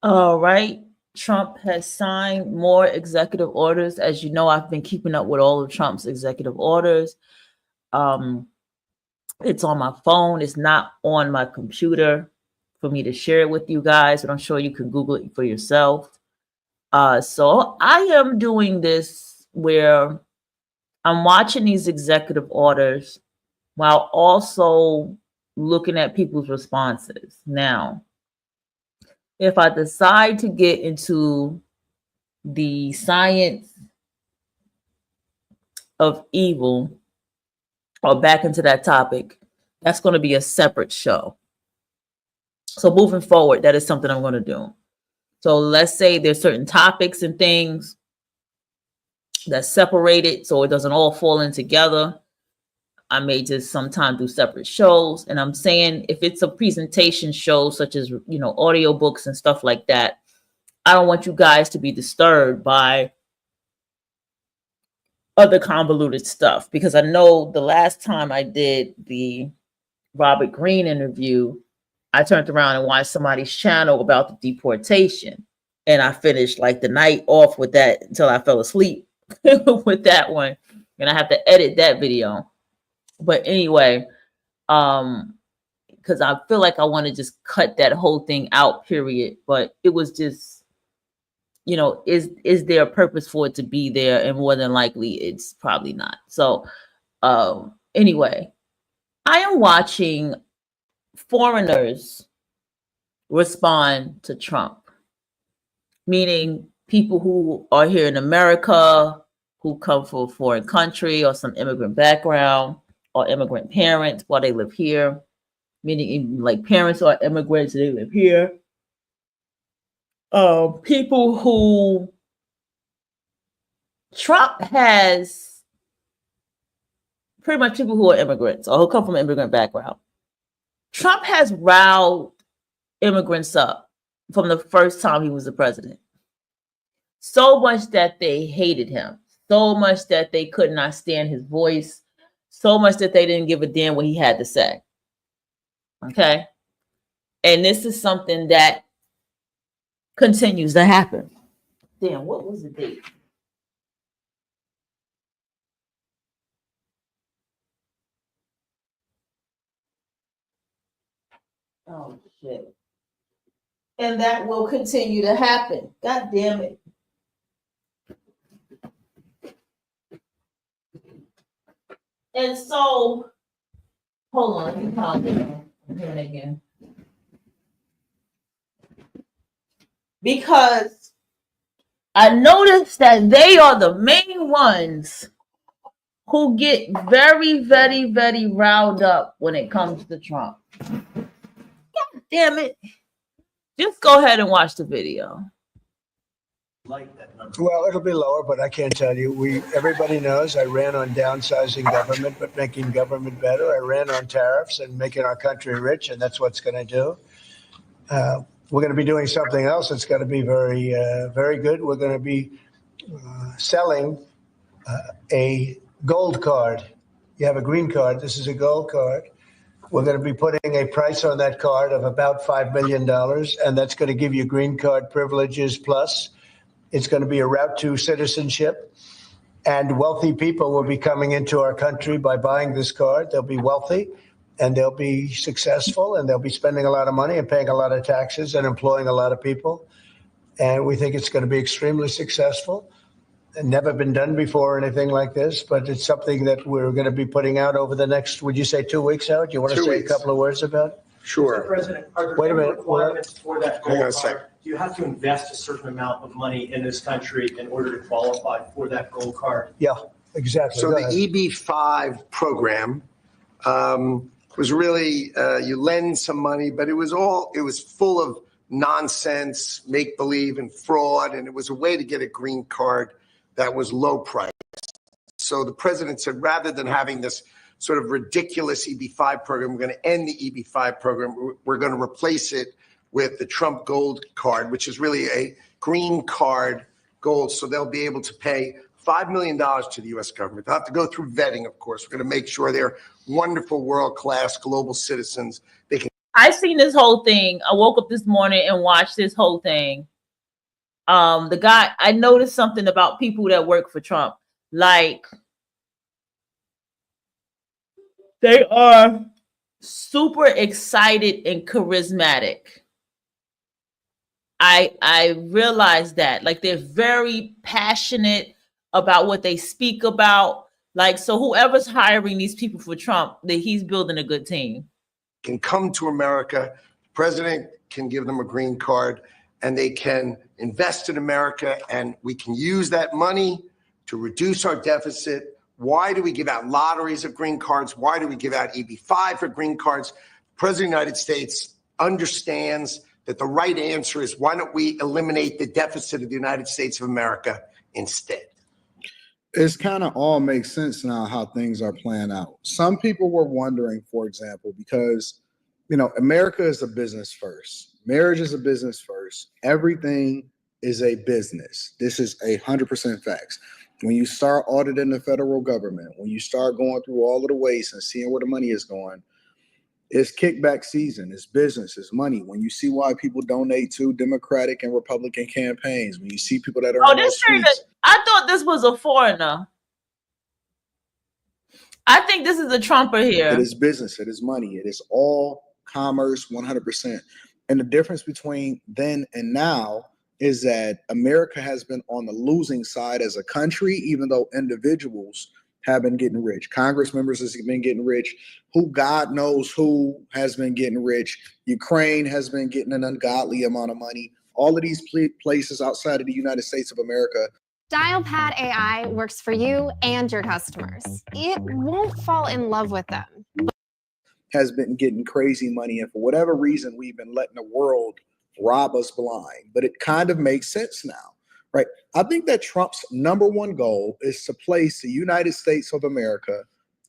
All right. Trump has signed more executive orders. As you know, I've been keeping up with all of Trump's executive orders. Um, it's on my phone. It's not on my computer for me to share it with you guys, but I'm sure you can Google it for yourself. So I am doing this where I'm watching these executive orders while also looking at people's responses. Now, if I decide to get into the science of evil or back into that topic, that's going to be a separate show. So moving forward, that is something I'm going to do. So let's say there's certain topics and things that's separated so it doesn't all fall in together. I may just sometimes do separate shows. And I'm saying if it's a presentation show, such as, audiobooks and stuff like that, I don't want you guys to be disturbed by other convoluted stuff, because I know the last time I did the Robert Greene interview, I turned around and watched somebody's channel about the deportation. And I finished like the night off with that until I fell asleep with that one. And I have to edit that video. But anyway, because I feel like I want to just cut that whole thing out, period. But it was just, is there a purpose for it to be there? And more than likely, it's probably not. So anyway, I am watching foreigners respond to Trump, meaning people who are here in America, who come from a foreign country or some immigrant background or immigrant parents while they live here, meaning like parents are immigrants, they live here. People who Trump has, pretty much people who are immigrants or who come from an immigrant background. Trump has riled immigrants up from the first time he was the president. So much that they hated him, so much that they could not stand his voice, so much that they didn't give a damn what he had to say. Okay? And this is something that continues to happen. Damn, what was the date? Oh, shit. And that will continue to happen. God damn it. And so, hold on, let me calm down. I'm hearing it again. Because I noticed that they are the main ones who get very, very, very riled up when it comes to Trump. God damn it. Just go ahead and watch the video. Well, it'll be lower, but I can't tell you. Everybody knows I ran on downsizing government, but making government better. I ran on tariffs and making our country rich, and that's what's going to do. We're going to be doing something else that's going to be very, very good. We're going to be selling a gold card. You have a green card. This is a gold card. We're going to be putting a price on that card of about $5 million, and that's going to give you green card privileges plus. It's going to be a route to citizenship, and wealthy people will be coming into our country by buying this card. They'll be wealthy, and they'll be successful, and they'll be spending a lot of money and paying a lot of taxes and employing a lot of people. And we think it's going to be extremely successful. And never been done before or anything like this, but it's something that we're going to be putting out over the next, would you say 2 weeks out? Do you want to say a couple of words about it? Sure. Mr. President, are there Wait a any minute. requirements for that Hang on a gold sec. card? Do you have to invest a certain amount of money in this country in order to qualify for that gold card? Yeah, exactly. So Go the ahead. EB-5 program was really, you lend some money, but it was full of nonsense, make-believe and fraud, and it was a way to get a green card that was low price. So the president said, rather than having this sort of ridiculous EB-5 program, we're going to end the EB-5 program. We're going to replace it with the Trump Gold Card, which is really a green card gold. So they'll be able to pay $5 million to the U.S. government. They'll have to go through vetting, of course. We're going to make sure they're wonderful, world-class global citizens. They can I seen this whole thing. I woke up this morning and watched this whole thing. The guy, I noticed something about people that work for Trump. Like, they are super excited and charismatic. I realized that. Like, they're very passionate about what they speak about. Like, so whoever's hiring these people for Trump, that he's building a good team. Can come to America, the president can give them a green card, and they can invest in America, and we can use that money to reduce our deficit. Why do we give out lotteries of green cards? Why do we give out EB-5 for green cards? The President of the United States understands that the right answer is, why don't we eliminate the deficit of the United States of America instead? It's kind of all makes sense now how things are playing out. Some people were wondering, for example, because, you know, America is a business first. Marriage is a business first. Everything is a business. This is 100% facts. When you start auditing the federal government, when you start going through all of the waste and seeing where the money is going, it's kickback season. It's business. It's money. When you see why people donate to Democratic and Republican campaigns, when you see people that are on those tweets, I thought this was a foreigner. I think this is a Trumper here. It is business. It is money. It is all commerce, 100%. And the difference between then and now is that America has been on the losing side as a country, even though individuals have been getting rich. Congress members has been getting rich. Who God knows who has been getting rich. Ukraine has been getting an ungodly amount of money. All of these places outside of the United States of America. DialPad AI works for you and your customers. It won't fall in love with them. Has been getting crazy money, and for whatever reason, we've been letting the world rob us blind. But it kind of makes sense now, right? I think that Trump's number one goal is to place the United States of America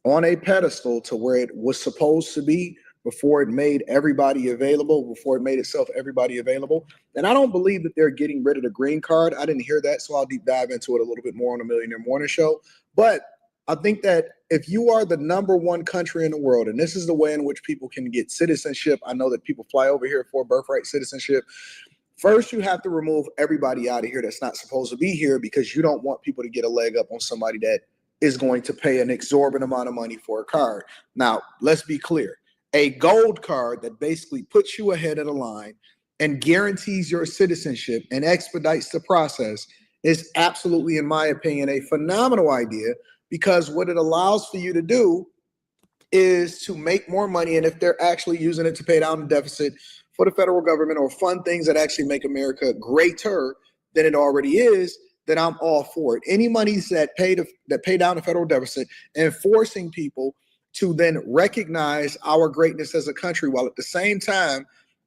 on a pedestal to where it was supposed to be before it made everybody available, before it made itself everybody available. And I don't believe that they're getting rid of the green card. I didn't hear that, so I'll deep dive into it a little bit more on the Millionaire Morning Show. But I think that if you are the number one country in the world, and this is the way in which people can get citizenship, I know that people fly over here for birthright citizenship. First, you have to remove everybody out of here that's not supposed to be here, because you don't want people to get a leg up on somebody that is going to pay an exorbitant amount of money for a card. Now, let's be clear. A gold card that basically puts you ahead of the line and guarantees your citizenship and expedites the process is absolutely, in my opinion, a phenomenal idea, because what it allows for you to do is to make more money. And if they're actually using it to pay down the deficit for the federal government or fund things that actually make America greater than it already is, then I'm all for it. Any monies that pay down the federal deficit and forcing people to then recognize our greatness as a country, while at the same time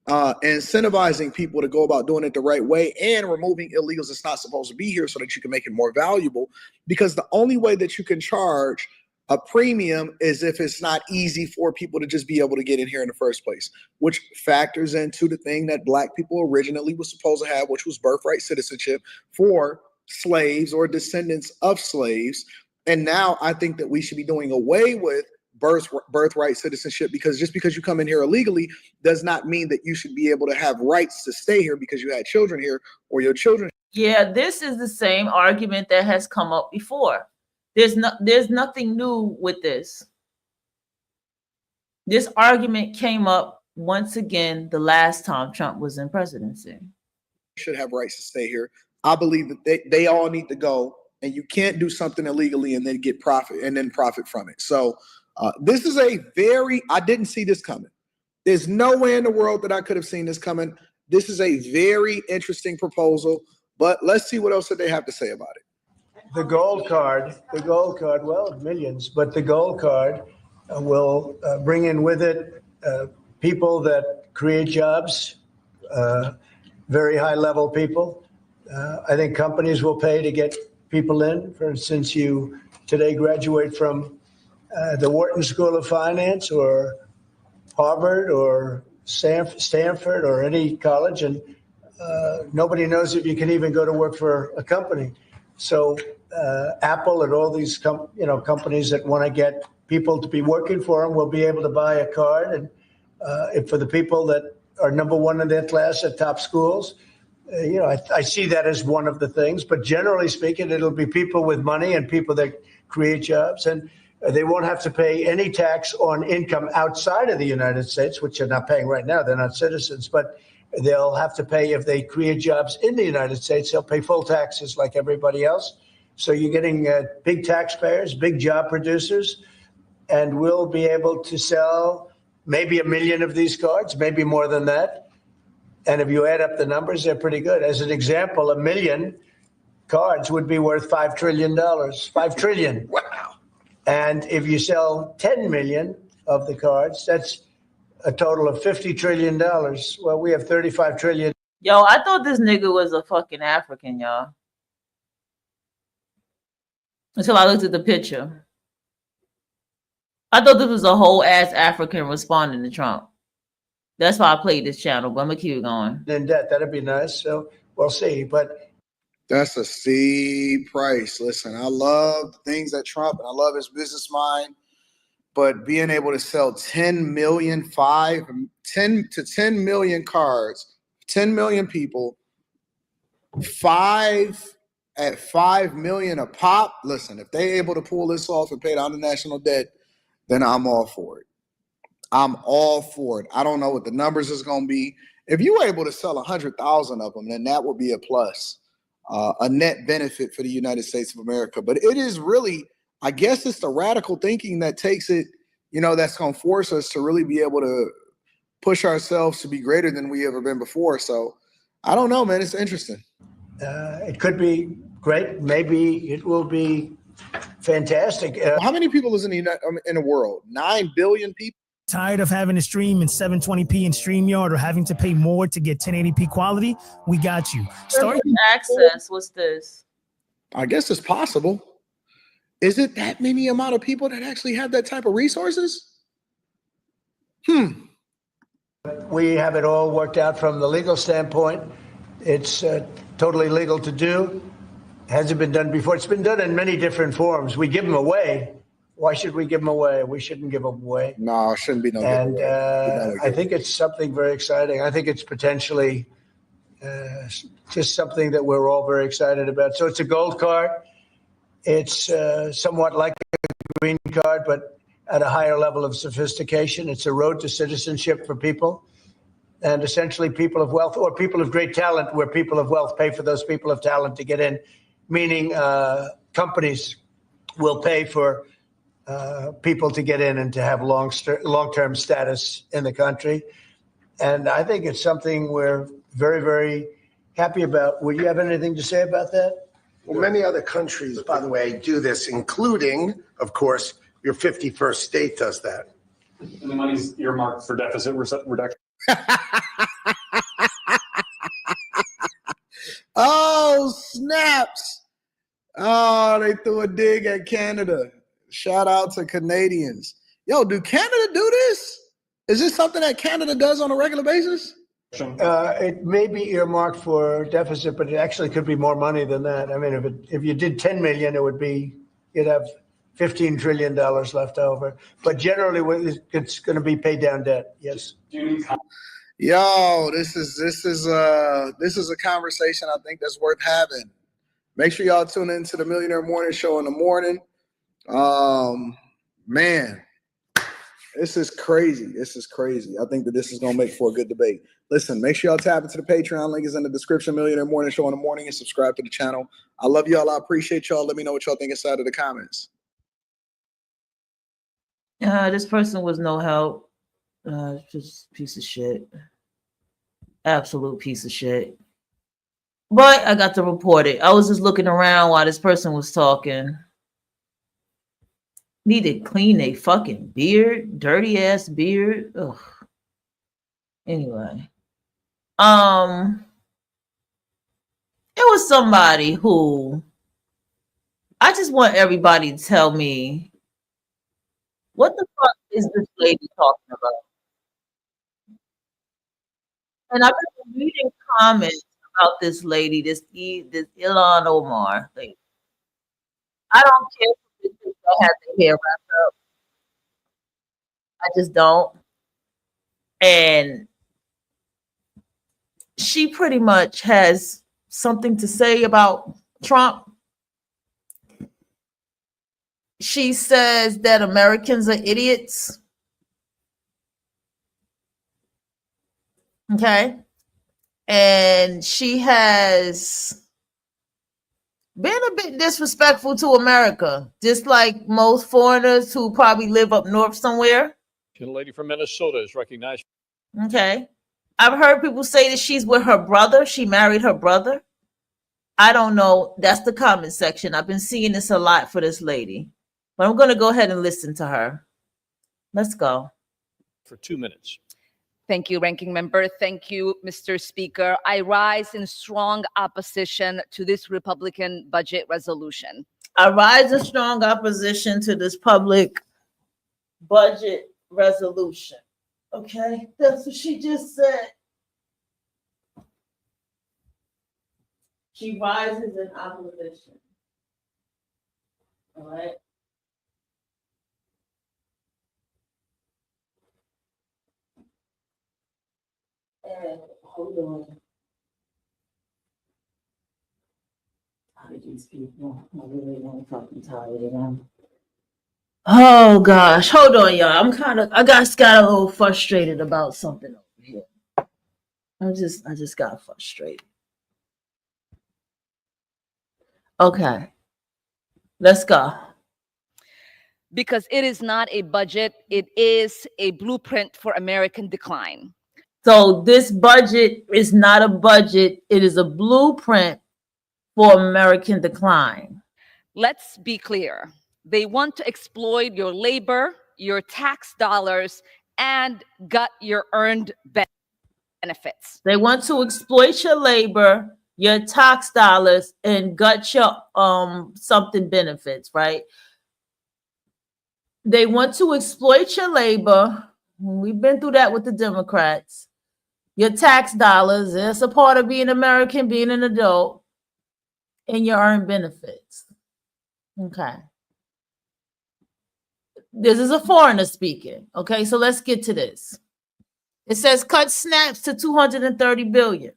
incentivizing people to go about doing it the right way and removing illegals that's not supposed to be here so that you can make it more valuable. Because the only way that you can charge a premium is if it's not easy for people to just be able to get in here in the first place, which factors into the thing that Black people originally was supposed to have, which was birthright citizenship for slaves or descendants of slaves. And now I think that we should be doing away with birthright citizenship, because just because you come in here illegally does not mean that you should be able to have rights to stay here because you had children here or your children. Yeah, this is the same argument that has come up before. There's nothing new with this. This argument came up once again the last time Trump was in presidency. Should have rights to stay here. I believe that they all need to go, and you can't do something illegally and then get profit and then profit from it. So this is I didn't see this coming. There's no way in the world that I could have seen this coming. This is a very interesting proposal, but let's see what else that they have to say about it. The gold card, well, millions, but the gold card will bring in with it people that create jobs, very high level people. I think companies will pay to get people in. For instance, you today graduate from the Wharton School of Finance or Harvard or Stanford or any college, and nobody knows if you can even go to work for a company. So Apple and all these companies that want to get people to be working for them will be able to buy a card, and for the people that are number one in their class at top schools. I see that as one of the things, but generally speaking, it'll be people with money and people that create jobs, and they won't have to pay any tax on income outside of the United States, which they're not paying right now. They're not citizens, but they'll have to pay if they create jobs in the United States. They'll pay full taxes like everybody else. So you're getting big taxpayers, big job producers, and we'll be able to sell maybe 1 million of these cards, maybe more than that. And if you add up the numbers, they're pretty good. As an example, 1 million cards would be worth $5 trillion. $5 trillion. Wow. And if you sell 10 million of the cards, that's a total of $50 trillion. Well, we have 35 trillion. Yo, I thought this nigga was a fucking African, y'all. Until I looked at the picture. I thought this was a whole ass African responding to Trump. That's why I played this channel, but I'm gonna keep it going. In debt, that'd be nice. So we'll see. But That's a steep price. Listen, I love the things that Trump, and I love his business mind, but being able to sell 10 million cards, 10 million people, 5 at 5 million a pop. Listen, if they're able to pull this off and pay down the national debt, then I'm all for it. I'm all for it. I don't know what the numbers is going to be. If you were able to sell 100,000 of them, then that would be a plus, a net benefit for the United States of America. But it is really, I guess it's the radical thinking that takes it, that's going to force us to really be able to push ourselves to be greater than we ever been before. So I don't know, man. It's interesting. it could be great. Maybe it will be fantastic. How many people is in the world? 9 billion people? Tired of having to stream in 720p in StreamYard or having to pay more to get 1080p quality? We got you. Start access. What's this? I guess it's possible. Is it that many amount of people that actually have that type of resources? We have it all worked out from the legal standpoint. It's totally legal to do. Hasn't been done before. It's been done in many different forms. We give them away. Why should we give them away? We shouldn't give them away. No, it shouldn't be no And giveaway. I think it's something very exciting. I think it's potentially just something that we're all very excited about. So it's a gold card. It's somewhat like a green card, but at a higher level of sophistication. It's a road to citizenship for people. And essentially people of wealth or people of great talent, where people of wealth pay for those people of talent to get in, meaning companies will pay for people to get in and to have long-term status in the country. And I think it's something we're very, very happy about. Would you have anything to say about that? Well, many other countries, by the way, do this, including, of course, your 51st state does that. And the money's earmarked for deficit reduction. Oh, snaps. Oh, they threw a dig at Canada. Shout out to Canadians. Yo, do Canada do this? Is this something that Canada does on a regular basis? It may be earmarked for deficit, but it actually could be more money than that. I mean, if you did 10 million, you'd have $15 trillion left over. But generally, it's going to be paid down debt. Yes. Yo, this is a conversation I think that's worth having. Make sure y'all tune into the Millionaire Morning Show in the morning. Man, this is crazy. This is crazy. I think that this is going to make for a good debate. Listen, make sure y'all tap into the Patreon. Link is in the description. Millionaire Morning Show in the morning, and subscribe to the channel. I love y'all. I appreciate y'all. Let me know what y'all think inside of the comments. This person was no help. Just piece of shit. Absolute piece of shit. But I got to report it. I was just looking around while this person was talking. Need to clean a fucking beard, dirty ass beard. Ugh. Anyway, it was somebody who I just want everybody to tell me what the fuck is this lady talking about? And I've been reading comments about this lady, this Ilhan Omar thing. I don't care if I have the hair wrapped up. I just don't. And she pretty much has something to say about Trump. She says that Americans are idiots. Okay. And she has been a bit disrespectful to America, just like most foreigners who probably live up north somewhere. The lady from Minnesota is recognized. Okay. I've heard people say that she's with her brother. She married her brother. I don't know. That's the comment section. I've been seeing this a lot for this lady. But I'm going to go ahead and listen to her. Let's go. For 2 minutes. Thank you, Ranking Member. Thank you, Mr. Speaker. I rise in strong opposition to this Republican budget resolution. I rise in strong opposition to this public budget resolution. Okay, that's what she just said. She rises in opposition. All right. And hold on. How did these people? I really want to fucking tired of them. Oh gosh, hold on, y'all. I got a little frustrated about something over here. I just got frustrated. Okay, let's go. Because it is not a budget, it is a blueprint for American decline. So this budget is not a budget, it is a blueprint for American decline. Let's be clear. They want to exploit your labor, your tax dollars, and gut your earned benefits. They want to exploit your labor, your tax dollars, and gut your something benefits, right? They want to exploit your labor. We've been through that with the Democrats. Your tax dollars, it's a part of being American, being an adult, and your earned benefits. Okay. This is a foreigner speaking. Okay, so let's get to this. It says cut SNAPs to $230 billion.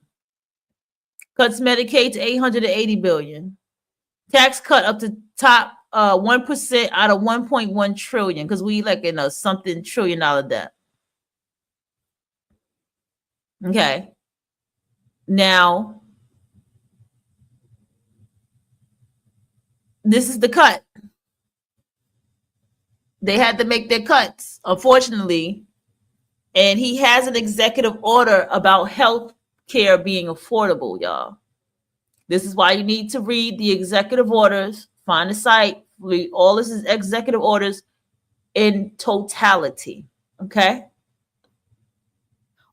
Cuts Medicaid to $880 billion. Tax cut up to top 1% out of 1.1 trillion, because we like in a something $1 trillion debt. Okay. Now, this is the cut. They had to make their cuts, unfortunately. And he has an executive order about health care being affordable, y'all. This is why you need to read the executive orders, find the site, read all this is executive orders in totality, okay?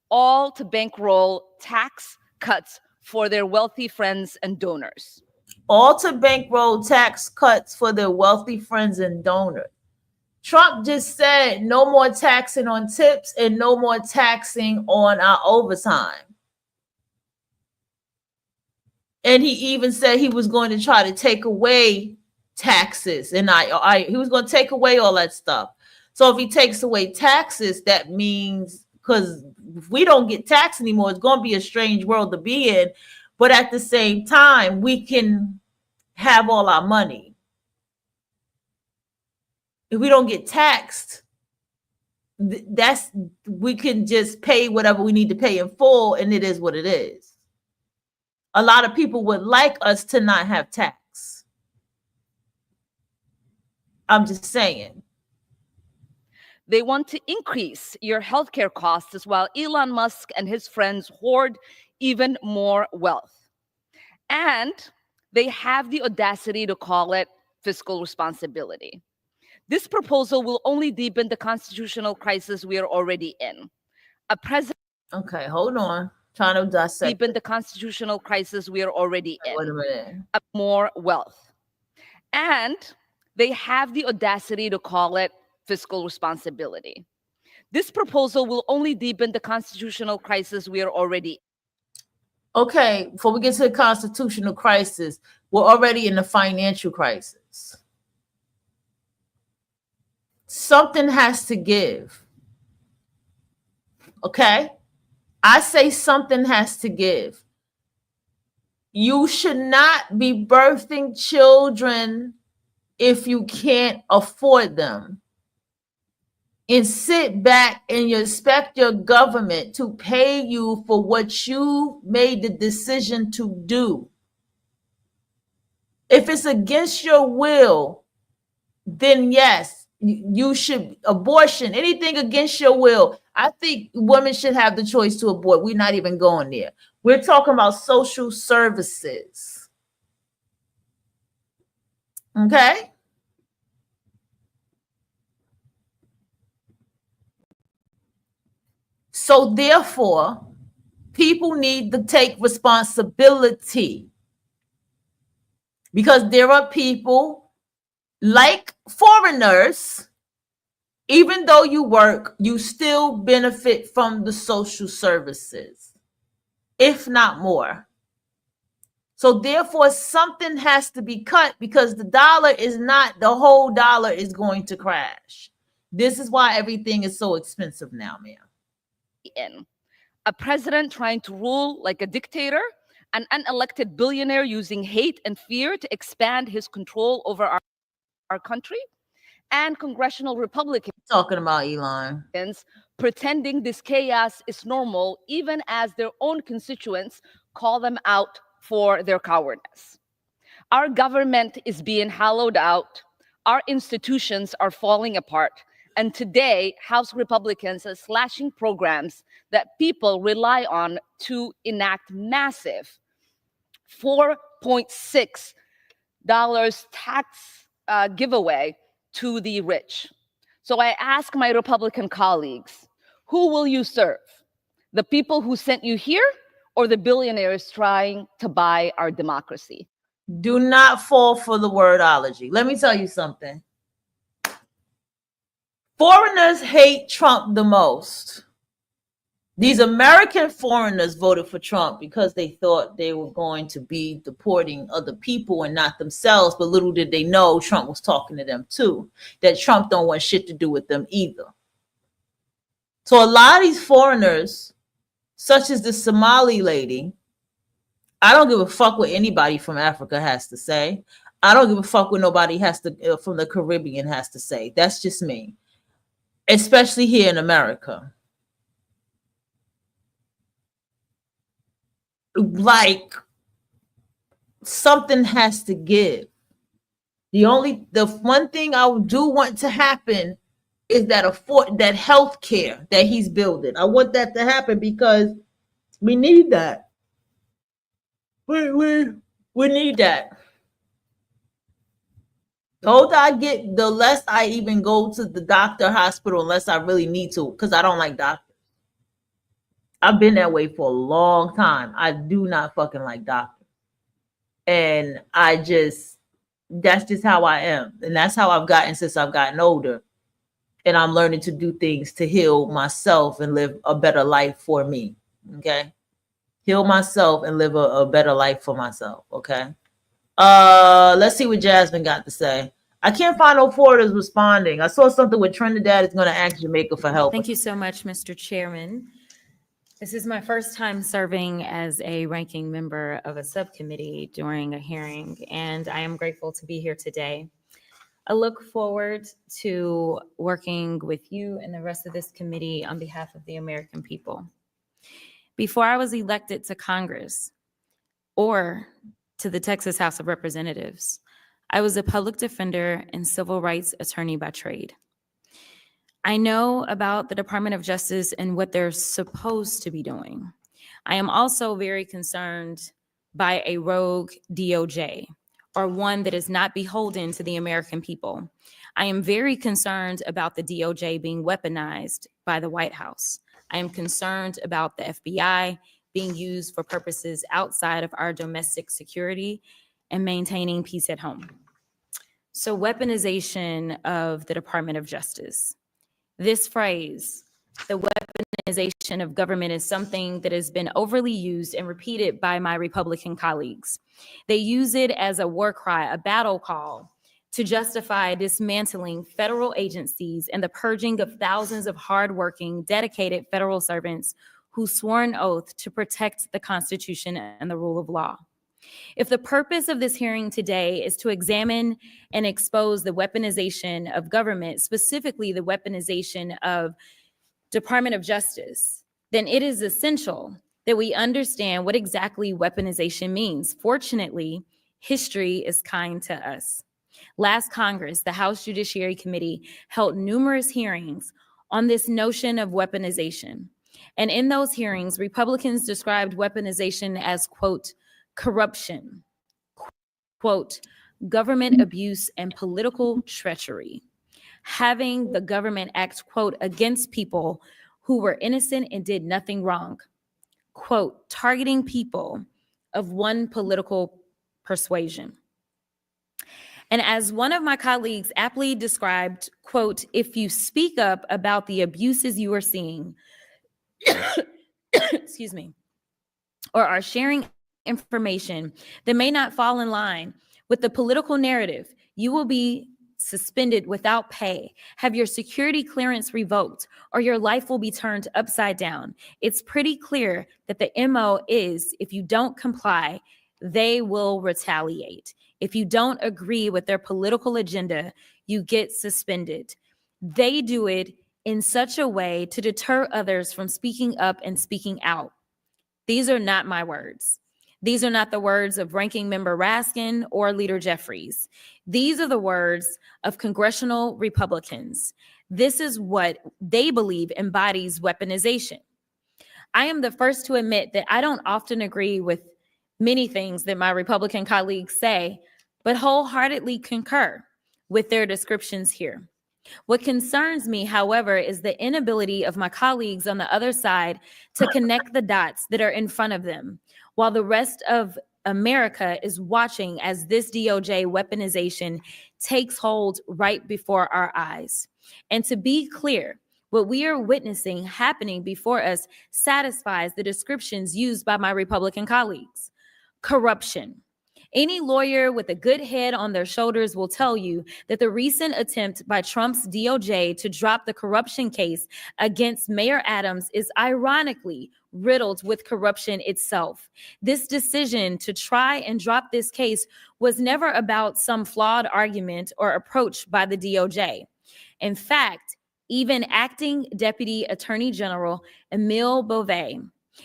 All to bankroll tax cuts for their wealthy friends and donors. All to bankroll tax cuts for their wealthy friends and donors. Trump just said no more taxing on tips and no more taxing on our overtime. And he even said he was going to try to take away taxes. And he was going to take away all that stuff. So if he takes away taxes, that means, because if we don't get taxed anymore, it's going to be a strange world to be in. But at the same time, we can have all our money. If we don't get taxed, we can just pay whatever we need to pay in full, and it is what it is. A lot of people would like us to not have tax. I'm just saying. They want to increase your healthcare costs as well. Elon Musk and his friends hoard even more wealth. And they have the audacity to call it fiscal responsibility. This proposal will only deepen the constitutional crisis we are already in. A president. Okay, hold on. Trying to dissect. Deepen the constitutional crisis we are already in. Wait a minute. More wealth. And they have the audacity to call it fiscal responsibility. This proposal will only deepen the constitutional crisis we are already in. Okay, before we get to the constitutional crisis, we're already in the financial crisis. Something has to give. Okay? I say something has to give. You should not be birthing children if you can't afford them. And sit back and you expect your government to pay you for what you made the decision to do. If it's against your will, then yes, you should abortion, anything against your will. I think women should have the choice to abort. We're not even going there. We're talking about social services. Okay? So therefore, people need to take responsibility, because there are people like foreigners, even though you work, you still benefit from the social services, if not more. So therefore, something has to be cut, because the dollar is not, the whole dollar is going to crash. This is why everything is so expensive now, ma'am. In a president trying to rule like a dictator, an unelected billionaire using hate and fear to expand his control over our country, and congressional Republicans Talking about Elon pretending this chaos is normal, even as their own constituents call them out for their cowardice. Our government is being hollowed out. Our institutions are falling apart. And today, House Republicans are slashing programs that people rely on to enact massive $4.6 tax giveaway to the rich. So I ask my Republican colleagues, who will you serve? The people who sent you here, or the billionaires trying to buy our democracy? Do not fall for the wordology. Let me tell you something. Foreigners hate Trump the most. These American foreigners voted for Trump because they thought they were going to be deporting other people and not themselves. But little did they know Trump was talking to them too, that Trump don't want shit to do with them either. So a lot of these foreigners, such as the Somali lady, I don't give a fuck what anybody from Africa has to say. I don't give a fuck what nobody has to from the Caribbean has to say. That's just me, especially here in America. Like, something has to give. The one thing I do want to happen is that that health care that he's building. I want that to happen because we need that. We need that. The older I get, the less I even go to the doctor, hospital, unless I really need to, because I don't like doctors. I've been that way for a long time. I do not fucking like doctors. And that's just how I am. And that's how I've gotten since I've gotten older. And I'm learning to do things to heal myself and live a better life for me. Okay? Heal myself and live a better life for myself. Okay? Let's see what Jasmine got to say. I can't find no foreigners responding. I saw something with Trinidad is going to ask Jamaica for help. Thank you so much, Mr. Chairman. This is my first time serving as a ranking member of a subcommittee during a hearing, and I am grateful to be here today. I look forward to working with you and the rest of this committee on behalf of the American people. Before I was elected to Congress or to the Texas House of Representatives, I was a public defender and civil rights attorney by trade. I know about the Department of Justice and what they're supposed to be doing. I am also very concerned by a rogue DOJ, or one that is not beholden to the American people. I am very concerned about the DOJ being weaponized by the White House. I am concerned about the FBI being used for purposes outside of our domestic security and maintaining peace at home. So weaponization of the Department of Justice. This phrase, the weaponization of government, is something that has been overly used and repeated by my Republican colleagues. They use it as a war cry, a battle call to justify dismantling federal agencies and the purging of thousands of hardworking, dedicated federal servants who swore an oath to protect the Constitution and the rule of law. If the purpose of this hearing today is to examine and expose the weaponization of government, specifically the weaponization of Department of Justice, then it is essential that we understand what exactly weaponization means. Fortunately, history is kind to us. Last Congress, the House Judiciary Committee held numerous hearings on this notion of weaponization. And in those hearings, Republicans described weaponization as, quote, corruption, quote, government abuse and political treachery, having the government act, quote, against people who were innocent and did nothing wrong, quote, targeting people of one political persuasion. And as one of my colleagues aptly described, quote, if you speak up about the abuses you are seeing, excuse me, or are sharing information that may not fall in line with the political narrative, you will be suspended without pay, have your security clearance revoked, or your life will be turned upside down. It's pretty clear that the MO is, if you don't comply, they will retaliate. If you don't agree with their political agenda, you get suspended. They do it in such a way to deter others from speaking up and speaking out. These are not my words. These are not the words of Ranking Member Raskin or Leader Jeffries. These are the words of congressional Republicans. This is what they believe embodies weaponization. I am the first to admit that I don't often agree with many things that my Republican colleagues say, but wholeheartedly concur with their descriptions here. What concerns me, however, is the inability of my colleagues on the other side to connect the dots that are in front of them, while the rest of America is watching as this DOJ weaponization takes hold right before our eyes. And to be clear, what we are witnessing happening before us satisfies the descriptions used by my Republican colleagues. Corruption. Any lawyer with a good head on their shoulders will tell you that the recent attempt by Trump's DOJ to drop the corruption case against Mayor Adams is ironically riddled with corruption itself. This decision to try and drop this case was never about some flawed argument or approach by the DOJ. In fact, even acting Deputy Attorney General Emile Beauvais,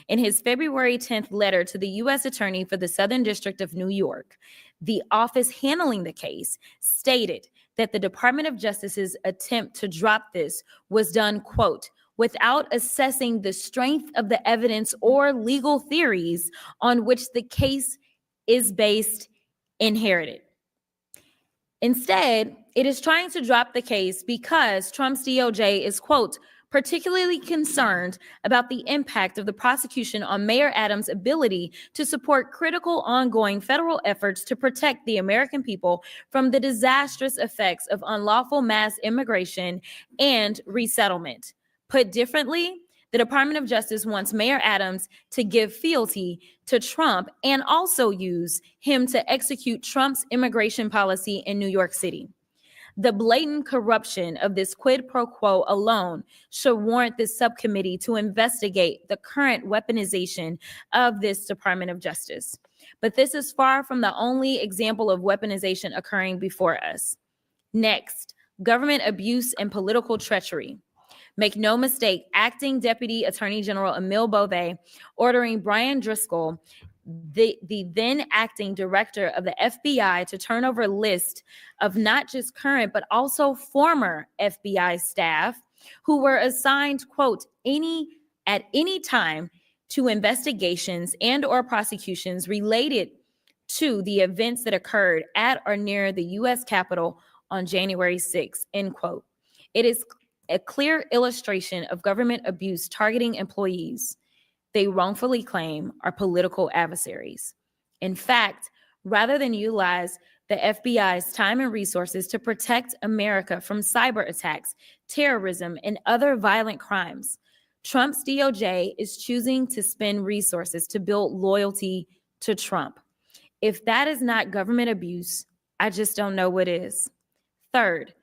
in his February 10th letter to the U.S. Attorney for the Southern District of New York, the office handling the case stated that the Department of Justice's attempt to drop this was done, quote, without assessing the strength of the evidence or legal theories on which the case is based, inherited. Instead, it is trying to drop the case because Trump's DOJ is, quote, particularly concerned about the impact of the prosecution on Mayor Adams' ability to support critical ongoing federal efforts to protect the American people from the disastrous effects of unlawful mass immigration and resettlement. Put differently, the Department of Justice wants Mayor Adams to give fealty to Trump and also use him to execute Trump's immigration policy in New York City. The blatant corruption of this quid pro quo alone should warrant this subcommittee to investigate the current weaponization of this Department of Justice. But this is far from the only example of weaponization occurring before us. Next, government abuse and political treachery. Make no mistake, acting Deputy Attorney General Emile Beauvais ordering Brian Driscoll, the then acting director of the FBI, to turn over a list of not just current, but also former FBI staff who were assigned, quote, at any time to investigations and or prosecutions related to the events that occurred at or near the U.S. Capitol on January 6th, end quote. It is a clear illustration of government abuse targeting employees they wrongfully claim are political adversaries. In fact, rather than utilize the FBI's time and resources to protect America from cyber attacks, terrorism, and other violent crimes, Trump's DOJ is choosing to spend resources to build loyalty to Trump. If that is not government abuse, I just don't know what is. Third,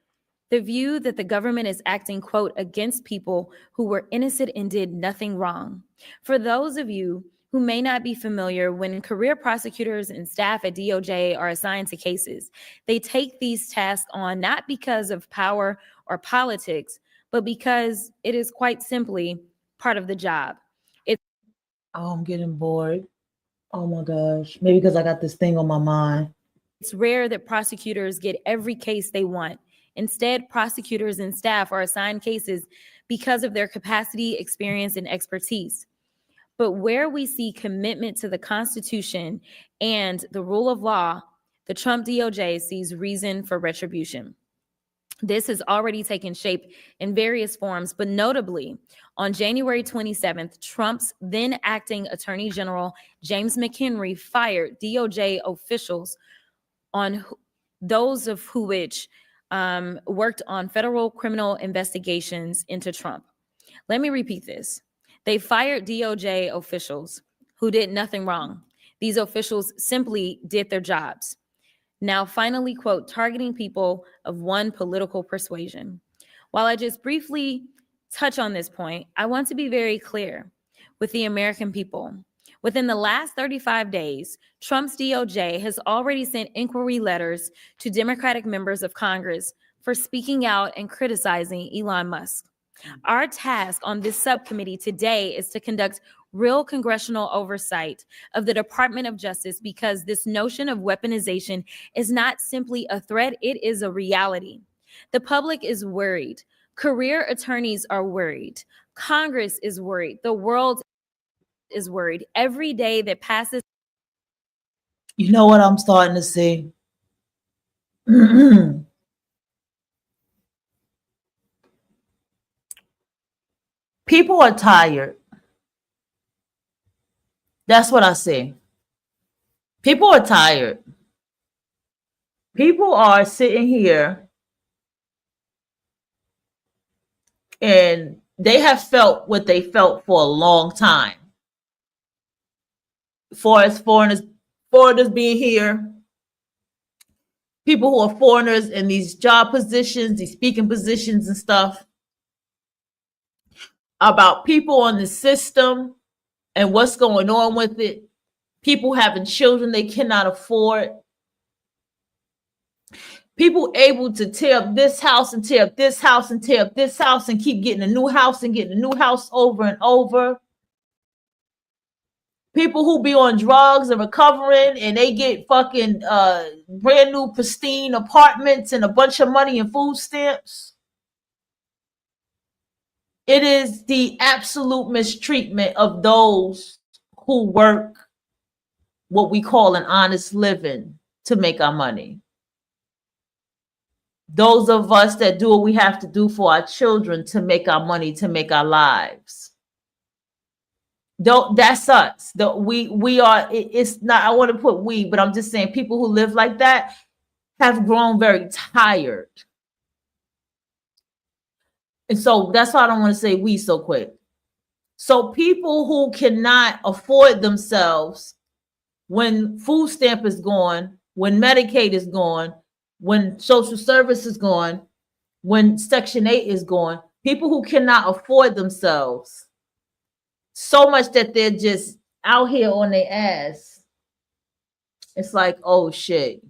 the view that the government is acting, quote, against people who were innocent and did nothing wrong. For those of you who may not be familiar, when career prosecutors and staff at DOJ are assigned to cases, they take these tasks on not because of power or politics, but because it is quite simply part of the job. Oh, I'm getting bored. Oh my gosh. Maybe because I got this thing on my mind. It's rare that prosecutors get every case they want. Instead, prosecutors and staff are assigned cases because of their capacity, experience, and expertise. But where we see commitment to the Constitution and the rule of law, the Trump DOJ sees reason for retribution. This has already taken shape in various forms, but notably, on January 27th, Trump's then acting Attorney General James McHenry fired DOJ officials on those of which worked on federal criminal investigations into Trump. Let me repeat this. They fired DOJ officials who did nothing wrong. These officials simply did their jobs. Now, finally, quote, targeting people of one political persuasion. While I just briefly touch on this point, I want to be very clear with the American people. Within the last 35 days, Trump's DOJ has already sent inquiry letters to Democratic members of Congress for speaking out and criticizing Elon Musk. Our task on this subcommittee today is to conduct real congressional oversight of the Department of Justice, because this notion of weaponization is not simply a threat, it is a reality. The public is worried. Career attorneys are worried. Congress is worried. The world is worried. Every day that passes. You know what I'm starting to see? People are tired. That's what I see. People are tired. People are sitting here and they have felt what they felt for a long time. For as foreigners being here, people who are foreigners in these job positions, these speaking positions and stuff, about people on the system and what's going on with it, people having children they cannot afford, people able to tear up this house and tear up this house and tear up this house and keep getting a new house and getting a new house over and over. People who be on drugs and recovering and they get fucking brand new pristine apartments and a bunch of money in food stamps. It is the absolute mistreatment of those who work what we call an honest living to make our money. Those of us that do what we have to do for our children to make our money, to make our lives. That's us. We are, it's not, I want to put we, but I'm just saying people who live like that have grown very tired. And so that's why I don't want to say we so quick. So people who cannot afford themselves when food stamp is gone, when Medicaid is gone, when social service is gone, when Section 8 is gone, people who cannot afford themselves so much that they're just out here on their ass. It's like, oh shit,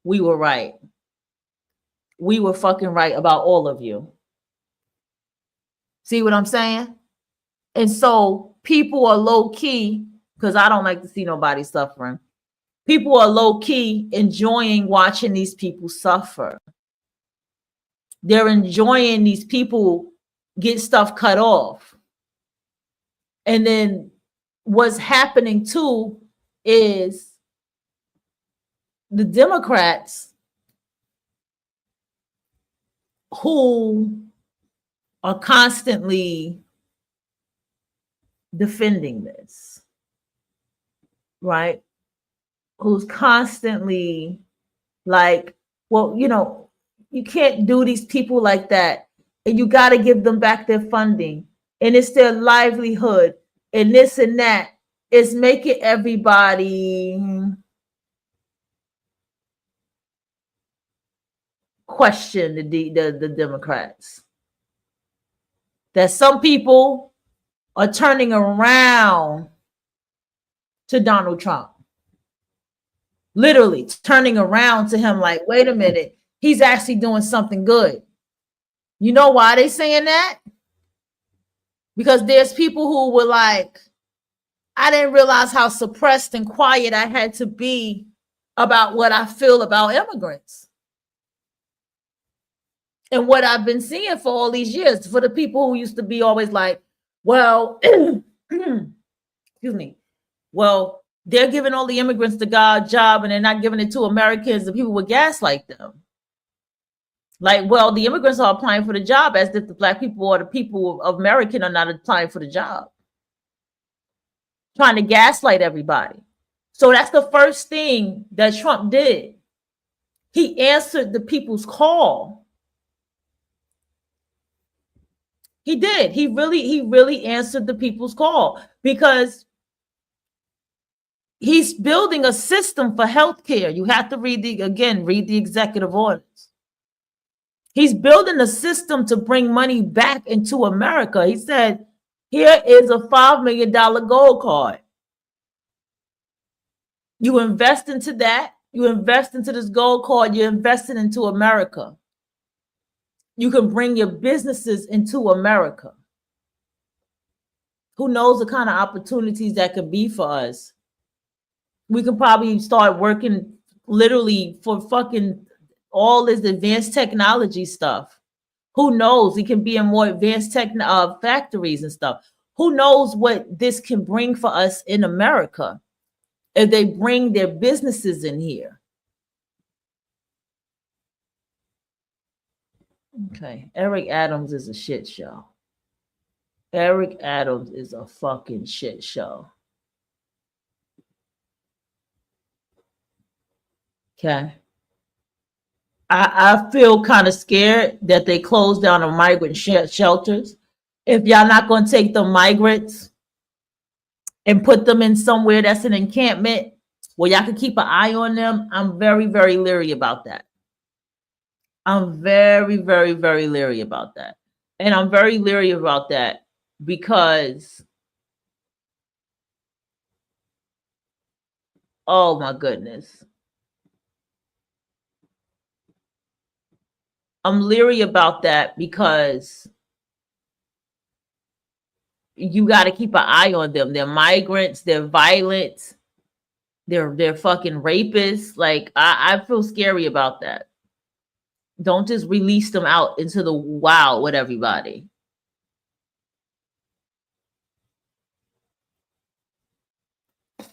we were right. We were fucking right about all of you. See what I'm saying? And so people are low key, because I don't like to see nobody suffering. People are low key enjoying watching these people suffer. They're enjoying these people get stuff cut off. And then what's happening too is the Democrats who are constantly defending this, right? Who's constantly like, well, you know, you can't do these people like that, and you got to give them back their funding, and it's their livelihood, and this and that. Is making everybody question the Democrats. That some people are turning around to Donald Trump. Literally turning around to him like, wait a minute, he's actually doing something good. You know why they saying that? Because there's people who were like, I didn't realize how suppressed and quiet I had to be about what I feel about immigrants. And what I've been seeing for all these years, for the people who used to be always like, well, excuse me, well, they're giving all the immigrants the job and they're not giving it to Americans, and people would gaslight them. Like, well, the immigrants are applying for the job, as if the Black people or the people of America are not applying for the job. Trying to gaslight everybody. So that's the first thing that Trump did. He answered the people's call. He did. He really answered the people's call, because he's building a system for healthcare. You have to read the executive orders. He's building a system to bring money back into America. He said, here is a $5 million gold card. You invest into that. You invest into this gold card. You're investing into America. You can bring your businesses into America. Who knows the kind of opportunities that could be for us? We could probably start working literally for fucking all this advanced technology stuff. Who knows? It can be in more advanced factories and stuff. Who knows what this can bring for us in America if they bring their businesses in here? Okay, Eric Adams is a shit show. Eric Adams is a fucking shit show. Okay. I feel kind of scared that they closed down the migrant shelters. If y'all not going to take the migrants and put them in somewhere that's an encampment where y'all can keep an eye on them, I'm very, very leery about that. I'm very, very, very leery about that. And I'm very leery about that because, oh my goodness. I'm leery about that because you got to keep an eye on them. They're migrants, they're violent, they're fucking rapists. Like, I feel scary about that. Don't just release them out into the wild with everybody.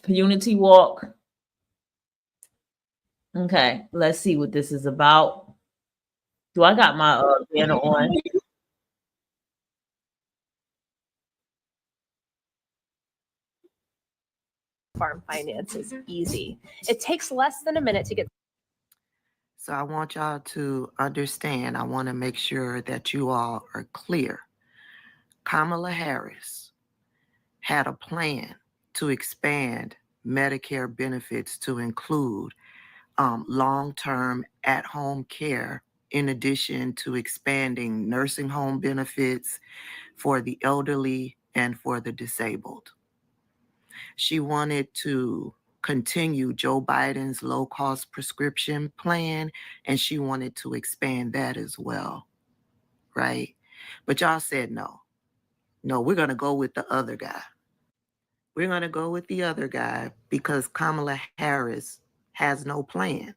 Unity walk. Okay, let's see what this is about. Do I got my banner on? Farm finance is easy. It takes less than a minute to get. So I want y'all to understand, I want to make sure that you all are clear. Kamala Harris had a plan to expand Medicare benefits to include long-term at-home care, in addition to expanding nursing home benefits for the elderly and for the disabled. She wanted to continue Joe Biden's low-cost prescription plan, and she wanted to expand that as well, right? But y'all said no. No, we're going to go with the other guy. We're going to go with the other guy because Kamala Harris has no plan.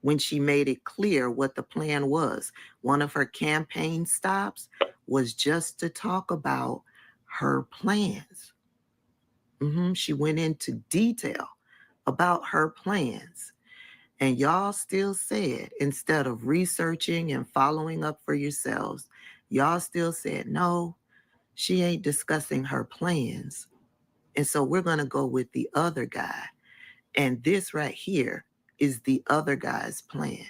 When she made it clear what the plan was, one of her campaign stops was just to talk about her plans. She went into detail about her plans. And y'all still said, instead of researching and following up for yourselves, y'all still said, no, she ain't discussing her plans. And so we're going to go with the other guy. And this right here is the other guy's plan.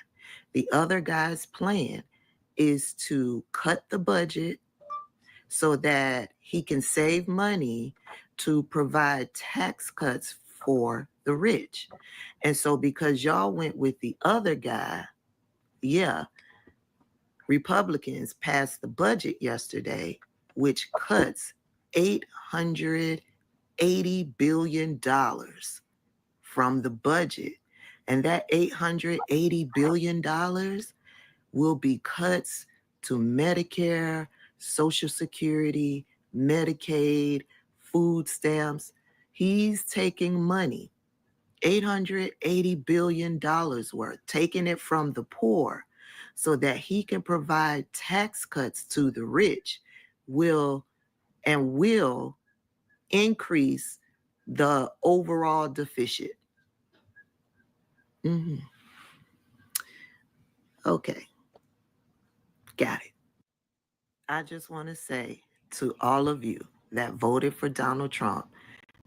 The other guy's plan is to cut the budget so that he can save money to provide tax cuts for the rich. And so because y'all went with the other guy, yeah, Republicans passed the budget yesterday, which cuts $880 billion from the budget. And that $880 billion will be cuts to Medicare, Social Security, Medicaid, food stamps. He's taking money, $880 billion worth, taking it from the poor so that he can provide tax cuts to the rich, will increase the overall deficit. Okay, got it. I just want to say to all of you that voted for Donald Trump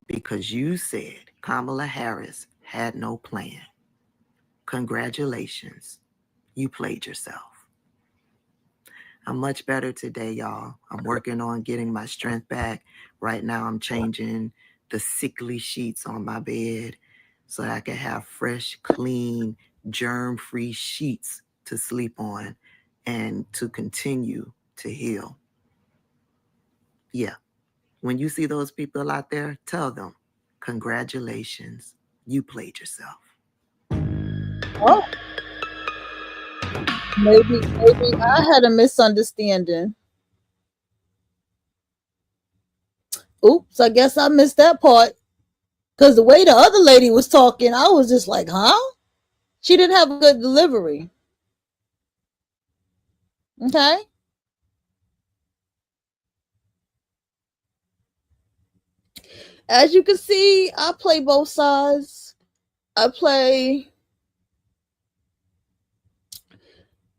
because you said Kamala Harris had no plan, congratulations, you played yourself. I'm much better today, y'all. I'm working on getting my strength back. Right now, I'm changing the sickly sheets on my bed so that I can have fresh, clean, germ-free sheets to sleep on and to continue to heal. Yeah. When you see those people out there, tell them, congratulations, you played yourself. Oh, maybe I had a misunderstanding. Oops, I guess I missed that part. Because the way the other lady was talking, I was just like, huh? She didn't have a good delivery. Okay. As you can see, I play both sides. I play,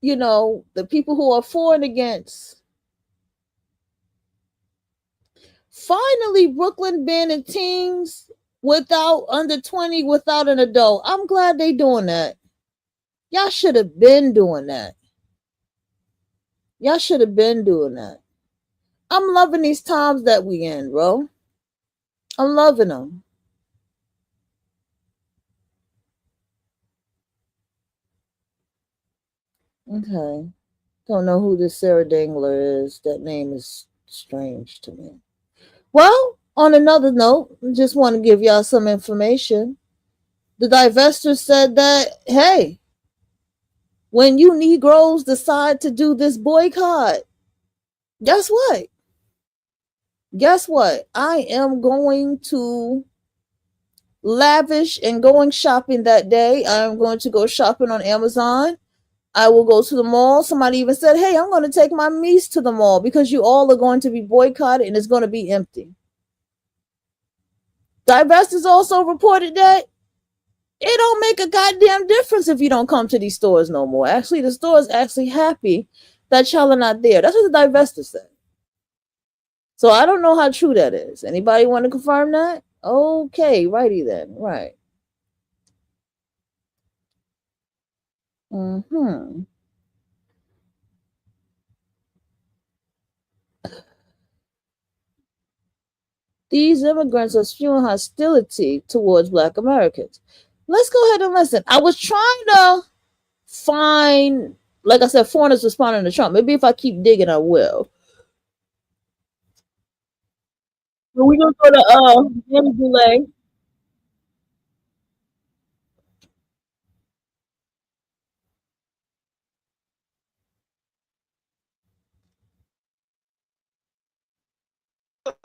the people who are for and against. Finally, Brooklyn banning teens without under 20 without an adult. I'm glad they doing that. Y'all should have been doing that. Y'all should have been doing that. I'm loving these times that we in, bro. I'm loving them. Okay. Don't know who this Sarah Dangler is. That name is strange to me. Well, on another note, just want to give y'all some information. The divestors said that, hey, when you Negroes decide to do this boycott, guess what? Guess what? I am going to lavish and going shopping that day. I'm going to go shopping on Amazon. I will go to the mall. Somebody even said, hey, I'm going to take my niece to the mall because you all are going to be boycotted and it's going to be empty. Divestors also reported that it don't make a goddamn difference if you don't come to these stores no more. Actually, the store is actually happy that y'all are not there. That's what the divestors said. So I don't know how true that is. Anybody want to confirm that? Okay, righty then. Right. These immigrants are spewing hostility towards Black Americans. Let's go ahead and listen. I was trying to find, like I said, foreigners responding to Trump. Maybe if I keep digging, I will. But we're going to go to Annie Boulay.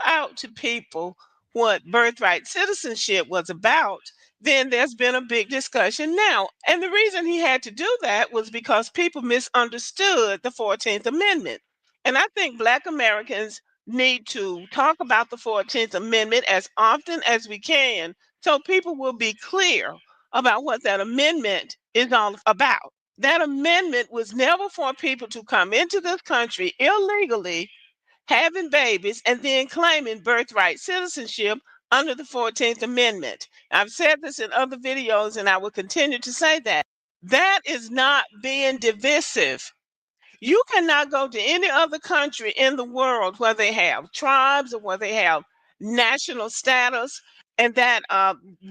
out to people what birthright citizenship was about, then there's been a big discussion now. And the reason he had to do that was because people misunderstood the 14th Amendment. And I think Black Americans need to talk about the 14th Amendment as often as we can so people will be clear about what that amendment is all about. That amendment was never for people to come into this country illegally, having babies, and then claiming birthright citizenship under the 14th Amendment. I've said this in other videos, and I will continue to say that. That is not being divisive. You cannot go to any other country in the world where they have tribes or where they have national status and that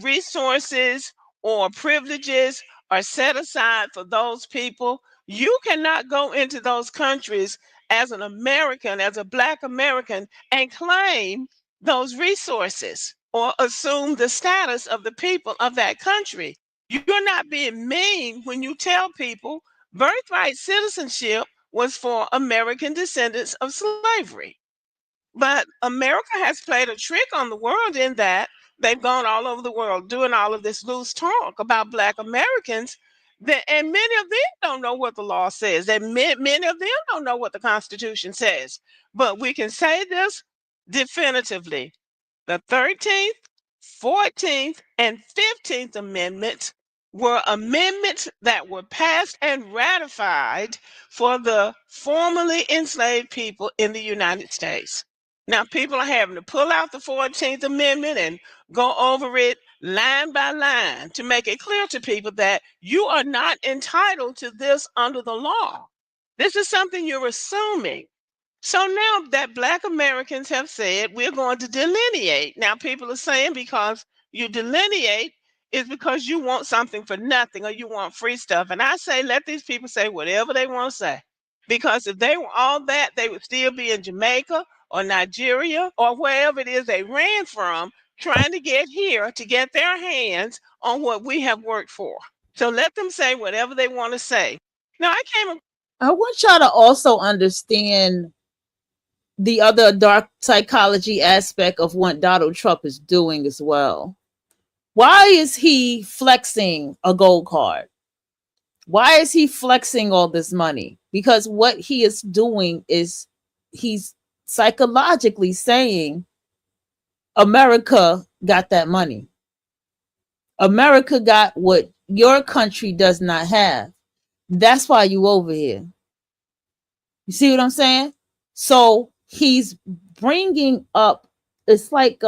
resources or privileges are set aside for those people You cannot go into those countries as an American, as a Black American, and claim those resources or assume the status of the people of that country. You're not being mean when you tell people birthright citizenship was for American descendants of slavery. But America has played a trick on the world in that they've gone all over the world doing all of this loose talk about Black Americans. And many of them don't know what the law says. And many of them don't know what the Constitution says. But we can say this definitively. The 13th, 14th, and 15th Amendments were amendments that were passed and ratified for the formerly enslaved people in the United States. Now, people are having to pull out the 14th Amendment and go over it line by line to make it clear to people that you are not entitled to this under the law. This is something you're assuming. So now that Black Americans have said we're going to delineate. Now, people are saying because you delineate is because you want something for nothing or you want free stuff. And I say, let these people say whatever they want to say. Because if they were all that, they would still be in Jamaica or Nigeria or wherever it is they ran from, trying to get here to get their hands on what we have worked for. So let them say whatever they want to say. Now, I want y'all to also understand the other dark psychology aspect of what Donald Trump is doing as well. Why is he flexing a gold card? Why is he flexing all this money? Because what he is doing is he's psychologically saying America got that money. America got what your country does not have. That's why you over here. You see what I'm saying? So he's bringing up, it's like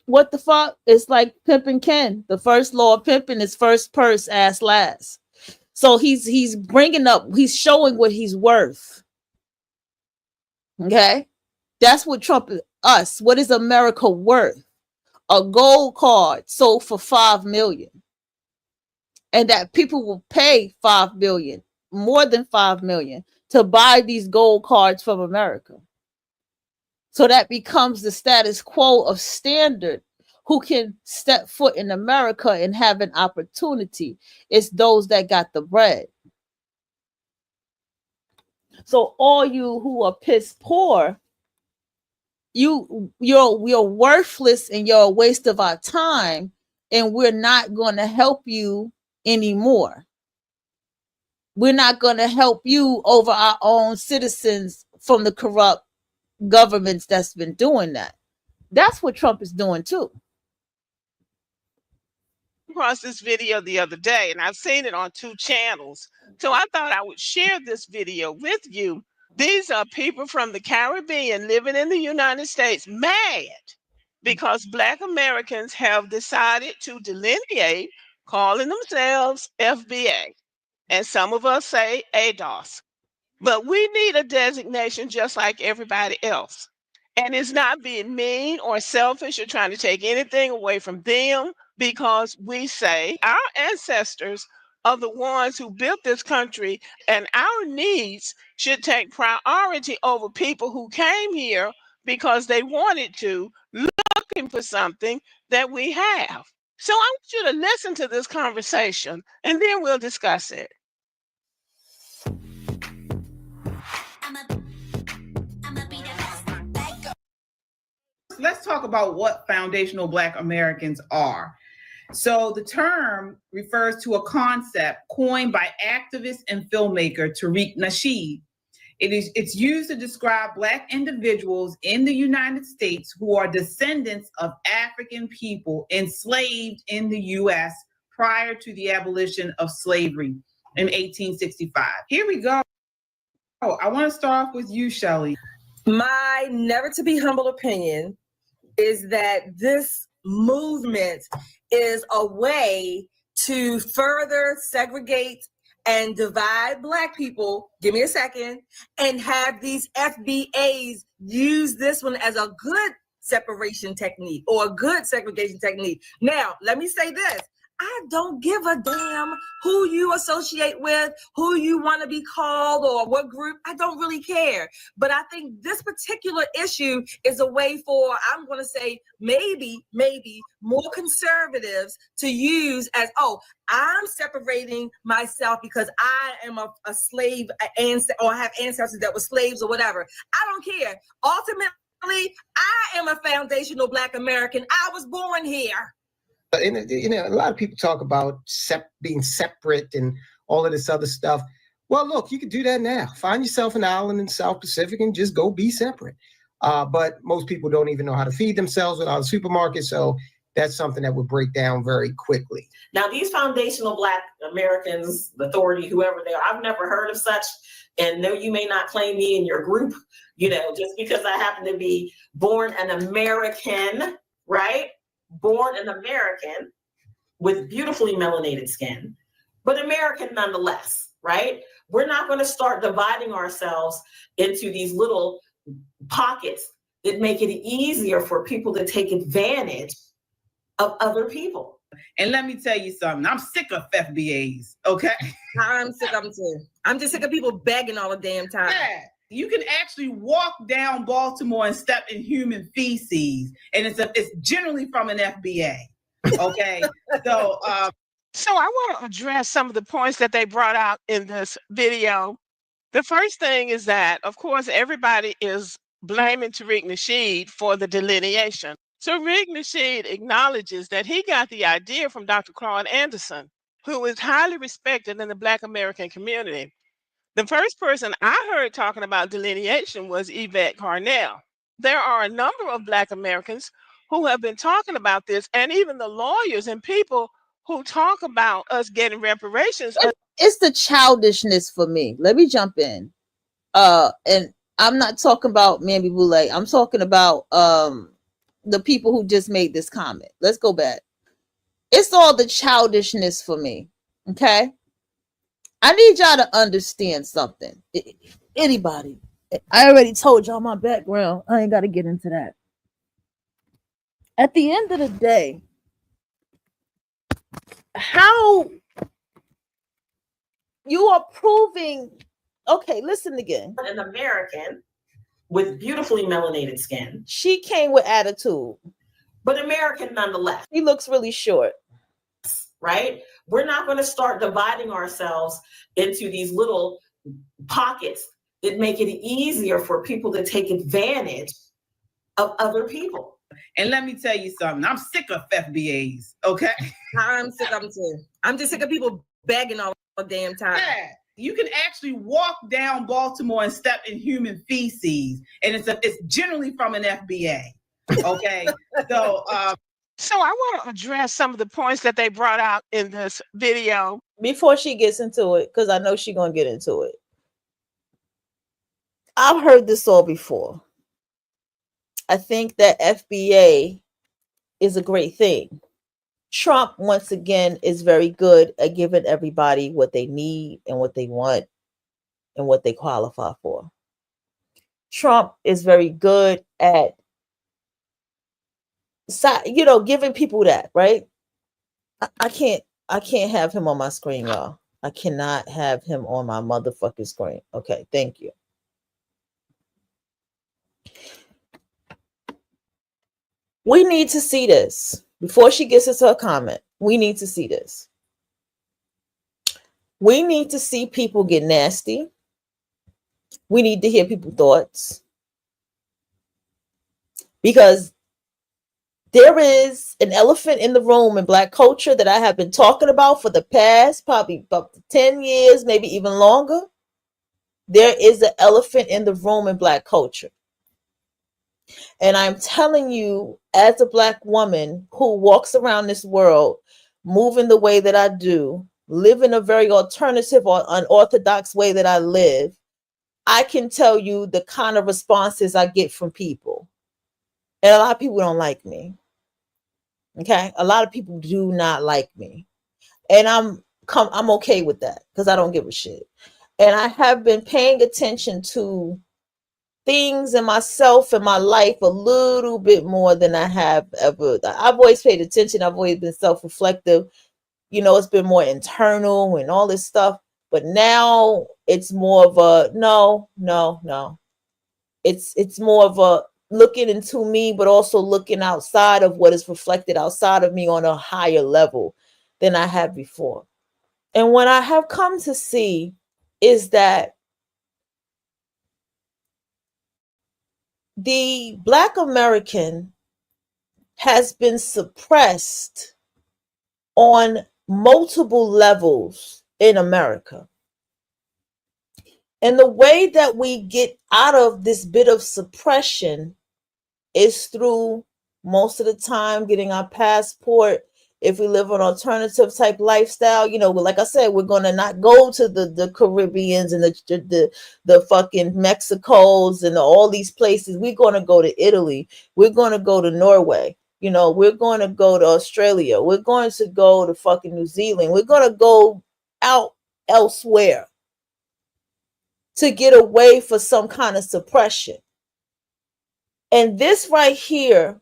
what the fuck? It's like pimping Ken. The first law of pimping is first purse, ass last. So he's bringing up, he's showing what he's worth. Okay, that's what Trump is. Us. What is America worth? A gold card sold for $5 million, and that people will pay $5 million, more than $5 million, to buy these gold cards from America. So that becomes the status quo of standard. Who can step foot in America and have an opportunity? It's those that got the bread. So all you who are piss poor, you're worthless and you're a waste of our time, and we're not going to help you anymore. We're not going to help you over our own citizens from the corrupt governments that's been doing that. That's what Trump is doing too. Across this video the other day, and I've seen it on 2 channels. So I thought I would share this video with you. These are people from the Caribbean living in the United States mad because Black Americans have decided to delineate, calling themselves FBA. And some of us say ADOS. But we need a designation just like everybody else. And it's not being mean or selfish or trying to take anything away from them, because we say our ancestors are the ones who built this country, and our needs should take priority over people who came here because they wanted to, looking for something that we have. So I want you to listen to this conversation and then we'll discuss it. Let's talk about what foundational Black Americans are. So the term refers to a concept coined by activist and filmmaker Tariq Nasheed. It's used to describe Black individuals in the United States who are descendants of African people enslaved in the U.S. prior to the abolition of slavery in 1865. Here we go. I want to start off with you, Shelley. My never to be humble opinion is that this movement is a way to further segregate and divide Black people, give me a second, and have these FBAs use this one as a good separation technique or a good segregation technique. Now, let me say this. I don't give a damn who you associate with, who you want to be called, or what group. I don't really care. But I think this particular issue is a way for, I'm going to say, maybe more conservatives to use as, oh, I'm separating myself because I am a slave or have ancestors that were slaves or whatever. I don't care. Ultimately, I am a foundational Black American. I was born here. And, you know, a lot of people talk about being separate and all of this other stuff. Well, look, you can do that now. Find yourself an island in South Pacific and just go be separate. But most people don't even know how to feed themselves without a supermarket. So that's something that would break down very quickly. Now, these foundational Black Americans, the authority, whoever they are, I've never heard of such. And no, you may not claim me in your group, you know, just because I happen to be born an American, right? Born an American with beautifully melanated skin, but American nonetheless, right? We're not going to start dividing ourselves into these little pockets that make it easier for people to take advantage of other people. And let me tell you something, I'm sick of FBAs, okay? I'm sick of them too. I'm just sick of people begging all the damn time. Yeah. You can actually walk down Baltimore and step in human feces, and it's generally from an FBA. Okay, so I want to address some of the points that they brought out in this video. The first thing is that, of course, everybody is blaming Tariq Nasheed for the delineation. Tariq Nasheed acknowledges that he got the idea from Dr. Claude Anderson, who is highly respected in the Black American community. The first person I heard talking about delineation was Yvette Carnell. There are a number of Black Americans who have been talking about this, and even the lawyers and people who talk about us getting reparations. It's the childishness for me. Let me jump in. And I'm not talking about Mamby Boulay. I'm talking about the people who just made this comment. Let's go back. It's all the childishness for me. Okay. I need y'all to understand something. Anybody. I already told y'all my background. I ain't got to get into that. At the end of the day, how you are proving, okay, listen again. An American with beautifully melanated skin. She came with attitude. But American nonetheless. He looks really short. Right? We're not going to start dividing ourselves into these little pockets that make it easier for people to take advantage of other people. And let me tell you something, I'm sick of FBAs, okay? I'm sick of them too. I'm just sick of people begging all the damn time. Yeah. You can actually walk down Baltimore and step in human feces, and it's generally from an FBA, okay? So I want to address some of the points that they brought out in this video. Before she gets into it, because I know she's going to get into it. I've heard this all before. I think that FBA is a great thing. Trump, once again, is very good at giving everybody what they need and what they want and what they qualify for. Trump is very good at giving people that, right? I can't have him on my screen, y'all. I cannot have him on my motherfucking screen. Okay, thank you. We need to see this. Before she gets into her comment, we need to see this. We need to see people get nasty. We need to hear people's thoughts. Because there is an elephant in the room in Black culture that I have been talking about for the past probably about 10 years, maybe even longer. There is an elephant in the room in Black culture. And I'm telling you, as a Black woman who walks around this world, moving the way that I do, living a very alternative or unorthodox way that I live, I can tell you the kind of responses I get from people. And a lot of people don't like me. Okay? A lot of people do not like me. And I'm okay with that because I don't give a shit. And I have been paying attention to things in myself and my life a little bit more than I have ever. I've always paid attention. I've always been self-reflective. it's been more internal and all this stuff. But now it's more of a no. It's more of a looking into me, but also looking outside of what is reflected outside of me on a higher level than I had before. And what I have come to see is that the Black American has been suppressed on multiple levels in America. And the way that we get out of this bit of suppression is through, most of the time, getting our passport. If we live an alternative type lifestyle, like I said, we're going to not go to the Caribbeans and the fucking Mexicos and all these places. We're going to go to Italy. We're going to go to Norway. We're going to go to Australia. We're going to go to fucking New Zealand. We're going to go out elsewhere to get away for some kind of suppression. And this right here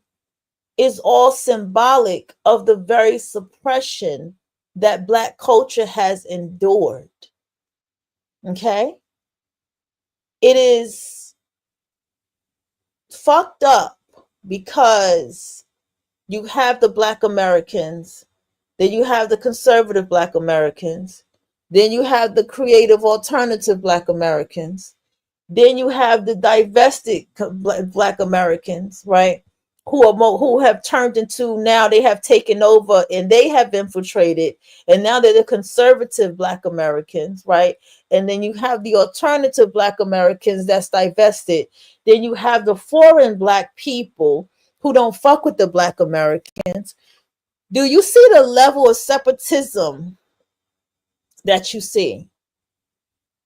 is all symbolic of the very suppression that Black culture has endured. Okay? It is fucked up because you have the Black Americans, then you have the conservative Black Americans, then you have the creative alternative Black Americans, then you have the divested Black Americans, right? Who have turned into, now they have taken over and they have infiltrated, and now they're the conservative Black Americans, right? And then you have the alternative Black Americans that's divested. Then you have the foreign Black people who don't fuck with the Black Americans. Do you see the level of separatism that you see?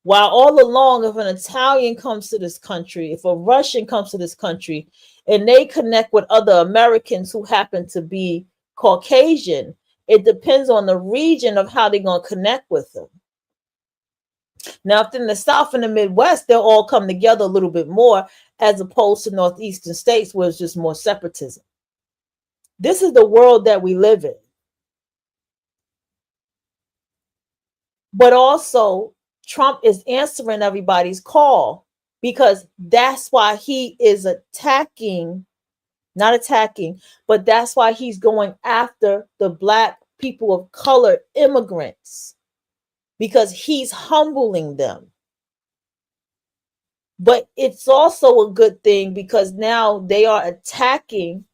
While all along, if an Italian comes to this country, if a Russian comes to this country, and they connect with other Americans who happen to be Caucasian, it depends on the region of how they're going to connect with them. Now, if in the South and the Midwest, they'll all come together a little bit more, as opposed to Northeastern states where it's just more separatism. This is the world that we live in. But also, Trump is answering everybody's call, because that's why he is not attacking, but that's why he's going after the Black people of color immigrants, because he's humbling them. But it's also a good thing because now they are attacking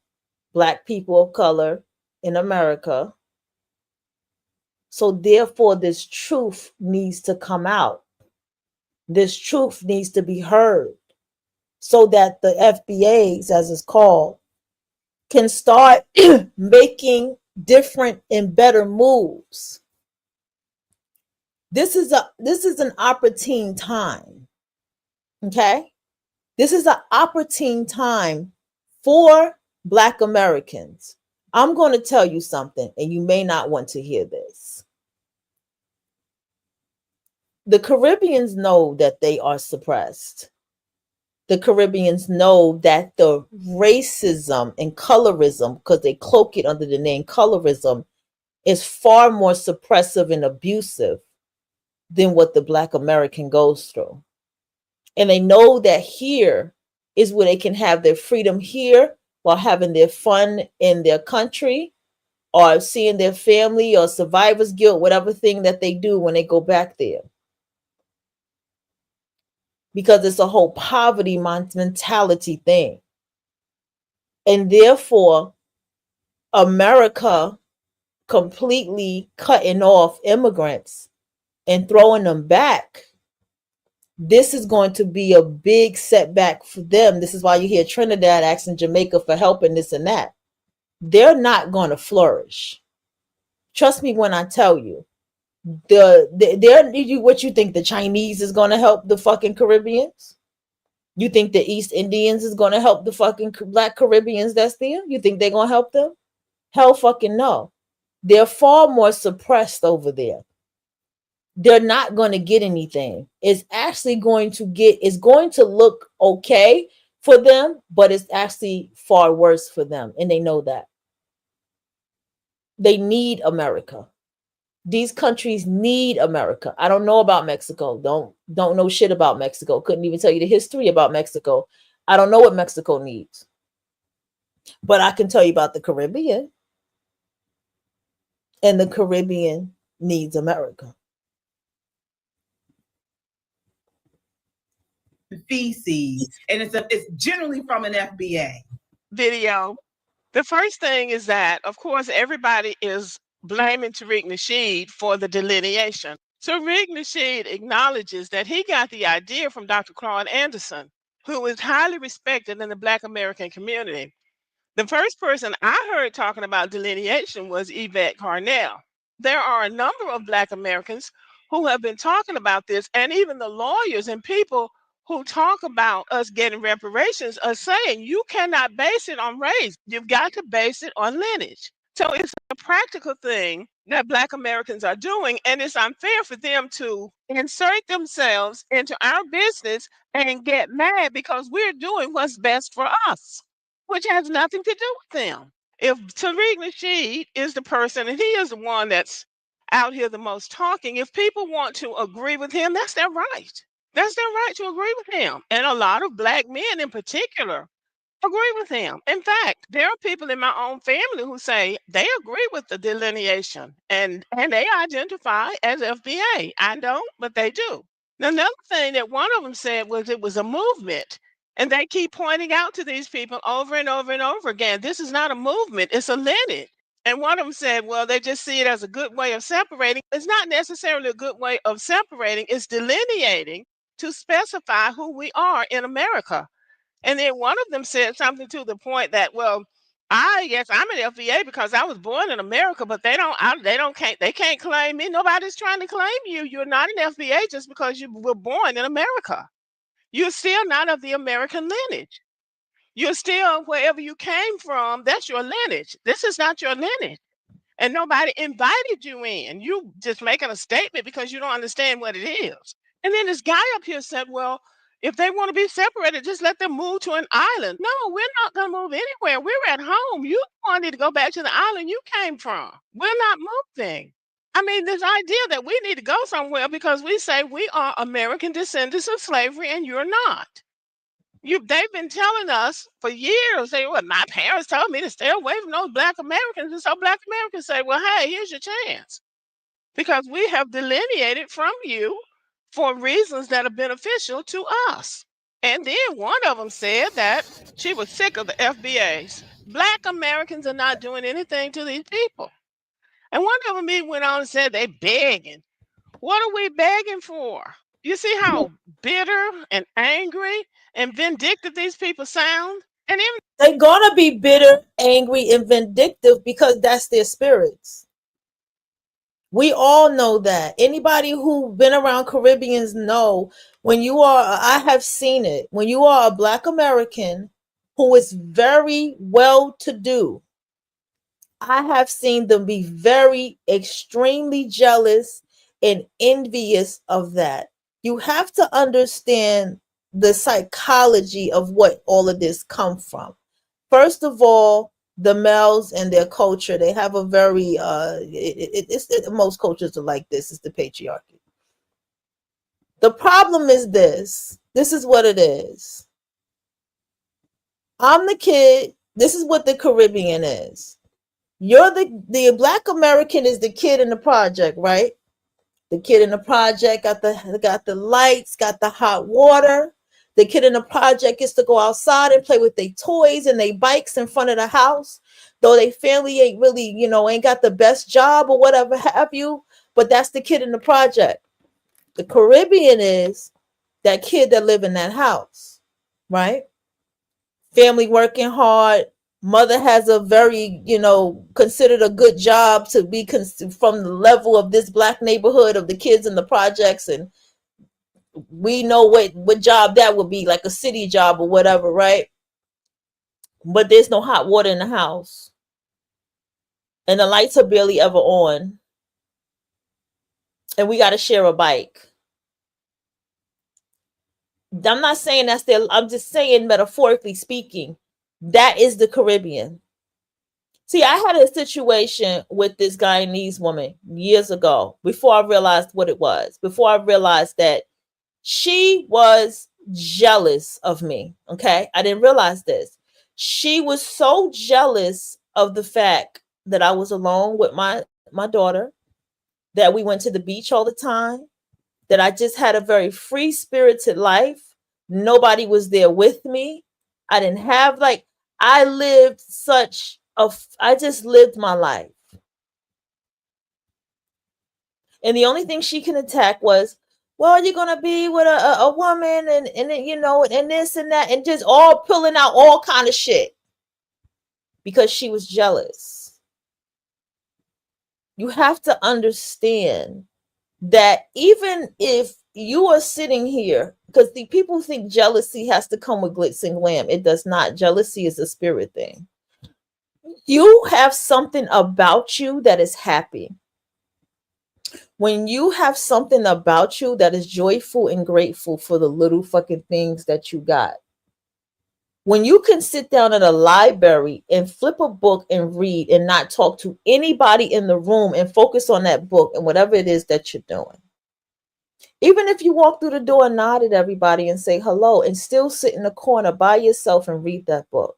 Black people of color in America. So therefore, this truth needs to come out. This truth needs to be heard so that the FBAs, as it's called, can start making different and better moves. This is an opportune time. Okay? This is an opportune time for Black Americans. I'm going to tell you something, and you may not want to hear this. The Caribbeans know that they are suppressed. The Caribbeans know that the racism and colorism, because they cloak it under the name colorism, is far more suppressive and abusive than what the Black American goes through. And they know that here is where they can have their freedom here while having their fun in their country, or seeing their family, or survivor's guilt, whatever thing that they do when they go back there. Because it's a whole poverty mentality thing. And therefore, America completely cutting off immigrants and throwing them back, this is going to be a big setback for them. This is why you hear Trinidad asking Jamaica for help and this and that. They're not going to flourish. Trust me when I tell you. What you think, the Chinese is going to help the fucking Caribbeans? You think the East Indians is going to help the fucking Black Caribbeans that's there? You think they're going to help them? Hell fucking no. They're far more suppressed over there. They're not going to get anything. It's actually it's going to look okay for them, but it's actually far worse for them. And they know that. They need America. These countries need America. I don't know about Mexico. Don't know shit about Mexico. Couldn't even tell you the history about Mexico. I don't know what Mexico needs. But I can tell you about the Caribbean. And the Caribbean needs America. Feces, and it's generally from an FBA video. The first thing is that, of course, everybody is blaming Tariq Nasheed for the delineation. Tariq Nasheed acknowledges that he got the idea from Dr. Claude Anderson, who is highly respected in the Black American community. The first person I heard talking about delineation was Yvette Carnell. There are a number of Black Americans who have been talking about this, and even the lawyers and people who talk about us getting reparations are saying you cannot base it on race. You've got to base it on lineage. So it's a practical thing that Black Americans are doing, and it's unfair for them to insert themselves into our business and get mad because we're doing what's best for us, which has nothing to do with them. If Tariq Nasheed is the person, and he is the one that's out here the most talking, if people want to agree with him, that's their right. That's their right to agree with him. And a lot of Black men in particular agree with him. In fact, there are people in my own family who say they agree with the delineation and they identify as FBA. I don't, but they do. Now, another thing that one of them said was it was a movement. And they keep pointing out to these people over and over and over again, this is not a movement, it's a lineage. And one of them said, well, they just see it as a good way of separating. It's not necessarily a good way of separating, it's delineating to specify who we are in America. And then one of them said something to the point that, well, I guess I'm an FBA because I was born in America, but they can't claim me. Nobody's trying to claim you. You're not an FBA just because you were born in America. You're still not of the American lineage. You're still wherever you came from, that's your lineage. This is not your lineage. And nobody invited you in. You just making a statement because you don't understand what it is. And then this guy up here said, well, if they want to be separated, just let them move to an island. No, we're not going to move anywhere. We're at home. You wanted to go back to the island you came from. We're not moving. I mean, this idea that we need to go somewhere because we say we are American descendants of slavery and you're not. They've been telling us for years, my parents told me to stay away from those Black Americans. And so Black Americans say, well, hey, here's your chance. Because we have delineated from you for reasons that are beneficial to us. And then one of them said that she was sick of the FBAs. Black Americans are not doing anything to these people. And one of them even went on and said they begging. What are we begging for? You see how bitter and angry and vindictive these people sound? And even they're gonna be bitter, angry, and vindictive because that's their spirits. We all know that. Anybody who's been around Caribbeans know I have seen it. When you are a Black American who is very well to do, I have seen them be very extremely jealous and envious of that. You have to understand the psychology of what all of this comes from. First of all, the males and their culture, they have a very most cultures are like this, is the patriarchy. The problem is this is what it is. I'm the kid. This is what the Caribbean is. You're the Black American is the kid in the project, right? The kid in the project got the lights, got the hot water. The kid in the project gets to go outside and play with their toys and their bikes in front of the house, though they family ain't really, ain't got the best job or whatever have you, but that's the kid in the project. The Caribbean is that kid that live in that house, right? Family working hard. Mother has a very, considered a good job to be from the level of this Black neighborhood of the kids in the projects. And we know what job that would be, like a city job or whatever, right? But there's no hot water in the house. And the lights are barely ever on. And we got to share a bike. I'm not saying that's I'm just saying, metaphorically speaking, that is the Caribbean. See, I had a situation with this Guyanese woman years ago before I realized what it was, before I realized that she was jealous of me. Okay. I didn't realize this. She was so jealous of the fact that I was alone with my daughter, that we went to the beach all the time, that I just had a very free spirited life. Nobody was there with me. I didn't have I lived I just lived my life. And the only thing she can attack was, well, you're gonna be with a woman and and this and that, and just all pulling out all kind of shit because she was jealous. You have to understand that even if you are sitting here, because the people think jealousy has to come with glitz and glam. It does not. Jealousy is a spirit thing. You have something about you that is happy. When you have something about you that is joyful and grateful for the little fucking things that you got, when you can sit down in a library and flip a book and read and not talk to anybody in the room and focus on that book and whatever it is that you're doing, even if you walk through the door and nod at everybody and say hello and still sit in the corner by yourself and read that book,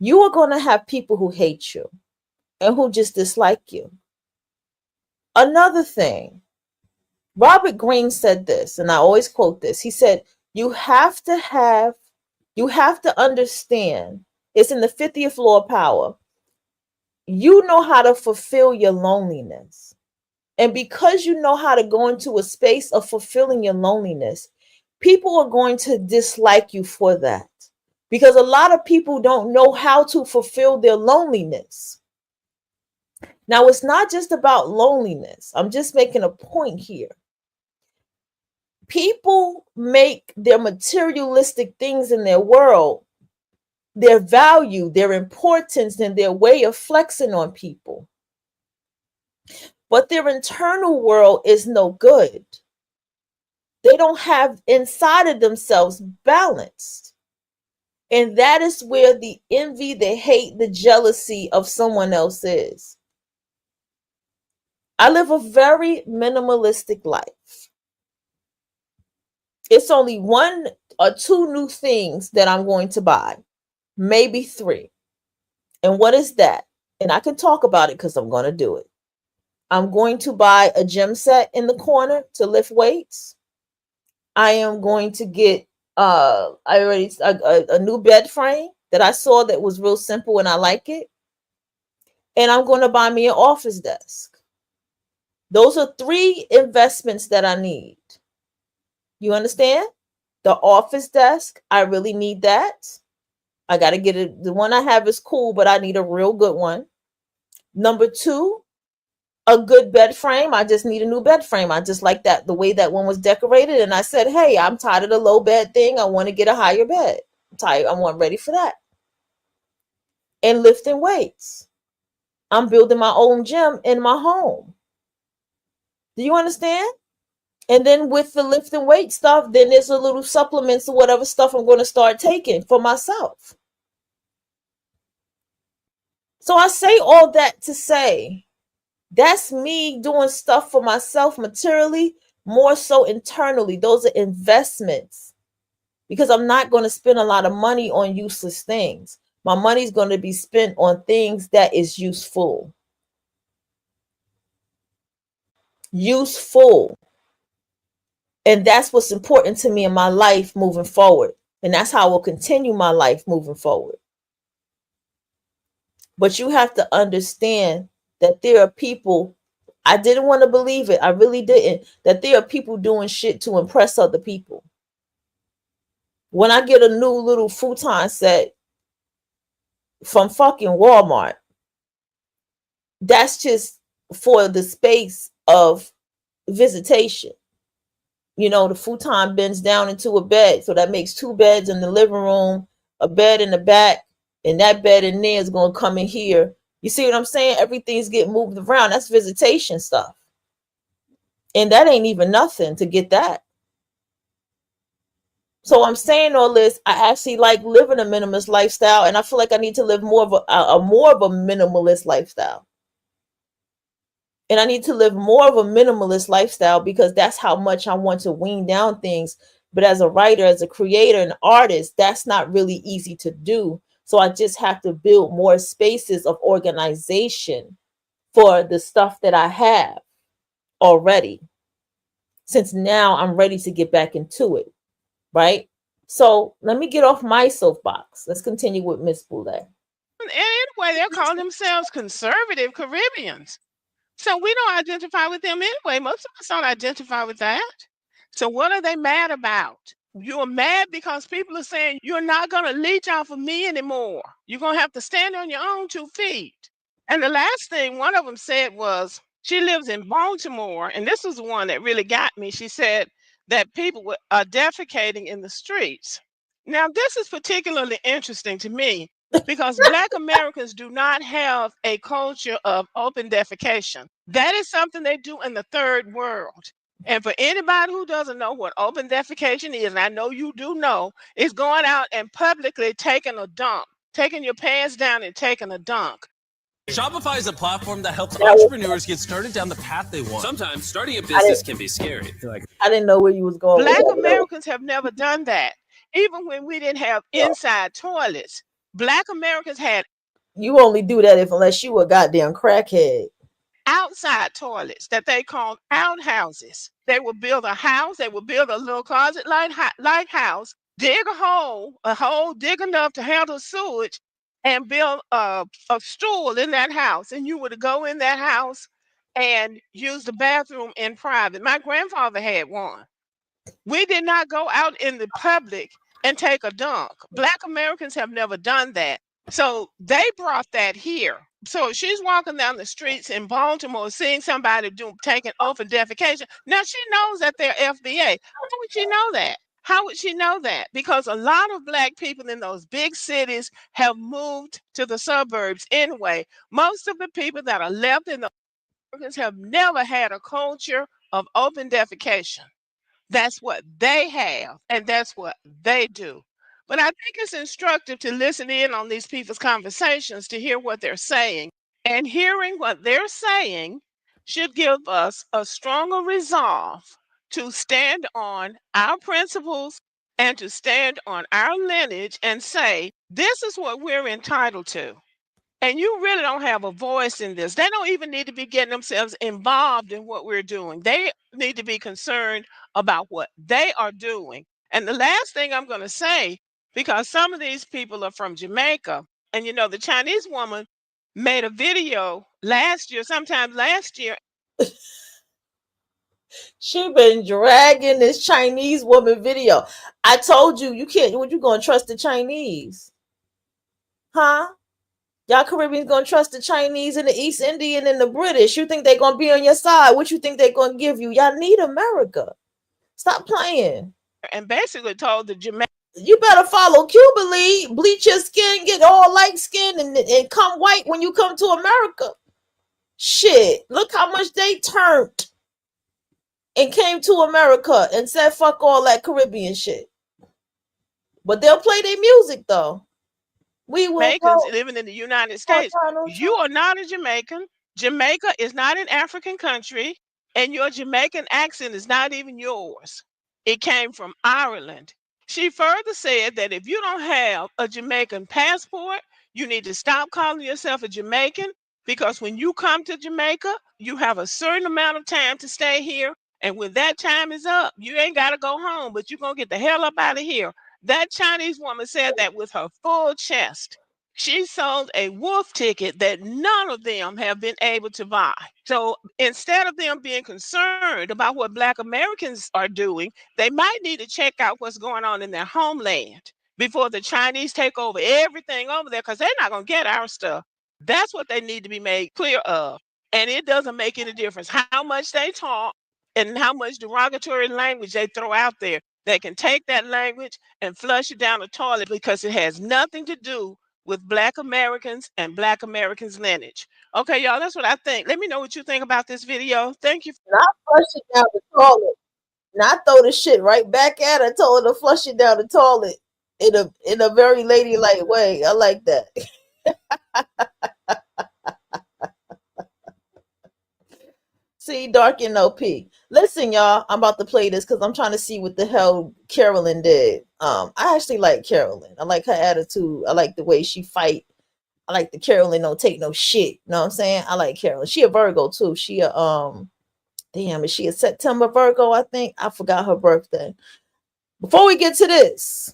you are going to have people who hate you and who just dislike you. Another thing, Robert Greene said this, and I always quote this. He said, you have to understand, it's in the 50th law of power. You know how to fulfill your loneliness. And because you know how to go into a space of fulfilling your loneliness, people are going to dislike you for that. Because a lot of people don't know how to fulfill their loneliness. Now, it's not just about loneliness. I'm just making a point here. People make their materialistic things in their world their value, their importance, and their way of flexing on people. But their internal world is no good. They don't have inside of themselves balanced. And that is where the envy, the hate, the jealousy of someone else is. I live a very minimalistic life. It's only 1 or 2 new things that I'm going to buy, maybe 3. And what is that? And I can talk about it because I'm going to do it. I'm going to buy a gym set in the corner to lift weights. I am going to get a new bed frame that I saw that was real simple and I like it. And I'm going to buy me an office desk. Those are 3 investments that I need. You understand? The office desk, I really need that. I got to get it. The one I have is cool, but I need a real good one. Number 2, a good bed frame. I just need a new bed frame. I just like that, the way that one was decorated. And I said, hey, I'm tired of the low bed thing. I want to get a higher bed. I'm tired. I'm ready for that. And lifting weights. I'm building my own gym in my home. Do you understand? And then with the lifting weight stuff, then there's a little supplements or whatever stuff I'm going to start taking for myself. So I say all that to say, that's me doing stuff for myself materially, more so internally. Those are investments because I'm not going to spend a lot of money on useless things. My money's going to be spent on things that is useful. Useful. And that's what's important to me in my life moving forward. And that's how I will continue my life moving forward. But you have to understand that there are people, I didn't want to believe it. I really didn't. That there are people doing shit to impress other people. When I get a new little futon set from fucking Walmart, that's just for the space of visitation. You know, the futon bends down into a bed. So that makes 2 beds in the living room, a bed in the back, and that bed in there is going to come in here. You see what I'm saying? Everything's getting moved around. That's visitation stuff. And that ain't even nothing to get that. So I'm saying all this, I actually like living a minimalist lifestyle, and I feel like I need to live more of a more of a minimalist lifestyle. And I need to live more of a minimalist lifestyle because that's how much I want to wean down things. But as a writer, as a creator, an artist, that's not really easy to do. So I just have to build more spaces of organization for the stuff that I have already, since now I'm ready to get back into it, right? So let me get off my soapbox. Let's continue with Miss Boulay. And anyway, they're calling themselves conservative Caribbeans. So we don't identify with them anyway. Most of us don't identify with that. So what are they mad about? You're mad because people are saying you're not going to leech off of me anymore. You're going to have to stand on your own 2 feet. And the last thing one of them said was, she lives in Baltimore, and this was the one that really got me. She said that people are defecating in the streets. Now, this is particularly interesting to me because Black Americans do not have a culture of open defecation. That is something they do in the third world. And for anybody who doesn't know what open defecation is, and I know you do know, is going out and publicly taking a dump, taking your pants down and taking a dunk. Shopify is a platform that helps entrepreneurs get started down the path they want. Sometimes starting a business can be scary. I didn't know where you was going. Black Americans have never done that. Even when we didn't have inside toilets, Black Americans had. You only do that unless you a goddamn crackhead. Outside toilets that they called outhouses. They would build a house. They would build a little closet like house, dig a hole big enough to handle sewage, and build a stool in that house. And you would go in that house and use the bathroom in private. My grandfather had one. We did not go out in the public and take a dunk. Black Americans have never done that. So they brought that here. So she's walking down the streets in Baltimore, seeing somebody taking open defecation. Now she knows that they're FBA. How would she know that? How would she know that? Because a lot of Black people in those big cities have moved to the suburbs anyway. Most of the people that are left in the Americans have never had a culture of open defecation. That's what they have, and that's what they do. But I think it's instructive to listen in on these people's conversations to hear what they're saying. And hearing what they're saying should give us a stronger resolve to stand on our principles and to stand on our lineage and say, this is what we're entitled to. And you really don't have a voice in this. They don't even need to be getting themselves involved in what we're doing. They need to be concerned about what they are doing. And the last thing I'm going to say, because some of these people are from Jamaica, and you know, the Chinese woman made a video sometime last year. She been dragging this Chinese woman video. I told you, you can't, what you gonna trust the Chinese? Huh? Y'all Caribbeans gonna trust the Chinese and the East Indian and the British. You think they gonna be on your side? What you think they gonna give you? Y'all need America. Stop playing. And basically told the Jamaican, you better follow Cuba League, bleach your skin, get all light skin, and come white when you come to America. Shit, look how much they turned and came to America and said fuck all that Caribbean shit. But they'll play their music though. We will Jamaicans living in the United States. You are not a Jamaican. Jamaica is not an African country, and your Jamaican accent is not even yours. It came from Ireland. She further said that if you don't have a Jamaican passport, you need to stop calling yourself a Jamaican, because when you come to Jamaica, you have a certain amount of time to stay here. And when that time is up, you ain't got to go home, but you're going to get the hell up out of here. That Chinese woman said that with her full chest. She sold a wolf ticket that none of them have been able to buy. So instead of them being concerned about what Black Americans are doing, they might need to check out what's going on in their homeland before the Chinese take over everything over there, because they're not going to get our stuff. That's what they need to be made clear of. And it doesn't make any difference how much they talk and how much derogatory language they throw out there. They can take that language and flush it down the toilet, because it has nothing to do with Black Americans and Black Americans' lineage. Okay, y'all, that's what I think. Let me know what you think about this video. Thank you. Not flush it down the toilet. And I throw the shit right back at her, told her to flush it down the toilet in a very ladylike way. I like that. See, dark and no peak. Listen, y'all, I'm about to play this because I'm trying to see what the hell Carolyn did. I actually like Carolyn. I like her attitude. I like the way she fight. I like the Carolyn don't take no shit. You know what I'm saying? I like Carolyn. She a Virgo too. She a damn, is she a September Virgo? I think I forgot her birthday. Before we get to this,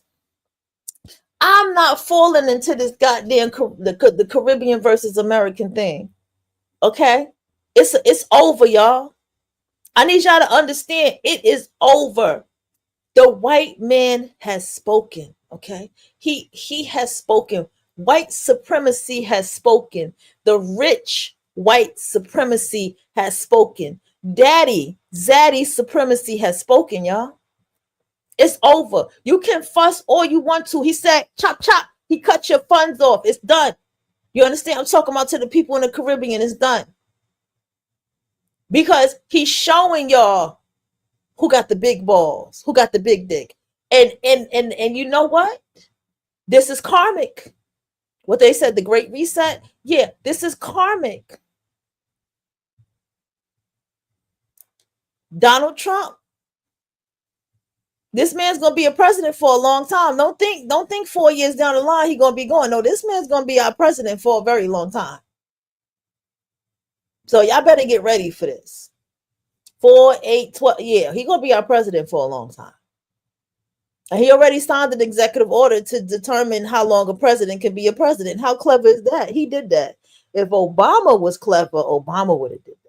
I'm not falling into this goddamn the Caribbean versus American thing. Okay, it's over, y'all. I need y'all to understand it is over. The white man has spoken. Okay, he has spoken. White supremacy has spoken. The rich white supremacy has spoken. Daddy, Zaddy supremacy has spoken, y'all. It's over. You can fuss all you want to. He said, chop, chop. He cut your funds off. It's done. You understand? I'm talking about to the people in the Caribbean. It's done. Because he's showing y'all who got the big balls, who got the big dick. And you know what? This is karmic. What they said, the Great Reset. Yeah, this is karmic. Donald Trump. This man's gonna be a president for a long time. Don't think 4 years down the line he's gonna be going. No, this man's gonna be our president for a very long time. So y'all better get ready for this. 4, 8, 12. Yeah, he's gonna be our president for a long time. And he already signed an executive order to determine how long a president can be a president. How clever is that? He did that. If Obama was clever, Obama would have did that.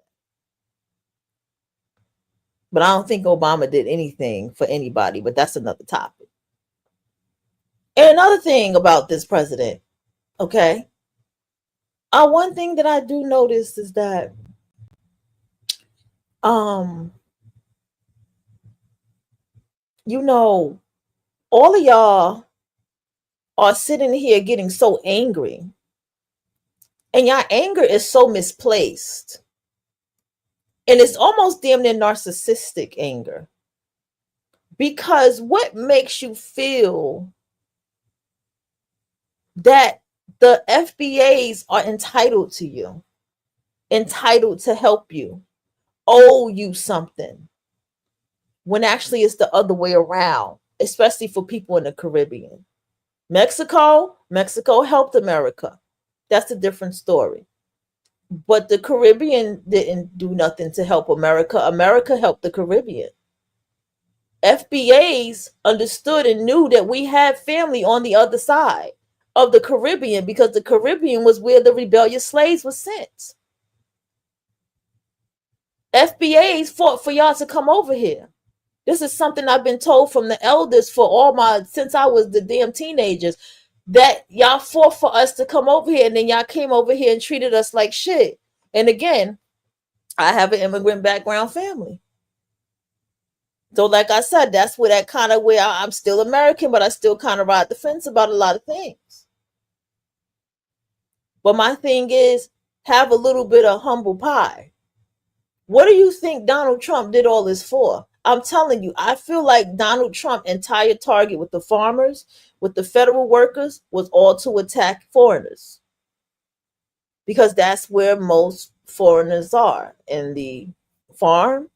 But I don't think Obama did anything for anybody, but that's another topic. And another thing about this president, okay? One thing that I do notice is that you know, all of y'all are sitting here getting so angry. And your anger is so misplaced. And it's almost damn near narcissistic anger. Because what makes you feel that the FBAs are entitled to you, entitled to help you, owe you something, when actually it's the other way around, especially for people in the Caribbean. Mexico helped America. That's a different story. But the Caribbean didn't do nothing to help America. America helped the Caribbean. FBAs understood and knew that we had family on the other side of the Caribbean because the Caribbean was where the rebellious slaves were sent. FBAs fought for y'all to come over here. This is something I've been told from the elders since I was the damn teenagers, that y'all fought for us to come over here, and then y'all came over here and treated us like shit. And again, I have an immigrant background family. So like I said, that's where that kind of where I'm still American, but I still kind of ride the fence about a lot of things. But my thing is, have a little bit of humble pie. What do you think Donald Trump did all this for? I'm telling you, I feel like Donald Trump's entire target with the farmers, with the federal workers, was all to attack foreigners. Because that's where most foreigners are, in the farm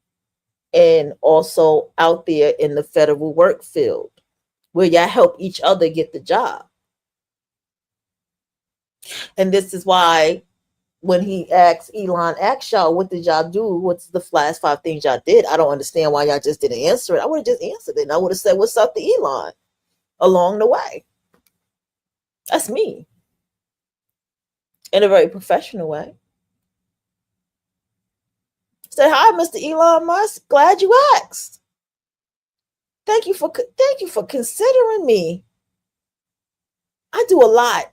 and also out there in the federal work field, where y'all help each other get the job. And this is why when he asked y'all, what did y'all do? What's the last 5 things y'all did? I don't understand why y'all just didn't answer it. I would have just answered it. And I would have said, what's up to Elon along the way? That's me. In a very professional way. Say, hi, Mr. Elon Musk. Glad you asked. Thank you for considering me. I do a lot.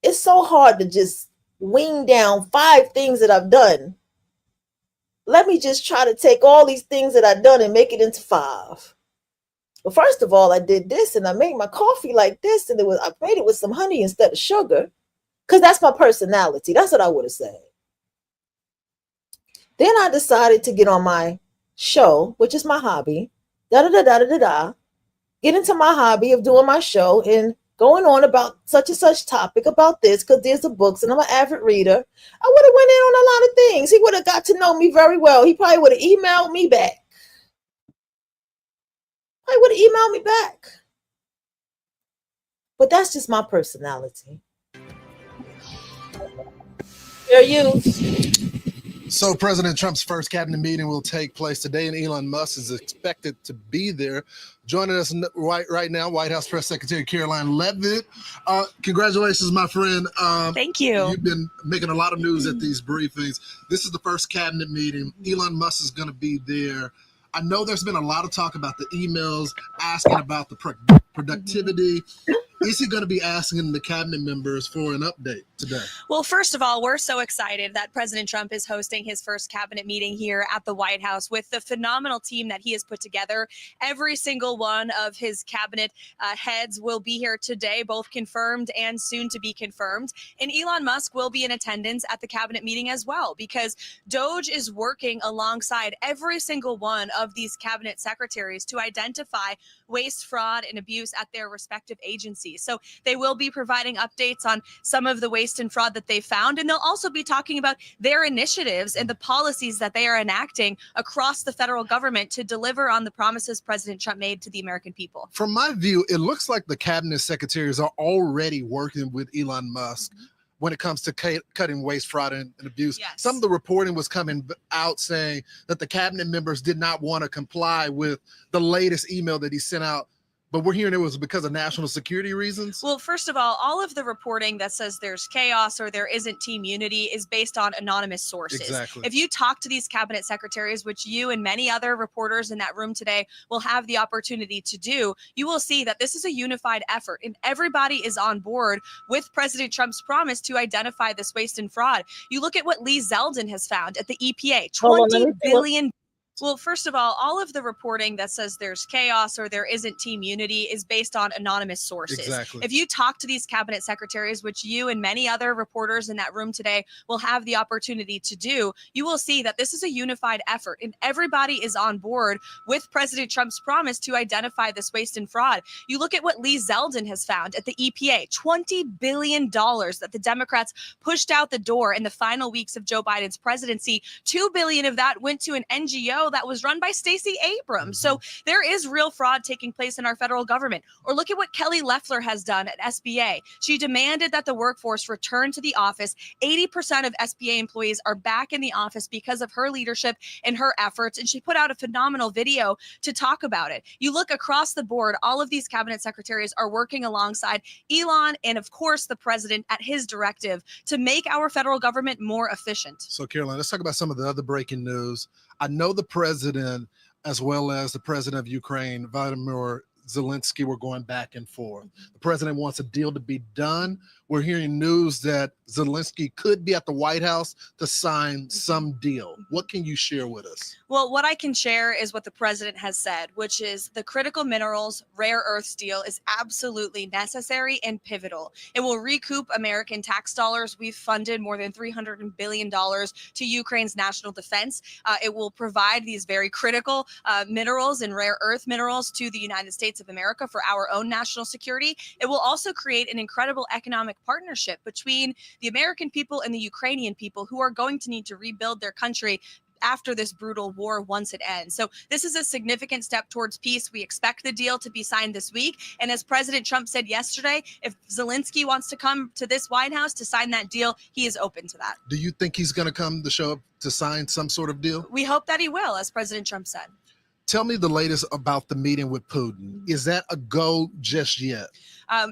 It's so hard to just wing down 5 things that I've done. Let me just try to take all these things that I've done and make it into 5. Well, first of all, I did this, and I made my coffee like this, and I made it with some honey instead of sugar, because that's my personality. That's what I would have said. Then I decided to get on my show, which is my hobby, da da da da da da, get into my hobby of doing my show and going on about such and such topic about this because there's the books and I'm an avid reader, I would have went in on a lot of things. He would have got to know me very well. He probably would have emailed me back. But that's just my personality. Fair use. So President Trump's first cabinet meeting will take place today, and Elon Musk is expected to be there. Joining us right now, White House Press Secretary Caroline Leavitt. Congratulations, my friend. Thank you. You've been making a lot of news at these briefings. This is the first cabinet meeting. Elon Musk is going to be there. I know there's been a lot of talk about the emails asking about the productivity. Is he going to be asking the cabinet members for an update today? Well, first of all, we're so excited that President Trump is hosting his first cabinet meeting here at the White House with the phenomenal team that he has put together. Every single one of his cabinet heads will be here today, both confirmed and soon to be confirmed. And Elon Musk will be in attendance at the cabinet meeting as well, because DOGE is working alongside every single one of these cabinet secretaries to identify waste, fraud, and abuse at their respective agencies. So they will be providing updates on some of the waste and fraud that they found, and they'll also be talking about their initiatives and the policies that they are enacting across the federal government to deliver on the promises President Trump made to the American people. From my view, it looks like the cabinet secretaries are already working with Elon Musk when it comes to cutting waste, fraud, and abuse. Yes. Some of the reporting was coming out saying that the cabinet members did not want to comply with the latest email that he sent out, but we're hearing it was because of national security reasons. Well, first of all of the reporting that says there's chaos or there isn't team unity is based on anonymous sources. Exactly. If you talk to these cabinet secretaries, which you and many other reporters in that room today will have the opportunity to do, you will see that this is a unified effort and everybody is on board with President Trump's promise to identify this waste and fraud. You look at what Lee Zeldin has found at the EPA, $20 billion. Well, first of all of the reporting that says there's chaos or there isn't team unity is based on anonymous sources. Exactly. If you talk to these cabinet secretaries, which you and many other reporters in that room today will have the opportunity to do, you will see that this is a unified effort and everybody is on board with President Trump's promise to identify this waste and fraud. You look at what Lee Zeldin has found at the EPA, $20 billion that the Democrats pushed out the door in the final weeks of Joe Biden's presidency. $2 billion of that went to an NGO that was run by Stacey Abrams. So there is real fraud taking place in our federal government. Or look at what Kelly Loeffler has done at SBA. She demanded that the workforce return to the office. 80% of SBA employees are back in the office because of her leadership and her efforts. And she put out a phenomenal video to talk about it. You look across the board, all of these cabinet secretaries are working alongside Elon and, of course, the president at his directive to make our federal government more efficient. So, Caroline, let's talk about some of the other breaking news. I know the president, as well as the president of Ukraine, Volodymyr Zelensky, were going back and forth. The president wants a deal to be done. We're hearing news that Zelensky could be at the White House to sign some deal. What can you share with us? Well, what I can share is what the president has said, which is the critical minerals rare earths deal is absolutely necessary and pivotal. It will recoup American tax dollars. We've funded more than $300 billion to Ukraine's national defense. It will provide these very critical minerals and rare earth minerals to the United States of America for our own national security. It will also create an incredible economic partnership between the American people and the Ukrainian people who are going to need to rebuild their country after this brutal war once it ends. So this is a significant step towards peace. We expect the deal to be signed this week. And as President Trump said yesterday, if Zelensky wants to come to this White House to sign that deal, he is open to that. Do you think he's going to come to show up to sign some sort of deal? We hope that he will, as President Trump said. Tell me the latest about the meeting with Putin. Is that a go just yet?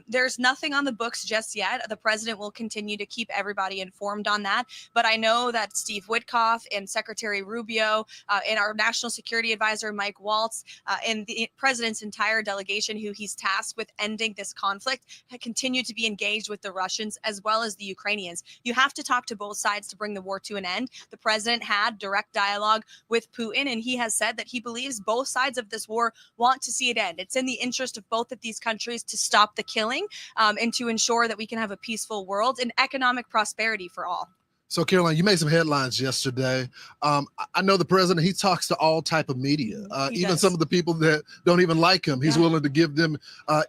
There's nothing on the books just yet. The president will continue to keep everybody informed on that. But I know that Steve Witkoff and Secretary Rubio and our National Security Advisor, Mike Waltz, and the president's entire delegation who he's tasked with ending this conflict continue to be engaged with the Russians as well as the Ukrainians. You have to talk to both sides to bring the war to an end. The president had direct dialogue with Putin, and he has said that he believes both sides of this war want to see it end. It's in the interest of both of these countries to stop the killing and to ensure that we can have a peaceful world and economic prosperity for all. So, Caroline, you made some headlines yesterday. I know the president, he talks to all type of media, even does. some of the people that don't even like him. He's willing to give them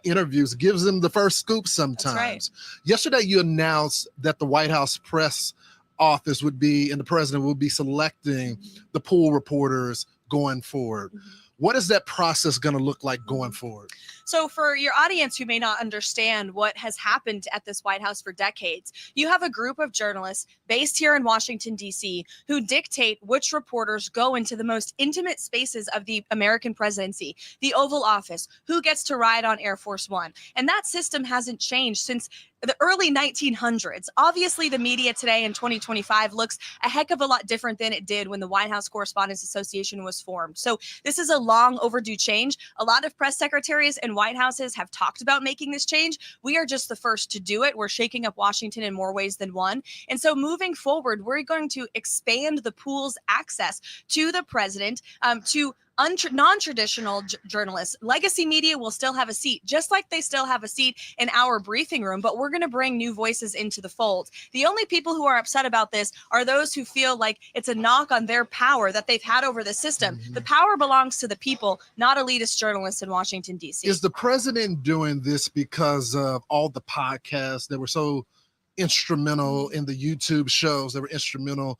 interviews, gives them the first scoop sometimes. right. Yesterday, you announced that the White House press office would be, and the president will be selecting the pool reporters going forward. What is that process going to look like going forward? So for your audience who may not understand what has happened at this White House for decades, you have a group of journalists based here in Washington, D.C., who dictate which reporters go into the most intimate spaces of the American presidency, the Oval Office, who gets to ride on Air Force One. And that system hasn't changed since the early 1900s. Obviously, the media today in 2025 looks a heck of a lot different than it did when the White House Correspondents Association was formed. So this is a long overdue change. A lot of press secretaries and White Houses have talked about making this change. We are just the first to do it. We're shaking up Washington in more ways than one. And so moving forward, we're going to expand the pool's access to the president, to non-traditional journalists. Legacy media will still have a seat, just like they still have a seat in our briefing room, but we're going to bring new voices into the fold. The only people who are upset about this are those who feel like it's a knock on their power that they've had over the system. The power belongs to the people, not elitist journalists in Washington, D.C. Is the president doing this because of all the podcasts that were so instrumental in the YouTube shows that were instrumental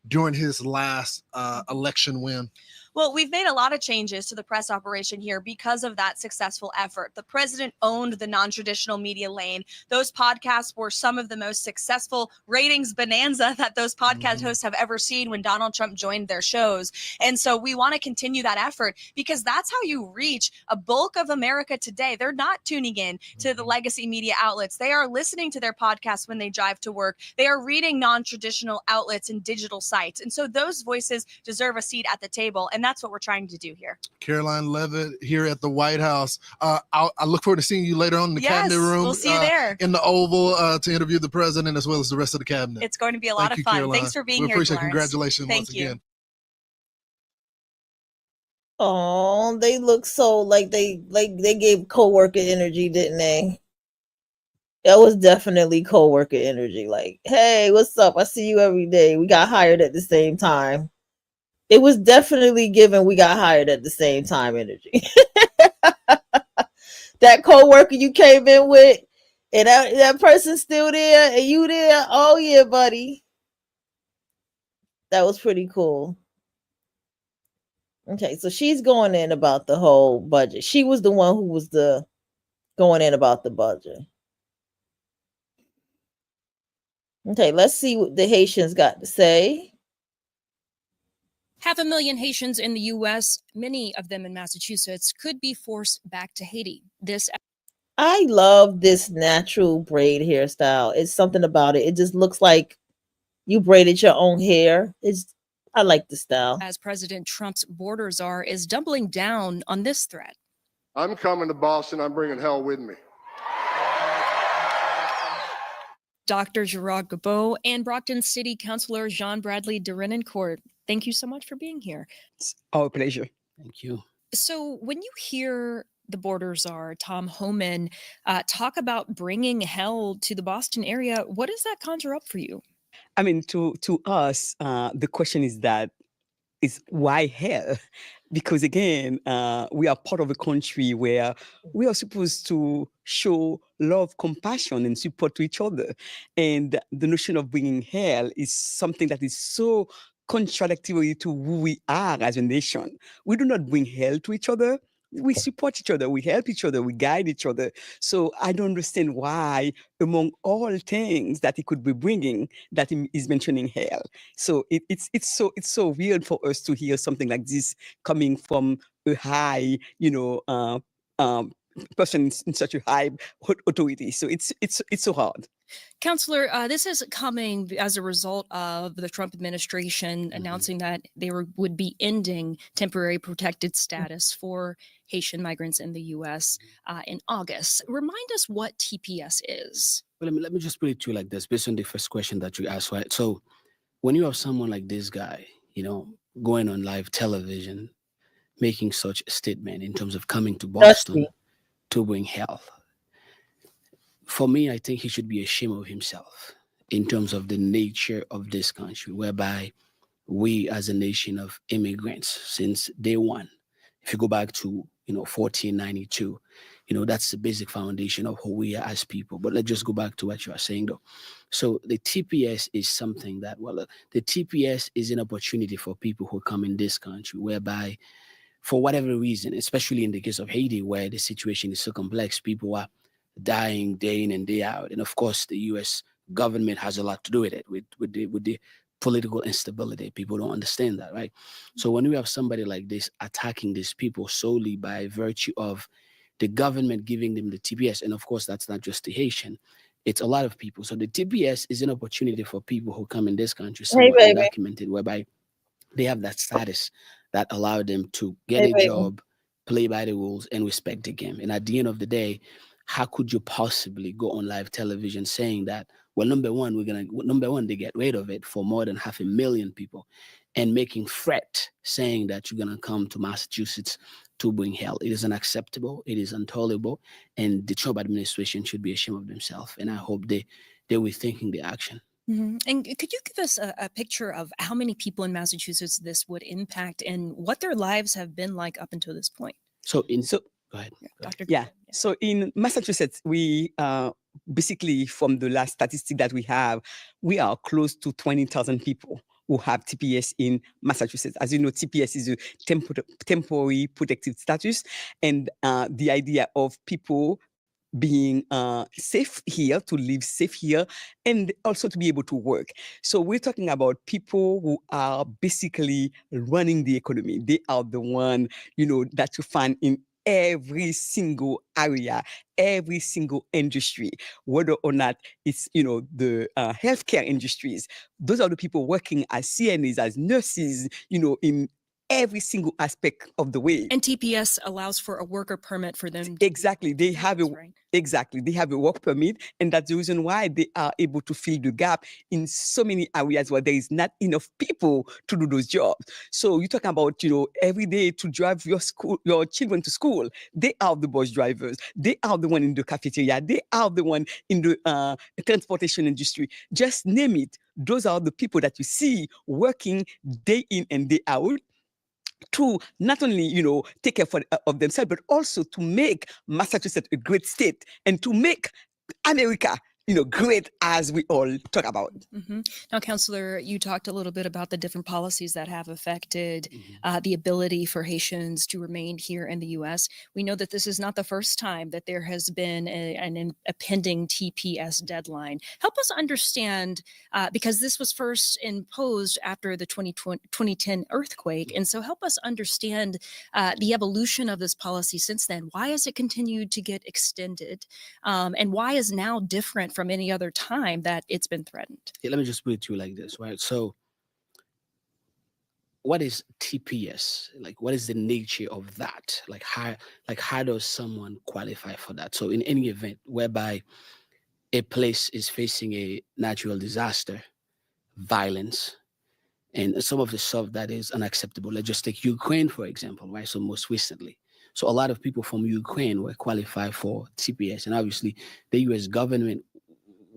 during his last election win? Well, we've made a lot of changes to the press operation here because of that successful effort. The president owned the non-traditional media lane. Those podcasts were some of the most successful ratings bonanza that those podcast hosts have ever seen when Donald Trump joined their shows. And so we want to continue that effort because that's how you reach a bulk of America today. They're not tuning in to the legacy media outlets. They are listening to their podcasts when they drive to work. They are reading non-traditional outlets and digital sites. And so those voices deserve a seat at the table. And that's what we're trying to do here. Caroline Levitt here at the White House. I look forward to seeing you later on in the cabinet room. We'll see you there. In the Oval to interview the president as well as the rest of the cabinet. It's going to be a lot of fun. Caroline. Thanks for being we here, appreciate it. Clarence. Congratulations Thank once you. again. Oh, they look so like they gave co-worker energy, didn't they? That was definitely co-worker energy. Like, hey, what's up? I see you every day. We got hired at the same time. It was definitely given we got hired at the same time energy. That co-worker you came in with, and that person's still there, and you there. Oh yeah, buddy. That was pretty cool. Okay, so she's going in about the whole budget. She was the one who was going in about the budget. Okay, let's see what the Haitians got to say. 500,000 Haitians in the U.S., many of them in Massachusetts, could be forced back to Haiti. I love this natural braid hairstyle. It's something about it. It just looks like you braided your own hair. I like the style. As President Trump's border czar is doubling down on this threat. I'm coming to Boston. I'm bringing hell with me. Dr. Gerard Gabeau and Brockton City Councilor Jean Bradley Derenoncourt, thank you so much for being here. It's our pleasure. Thank you. So when you hear the border czar, Tom Homan, talk about bringing hell to the Boston area, what does that conjure up for you? I mean, to us, the question is why hell? Because again, we are part of a country where we are supposed to show love, compassion, and support to each other. And the notion of bringing hell is something that is so contradictory to who we are as a nation. We do not bring hell to each other. We support each other, we help each other, we guide each other. So I don't understand why, among all things that he could be bringing, that he is mentioning hell. So it's so weird for us to hear something like this coming from a high, person in such a high authority. So it's so hard. Counselor, this is coming as a result of the Trump administration announcing that they would be ending temporary protected status for Haitian migrants in the U.S. In August. Remind us what TPS is. Well, let me just put it to you like this, based on the first question that you asked, right? So when you have someone like this guy, going on live television, making such a statement in terms of coming to Boston to bring health, for me, I think he should be ashamed of himself. in terms of the nature of this country, whereby we as a nation of immigrants since day one, if you go back to 1492, that's the basic foundation of who we are as people. But let's just go back to what you are saying though. So the TPS is something that, the TPS is an opportunity for people who come in this country, whereby for whatever reason, especially in the case of Haiti, where the situation is so complex, people are dying day in and day out. And of course, the U.S. government has a lot to do with it, with the political instability. People don't understand that, right? So when we have somebody like this attacking these people solely by virtue of the government giving them the TPS, and of course, that's not just the Haitian, it's a lot of people. So the TPS is an opportunity for people who come in this country, somewhat undocumented, whereby they have that status that allowed them to get a job, play by the rules, and respect the game. And at the end of the day, how could you possibly go on live television saying that, well, number one, they get rid of it for more than 500,000 people, and making threat saying that you're gonna come to Massachusetts to bring hell. It is unacceptable, it is intolerable, and the Trump administration should be ashamed of themselves. And I hope they were thinking the action. And could you give us a picture of how many people in Massachusetts this would impact and what their lives have been like up until this point? Go ahead. Dr. Yeah. So in Massachusetts, we basically, from the last statistic that we have, we are close to 20,000 people who have TPS in Massachusetts. As you know, TPS is a temporary protective status, and the idea of people being safe here, to live safe here, and also to be able to work. So we're talking about people who are basically running the economy. They are the one, that you find in every single area, every single industry, whether or not it's, the healthcare industries. Those are the people working as CNAs, as nurses, in every single aspect of the way. And TPS allows for a worker permit for them. Exactly. They have They have a work permit, and that's the reason why they are able to fill the gap in so many areas where there is not enough people to do those jobs. So you're talking about, every day to drive your children to school. They are the bus drivers. They are the one in the cafeteria. They are the one in the transportation industry. Just name it. Those are the people that you see working day in and day out, to not only, take care of themselves, but also to make Massachusetts a great state and to make America, great, as we all talk about. Now, Councillor, you talked a little bit about the different policies that have affected the ability for Haitians to remain here in the U.S. We know that this is not the first time that there has been a pending TPS deadline. Help us understand, because this was first imposed after the 2010 earthquake. And so help us understand the evolution of this policy since then. Why has it continued to get extended? And why is now different from any other time that it's been threatened? Yeah, let me just put it to you like this, right? So what is TPS? Like, what is the nature of that? Like how does someone qualify for that? So in any event whereby a place is facing a natural disaster, violence, and some of the stuff that is unacceptable. Let's just take Ukraine, for example, right? So most recently. So a lot of people from Ukraine were qualified for TPS, and obviously the US government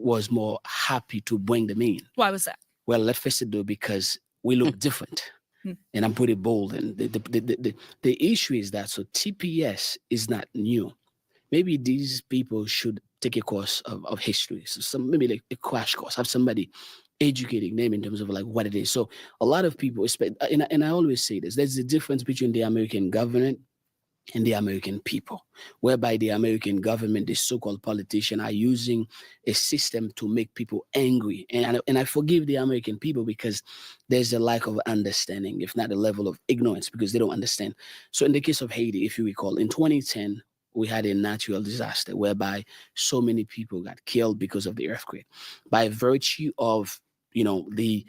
was more happy to bring them in. Why was that? Well, let's face it though, because we look different. And I'm pretty bold. And the issue is that, so TPS is not new. Maybe these people should take a course of history. So maybe like a crash course, have somebody educating them in terms of like what it is. So a lot of people, and I always say this, there's a difference between the American government and the American people, whereby the American government, the so-called politicians, are using a system to make people angry. And I forgive the American people because there's a lack of understanding, if not a level of ignorance, because they don't understand. So in the case of Haiti, if you recall, in 2010, we had a natural disaster whereby so many people got killed because of the earthquake. By virtue of, the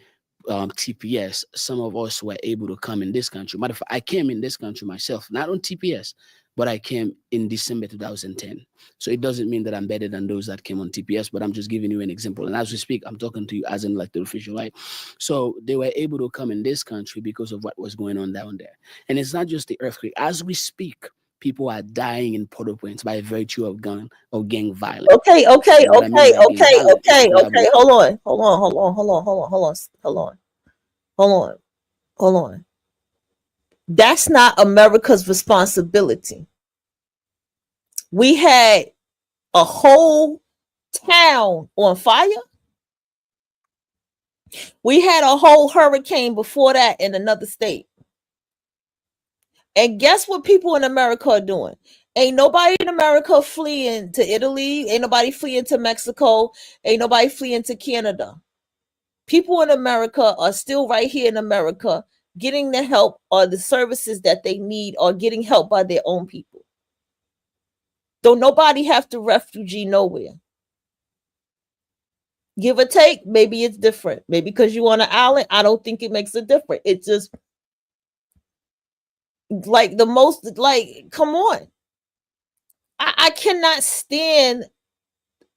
TPS, some of us were able to come in this country. Matter of fact, I came in this country myself, not on TPS, but I came in December 2010. So it doesn't mean that I'm better than those that came on TPS, but I'm just giving you an example. And as we speak, I'm talking to you as an elected official, right? So they were able to come in this country because of what was going on down there. And it's not just the earthquake. As we speak, people are dying in Port-au-Prince by virtue of gun or gang violence. Okay. And what I mean by gang violence is you have the- Hold on. That's not America's responsibility. We had a whole town on fire. We had a whole hurricane before that in another state. And guess what people in America are doing? Ain't nobody in America fleeing to Italy. Ain't nobody fleeing to Mexico. Ain't nobody fleeing to Canada. People in America are still right here in America getting the help or the services that they need or getting help by their own people. Don't nobody have to refugee nowhere. Give or take, maybe it's different. Maybe because you on an island, I don't think it makes a difference. It's just like the most, like, come on. I cannot stand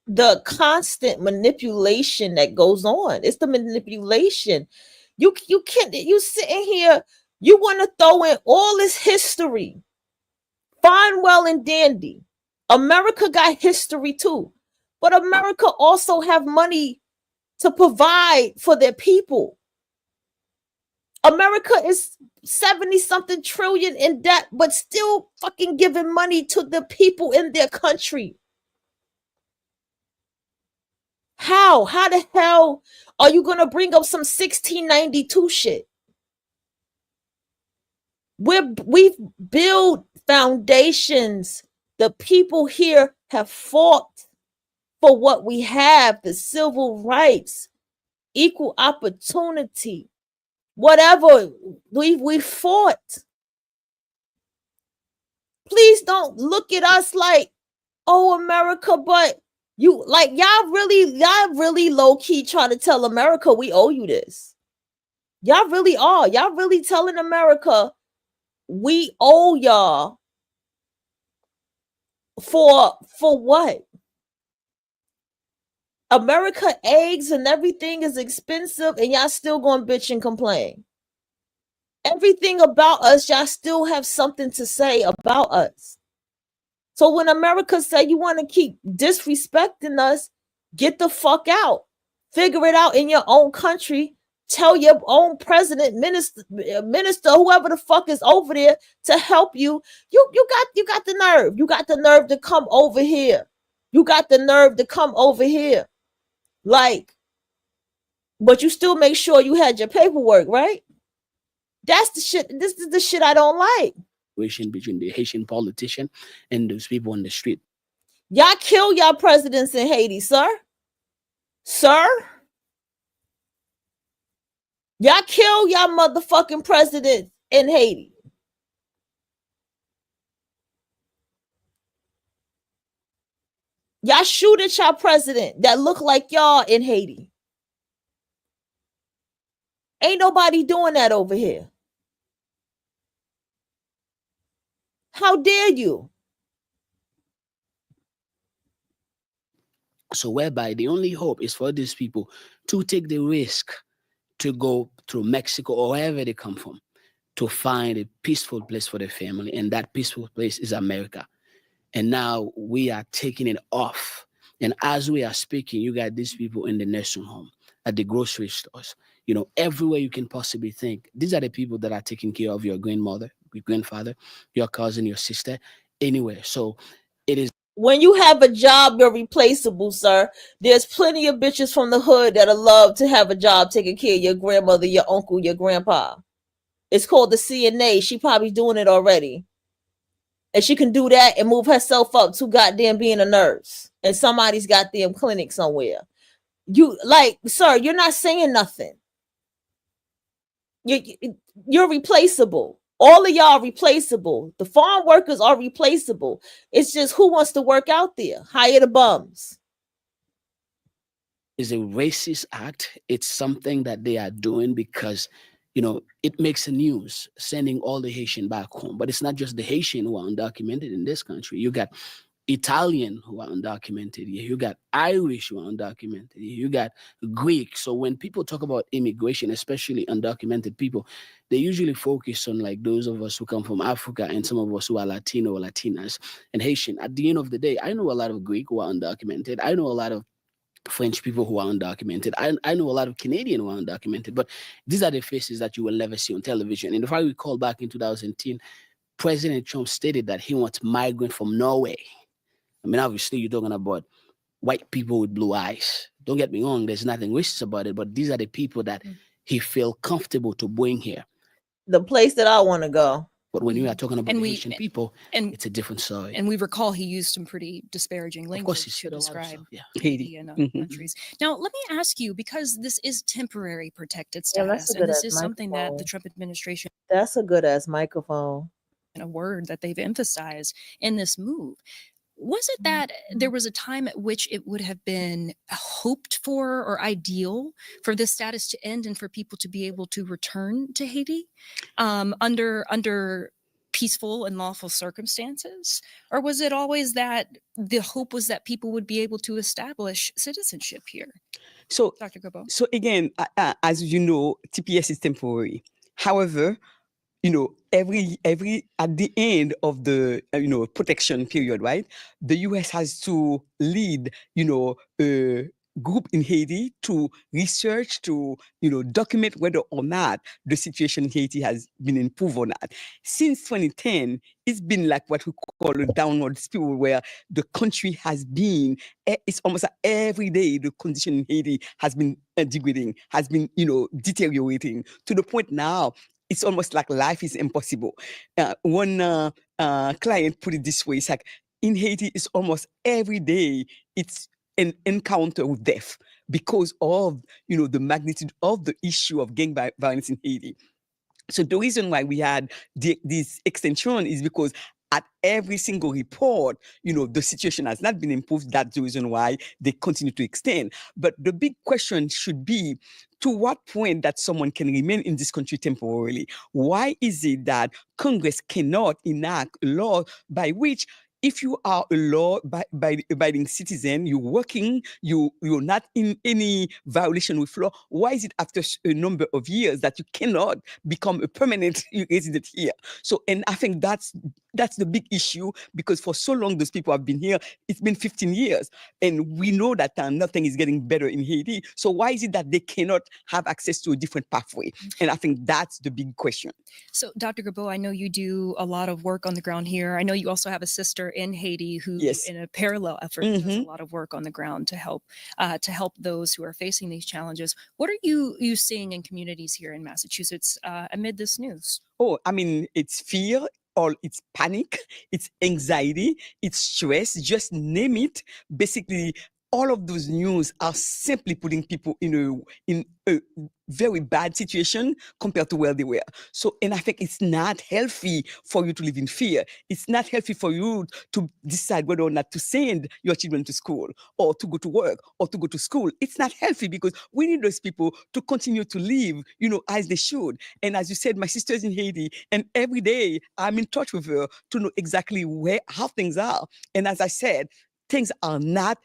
the constant manipulation that goes on. It's the manipulation. You can't, you sitting here, you want to throw in all this history. Fine, well, and dandy. America got history too. But America also have money to provide for their people. America is 70 something trillion in debt, but still fucking giving money to the people in their country. How the hell are you going to bring up some 1692 shit? We've built foundations. The people here have fought for what we have, the civil rights, equal opportunity, whatever we fought. Please don't look at us like, oh, America, but you like y'all really low-key trying to tell America we owe you this. Y'all really are. Y'all really telling America we owe y'all for what? America eggs and everything is expensive and y'all still gonna bitch and complain. Everything about us, y'all still have something to say about us. So when America say you want to keep disrespecting us, get the fuck out. Figure it out in your own country. Tell your own president, minister, whoever the fuck is over there to help you. You got the nerve. You got the nerve to come over here. You got the nerve to come over here. Like, but you still make sure you had your paperwork, right? That's the shit. This is the shit I don't like. Between the Haitian politician and those people on the street. Y'all kill y'all presidents in Haiti, sir. Sir? Y'all kill y'all motherfucking presidents in Haiti. Y'all shoot at y'all president that look like y'all in Haiti. Ain't nobody doing that over here. How dare you? So whereby the only hope is for these people to take the risk to go through Mexico or wherever they come from to find a peaceful place for their family. And that peaceful place is America. And now we are taking it off. And as we are speaking, you got these people in the nursing home, at the grocery stores, you know, everywhere you can possibly think. These are the people that are taking care of your grandmother, your grandfather, your cousin, your sister, anywhere. So it is. When you have a job, you're replaceable, sir. There's plenty of bitches from the hood that'll love to have a job taking care of your grandmother, your uncle, your grandpa. It's called the CNA. She probably doing it already. And she can do that and move herself up to goddamn being a nurse. And somebody's goddamn clinic somewhere. You, like, sir, you're not saying nothing. You're replaceable. All of y'all are replaceable. The farm workers are replaceable. It's just who wants to work out there? Hire the bums. It's a racist act. It's something that they are doing because, you know, it makes the news, sending all the Haitian back home. But it's not just the Haitian who are undocumented in this country. You got Italian who are undocumented here. You got Irish who are undocumented here. You got Greek. So when people talk about immigration, especially undocumented people, they usually focus on like those of us who come from Africa and some of us who are Latino or Latinas and Haitian. At the end of the day, I know a lot of Greek who are undocumented. I know a lot of French people who are undocumented. I know a lot of Canadian who are undocumented, but these are the faces that you will never see on television. And if I recall back in 2010, President Trump stated that he wants migrants from Norway. I mean, obviously, you're talking about white people with blue eyes. Don't get me wrong, there's nothing racist about it, but these are the people that he feel comfortable to bring here. The place that I want to go. But when you are talking about And Haitian people, it's a different story. And we recall he used some pretty disparaging language course he to said a lot of describe stuff, yeah. Haiti and other countries. Now, let me ask you, because this is temporary protected status, and this is something that the Trump administration, that's a good ass microphone, a word that they've emphasized in this move. Was it that there was a time at which it would have been hoped for or ideal for this status to end and for people to be able to return to Haiti under peaceful and lawful circumstances? Or was it always that the hope was that people would be able to establish citizenship here? So, Dr. Gabo. So again, as you know, TPS is temporary. However, every at the end of the protection period, right? The U.S. has to lead a group in Haiti to research, to document whether or not the situation in Haiti has been improved or not. Since 2010, it's been like what we call a downward spiral, where the country has been, it's almost like every day the condition in Haiti has been degrading, has been deteriorating to the point now it's almost like life is impossible. One client put it this way: it's like in Haiti, it's almost every day it's an encounter with death because of the magnitude of the issue of gang violence in Haiti. So the reason why we had this extension is because at every single report, the situation has not been improved. That's the reason why they continue to extend. But the big question should be, to what point that someone can remain in this country temporarily? Why is it that Congress cannot enact a law by which, if you are a law-abiding citizen, you're working, you're not in any violation with law, why is it after a number of years that you cannot become a permanent resident here? So, and I think that's the big issue, because for so long those people have been here. It's been 15 years, and we know that nothing is getting better in Haiti. So why is it that they cannot have access to a different pathway? And I think that's the big question. So, Dr. Gabo, I know you do a lot of work on the ground here. I know you also have a sister in Haiti who, in a parallel effort, does a lot of work on the ground to help those who are facing these challenges. What are you seeing in communities here in Massachusetts amid this news? Oh, I mean, it's fear, or it's panic, it's anxiety, it's stress, just name it. Basically, all of those news are simply putting people in a very bad situation compared to where they were. So, and I think it's not healthy for you to live in fear. It's not healthy for you to decide whether or not to send your children to school or to go to work or to go to school. It's not healthy, because we need those people to continue to live, as they should. And as you said, my sister's in Haiti, and every day I'm in touch with her to know exactly how things are. And as I said, things are not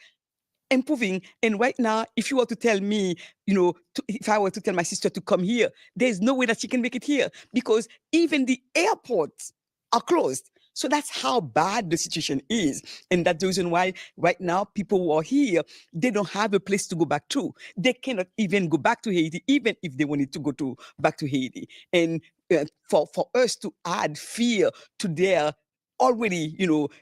improving. And right now, if you were to tell me, if I were to tell my sister to come here, there's no way that she can make it here, because even the airports are closed. So that's how bad the situation is. And that's the reason why right now people who are here, they don't have a place to go back to. They cannot even go back to Haiti, even if they wanted to go back to Haiti. And for us to add fear to their already,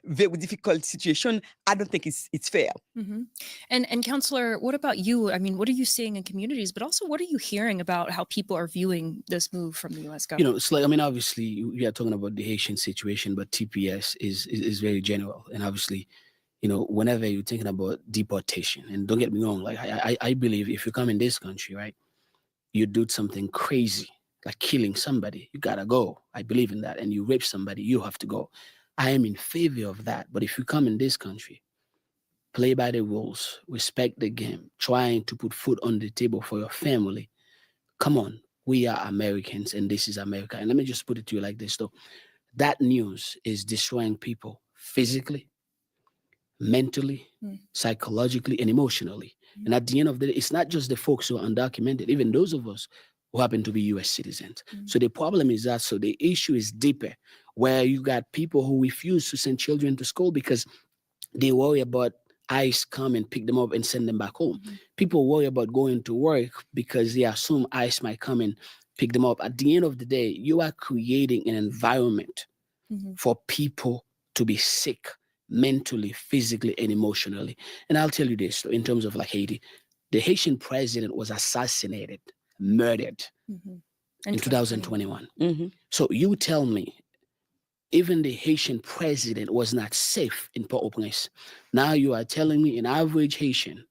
very difficult situation, I don't think it's fair. Mm-hmm. And Counselor, what about you? I mean, what are you seeing in communities, but also what are you hearing about how people are viewing this move from the U.S. government? It's like, I mean, obviously we are talking about the Haitian situation, but TPS is very general. And obviously, whenever you're thinking about deportation, and don't get me wrong, like I believe if you come in this country, right, you do something crazy, like killing somebody, you gotta go. I believe in that. And you rape somebody, you have to go. I am in favor of that. But if you come in this country, play by the rules, respect the game, trying to put food on the table for your family, come on, we are Americans and this is America. And let me just put it to you like this, though. That news is destroying people physically, mentally, psychologically, and emotionally. And at the end of the day, it's not just the folks who are undocumented, even those of us who happen to be US citizens. So the problem is that, so the issue is deeper, where you got people who refuse to send children to school because they worry about ICE come and pick them up and send them back home. People worry about going to work because they assume ICE might come and pick them up. At the end of the day, you are creating an environment for people to be sick mentally, physically, and emotionally. And I'll tell you this, in terms of like Haiti, the Haitian president was assassinated, murdered in 2021. So you tell me, even the Haitian president was not safe in Port-au-Prince. Now you are telling me an average Haitian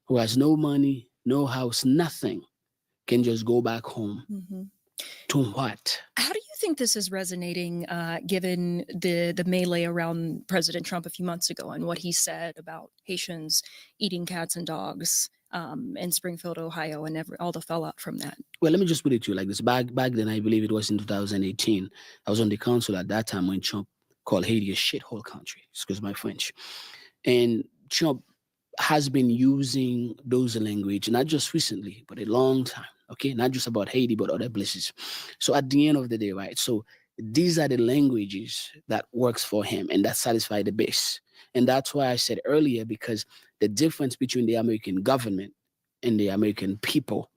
who has no money, no house, nothing, can just go back home. To what? How do you think this is resonating, given the melee around President Trump a few months ago and what he said about Haitians eating cats and dogs in Springfield, Ohio, and all the fallout from that? Well, let me just put it to you like this. Back then, I believe it was in 2018. I was on the council at that time when Trump called Haiti a shithole country. Excuse my French. And Trump has been using those language, not just recently, but a long time. Okay, not just about Haiti, but other places. So at the end of the day, right? So these are the languages that works for him and that satisfy the base. And that's why I said earlier, because the difference between the American government and the American people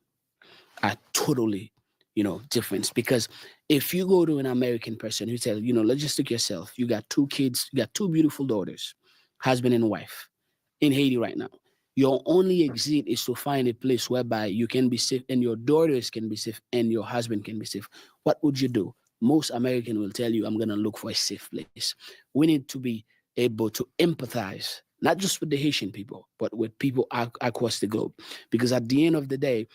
are totally, different. Because if you go to an American person who tells, let's just take yourself, you got 2 kids, you got 2 beautiful daughters, husband and wife in Haiti right now. Your only exit is to find a place whereby you can be safe and your daughters can be safe and your husband can be safe. What would you do? Most Americans will tell you, I'm going to look for a safe place. We need to be able to empathize, not just with the Haitian people, but with people across the globe. Because at the end of the day,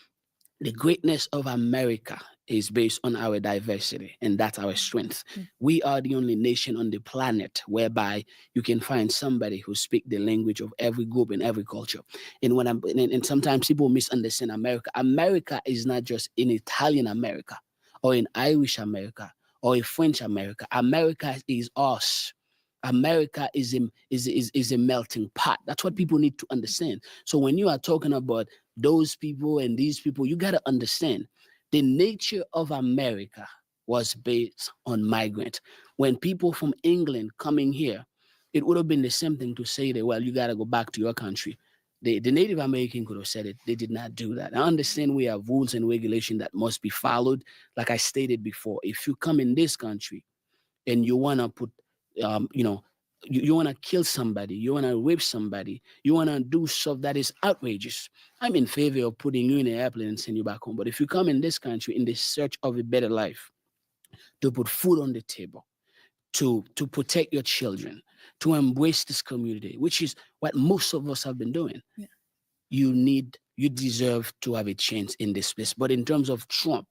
the greatness of America is based on our diversity, and that's our strength. We are the only nation on the planet whereby you can find somebody who speaks the language of every group and every culture. And sometimes people misunderstand America. America is not just in Italian America or in Irish America or in French America. America is us. America is a melting pot. That's what people need to understand. So when you are talking about those people and these people, you got to understand the nature of America was based on migrant. When people from England coming here, it would have been the same thing to say that, well, you got to go back to your country. The Native American could have said it. They did not do that. I understand we have rules and regulations that must be followed. Like I stated before, if you come in this country and you want to put, you want to kill somebody, you want to rape somebody, you want to do stuff that is outrageous, I'm in favor of putting you in an airplane and send you back home. But if you come in this country in the search of a better life, to put food on the table, to protect your children, to embrace this community, which is what most of us have been doing, you deserve to have a chance in this place. But in terms of Trump,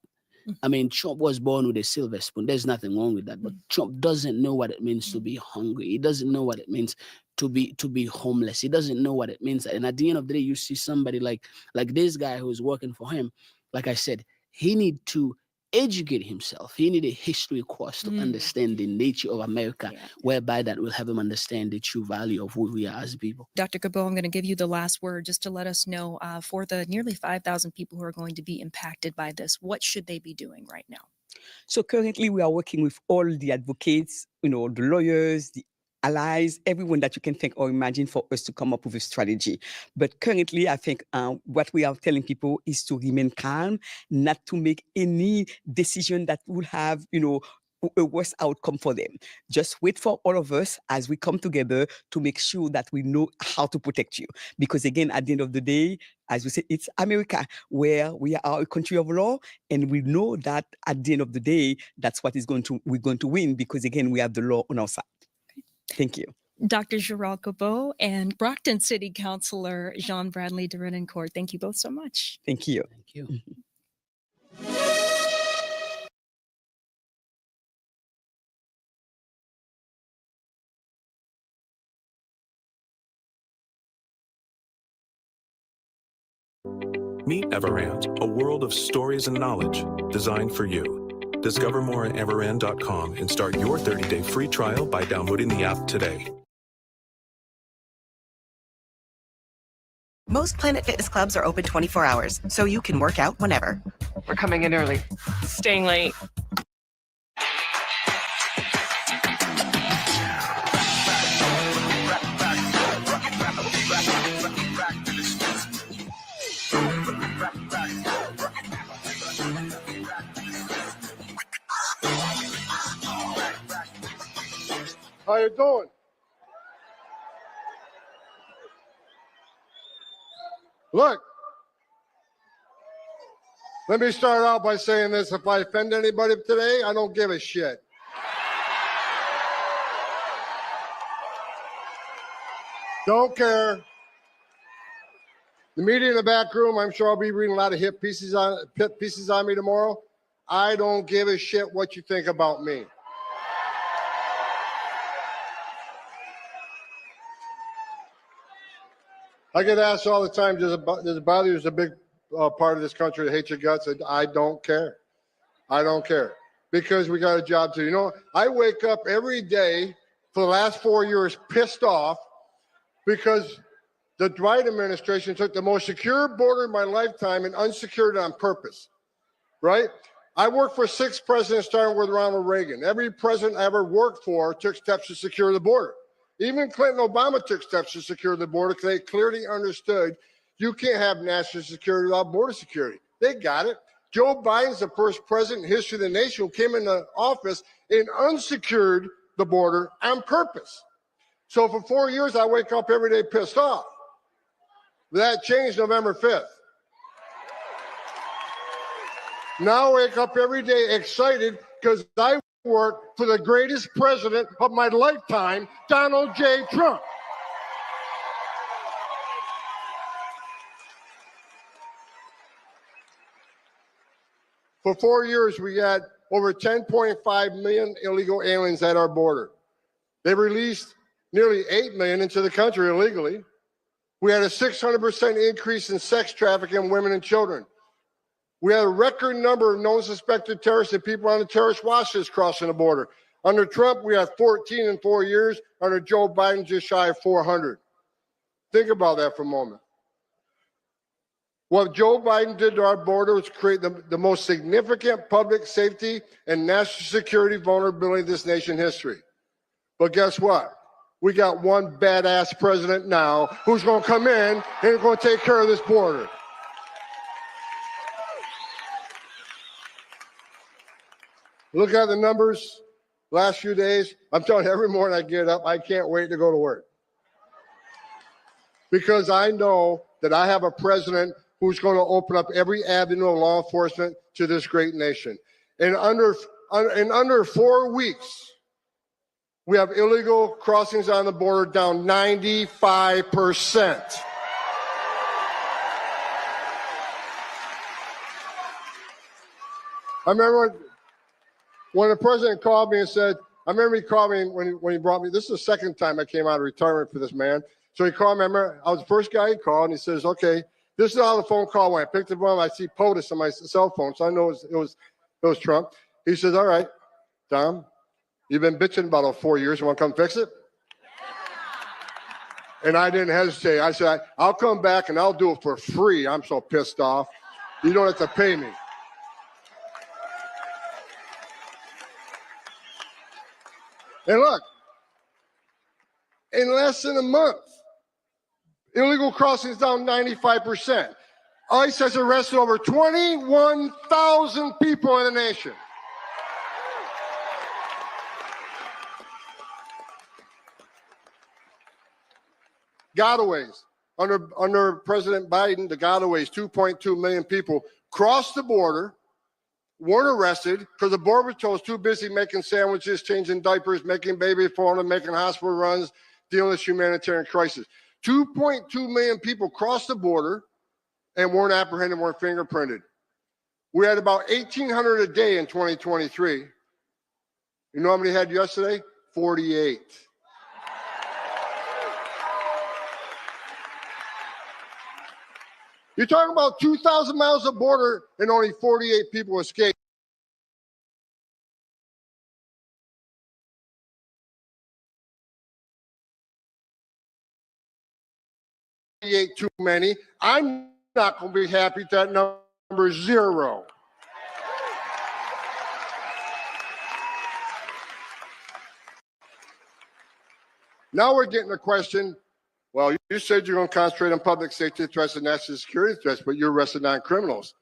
I mean, Trump was born with a silver spoon. There's nothing wrong with that. But Trump doesn't know what it means to be hungry. He doesn't know what it means to be homeless. He doesn't know what it means. And at the end of the day, you see somebody like this guy who's working for him. Like I said, he need to educate himself. He need a history course to understand the nature of America, whereby that will have him understand the true value of who we are as people. Dr. Cabot, I'm going to give you the last word just to let us know for the nearly 5,000 people who are going to be impacted by this, what should they be doing right now? So currently we are working with all the advocates, the lawyers, the allies, everyone that you can think or imagine for us to come up with a strategy. But currently, I think what we are telling people is to remain calm, not to make any decision that will have, a worse outcome for them. Just wait for all of us as we come together to make sure that we know how to protect you. Because again, at the end of the day, as we say, it's America, where we are a country of law, and we know that at the end of the day, that's what we're going to win, because again, we have the law on our side. Thank you. Dr. Gerald Cabot and Brockton City Councilor Jean Bradley de Renoncourt, thank you both so much. Thank you. Thank you. Meet Everand, a world of stories and knowledge designed for you. Discover more at everand.com and start your 30-day free trial by downloading the app today. Most Planet Fitness clubs are open 24 hours, so you can work out whenever. We're coming in early. Staying late. How you doing? Look, let me start out by saying this. If I offend anybody today, I don't give a shit. Don't care. The media in the back room, I'm sure I'll be reading a lot of hit pieces on me tomorrow. I don't give a shit what you think about me. I get asked all the time, does it bother you? There's a big part of this country that hates your guts. I don't care. I don't care. Because we got a job to do. You know, I wake up every day for the last 4 years pissed off because the Dwight administration took the most secure border in my lifetime and unsecured it on purpose, right? I worked for 6 presidents, starting with Ronald Reagan. Every president I ever worked for took steps to secure the border. Even Clinton and Obama took steps to secure the border because they clearly understood you can't have national security without border security. They got it. Joe Biden's the first president in history of the nation who came into office and unsecured the border on purpose. So for 4 years, I wake up every day pissed off. That changed November 5th. Now I wake up every day excited because I work for the greatest president of my lifetime, Donald J. Trump. For 4 years, we had over 10.5 million illegal aliens at our border. They released nearly 8 million into the country illegally. We had a 600% increase in sex trafficking of women and children. We had a record number of known suspected terrorists and people on the terrorist watch list crossing the border. Under Trump, we had 14 in 4 years. Under Joe Biden, just shy of 400. Think about that for a moment. What Joe Biden did to our border was create the most significant public safety and national security vulnerability in this nation's history. But guess what? We got one badass president now who's going to come in and is going to take care of this border. Look at the numbers last few days. I'm telling you, every morning I get up, I can't wait to go to work. Because I know that I have a president who's going to open up every avenue of law enforcement to this great nation. In under 4 weeks, we have illegal crossings on the border down 95%. I remember when the president called me and said, I remember he called me when he brought me, this is the second time I came out of retirement for this man. So he called me, I remember I was the first guy he called, and he says, okay, this is how the phone call went. I picked up I see POTUS on my cell phone, so I know it was Trump. He says, all right, Tom, you've been bitching about 4 years. You want to come fix it? And I didn't hesitate. I said, I'll come back and I'll do it for free. I'm so pissed off. You don't have to pay me. And look, in less than a month, illegal crossings down 95%. ICE has arrested over 21,000 people in the nation. Gotaways. Under President Biden, the gotaways, 2.2 million people crossed the border, weren't arrested because the Border Patrol was too busy making sandwiches, changing diapers, making baby formula, making hospital runs, dealing with humanitarian crisis. 2.2 million people crossed the border and weren't apprehended, weren't fingerprinted. We had about 1,800 a day in 2023. You know how many had yesterday? 48. You're talking about 2,000 miles of border and only 48 people escaped. too many. I'm not going to be happy if that number is 0. Now we're getting a question. Well, you said you're going to concentrate on public safety threats and national security threats, but you're arresting non-criminals.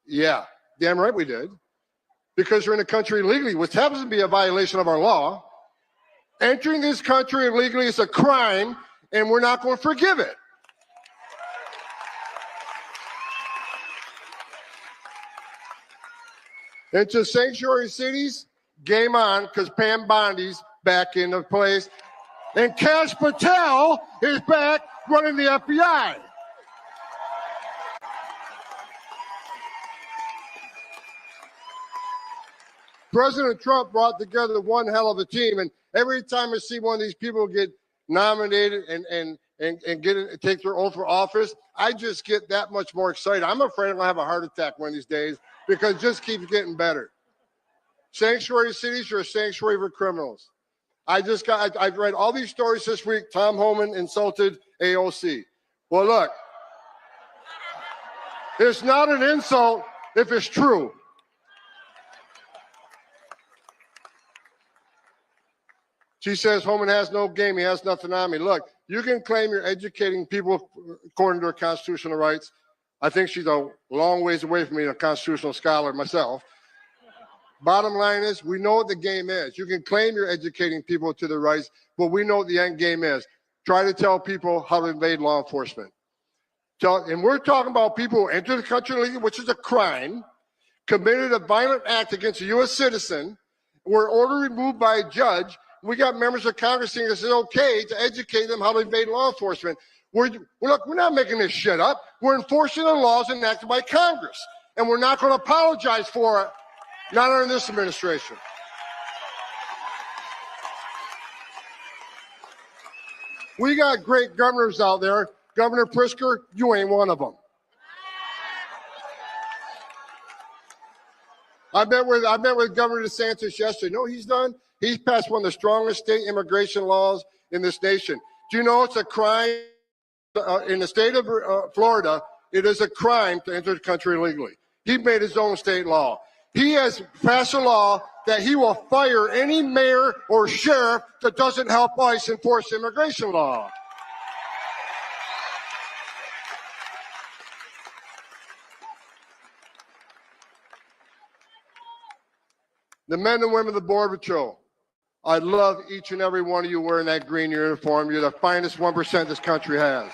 Yeah, damn right we did. Because you're in the country illegally, which happens to be a violation of our law. Entering this country illegally is a crime, and we're not going to forgive it. Into sanctuary cities, game on, because Pam Bondi's back into place. And Kash Patel is back running the FBI. President Trump brought together one hell of a team, and every time I see one of these people get nominated and take their oath for office, I just get that much more excited. I'm afraid I'm gonna have a heart attack one of these days because it just keeps getting better. Sanctuary cities are a sanctuary for criminals. I've read all these stories this week. Tom Homan insulted AOC. Well, look, it's not an insult if it's true. She says Homan has no game. He has nothing on me. Look, you can claim you're educating people according to their constitutional rights. I think she's a long ways away from being a constitutional scholar myself. Bottom line is, we know what the game is. You can claim you're educating people to their rights, but we know what the end game is. Try to tell people how to invade law enforcement. And we're talking about people who enter the country illegally, which is a crime, committed a violent act against a U.S. citizen, were ordered removed by a judge. We got members of Congress saying it's okay to educate them how to invade law enforcement. Look, we're not making this shit up. We're enforcing the laws enacted by Congress, and we're not going to apologize for it. Not under this administration. We got great governors out there. Governor Pritzker, you ain't one of them. I met with Governor DeSantis yesterday. No, he's done. He's passed one of the strongest state immigration laws in this nation. Do you know it's a crime in the state of Florida? It is a crime to enter the country illegally. He made his own state law. He has passed a law that he will fire any mayor or sheriff that doesn't help ICE enforce immigration law. The men and women of the Border Patrol, I love each and every one of you wearing that green uniform. You're the finest 1% this country has.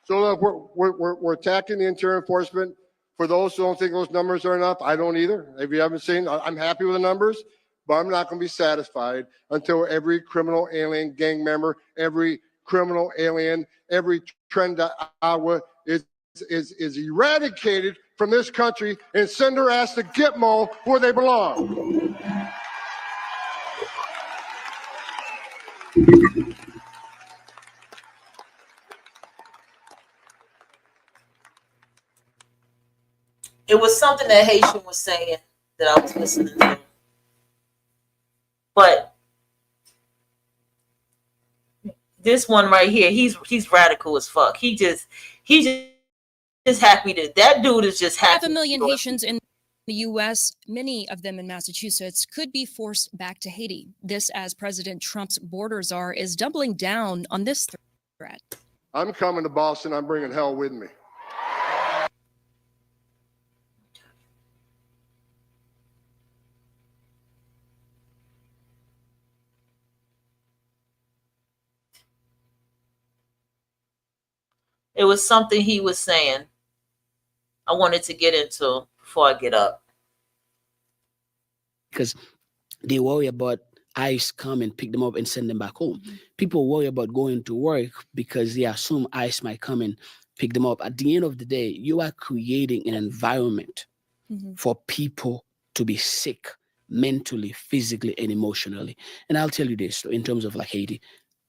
So look, we're attacking the interior enforcement. For those who don't think those numbers are enough, I don't either. If you haven't seen, I'm happy with the numbers, but I'm not going to be satisfied until every criminal alien gang member, every criminal alien, every Trenda is eradicated from this country and send their ass to Gitmo where they belong. It was something that Haitian was saying that I was listening to. But this one right here, he's radical as fuck. He's just happy that dude is just happy. 500,000 Haitians in the U.S., many of them in Massachusetts, could be forced back to Haiti. This, as President Trump's border czar is doubling down on this threat. I'm coming to Boston. I'm bringing hell with me. It was something he was saying I wanted to get into before I get up. Because they worry about ICE come and pick them up and send them back home. People worry about going to work because they assume ICE might come and pick them up. At the end of the day, you are creating an environment for people to be sick mentally, physically, and emotionally. And I'll tell you this, in terms of like Haiti,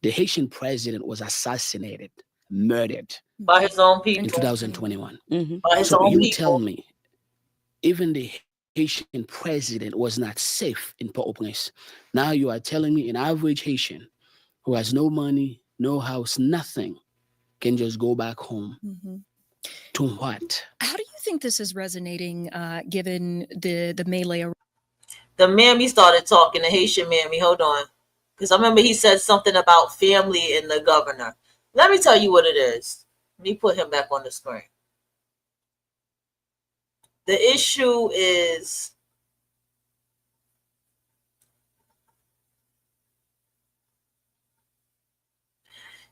the Haitian president was assassinated, murdered by his own people in 2021. By his So own you people. tell me, even the Haitian president was not safe in Port-au-Prince. Now you are telling me an average Haitian who has no money, no house, nothing, can just go back home. To what? How do you think this is resonating, given the melee? The mammy started talking, the Haitian mammy. Hold on. Because I remember he said something about family and the governor. Let me tell you what it is. Let me put him back on the screen. The issue is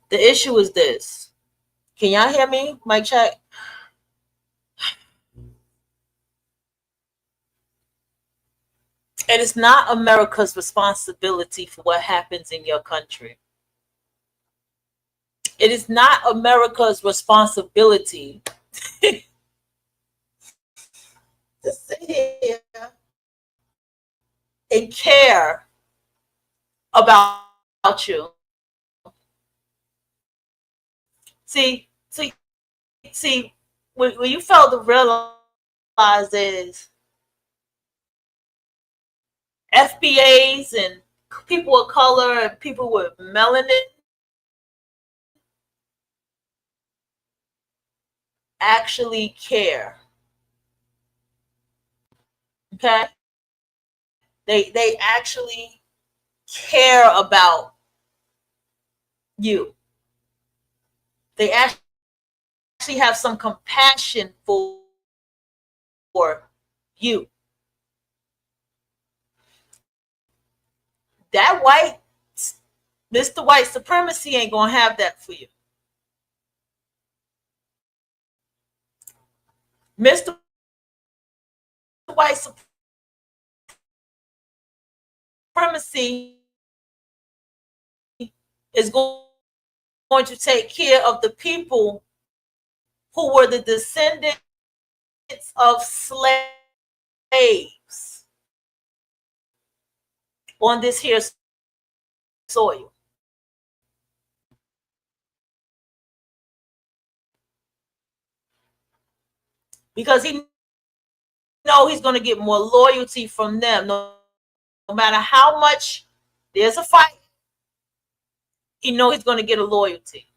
this. Can y'all hear me? Mic check. It is not America's responsibility for what happens in your country. It is not America's responsibility to sit here and care about you. See, what you fail to realize is FBAs and people of color and people with melanin actually care. Okay? They actually care about you. They actually have some compassion for you. That Mr. White supremacy ain't gonna have that for you. Mr. White supremacy is going to take care of the people who were the descendants of slaves on this here soil. Because he knows he's going to get more loyalty from them. No matter how much there's a fight, he knows he's going to get a loyalty.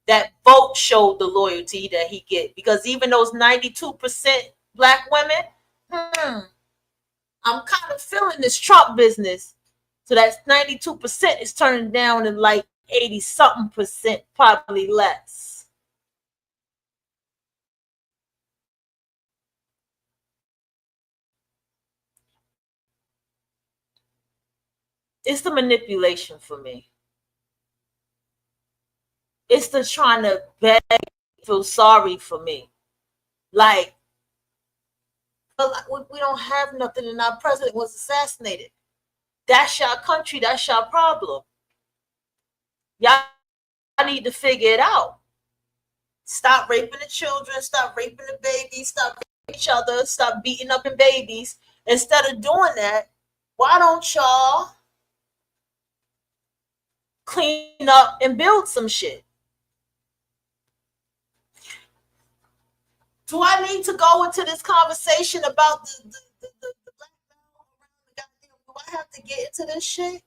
That vote showed the loyalty that he get. Because even those 92% black women, I'm kind of feeling this Trump business. So that 92% is turning down to like 80-something%, probably less. It's the manipulation for me. It's the trying to beg, feel sorry for me. Like, we don't have nothing and our president was assassinated. That's your country. That's your problem. Y'all need to figure it out. Stop raping the children. Stop raping the babies. Stop raping each other. Stop beating up the babies. Instead of doing that, why don't y'all clean up and build some shit? Do I need to go into this conversation about the black man around the goddamn? Do I have to get into this shit?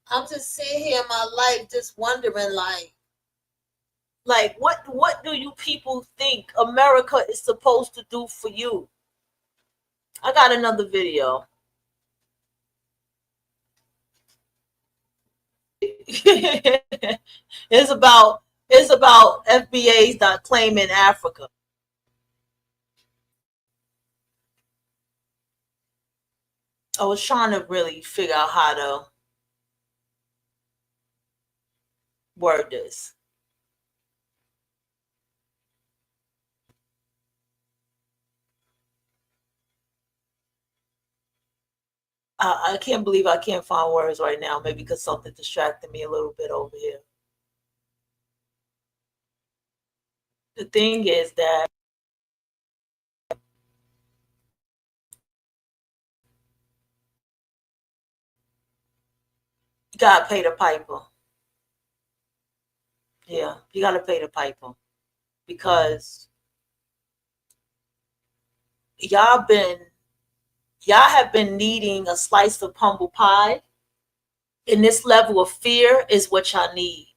I'm just sitting here in my life just wondering, like what do you people think America is supposed to do for you? I got another video. It's about FBAs that claim in Africa. I was trying to really figure out how to word this. I can't believe I can't find words right now. Maybe because something distracted me a little bit over here. The thing is that You gotta pay the piper. Yeah, you gotta pay the piper because y'all have been needing a slice of humble pie, and this level of fear is what y'all need,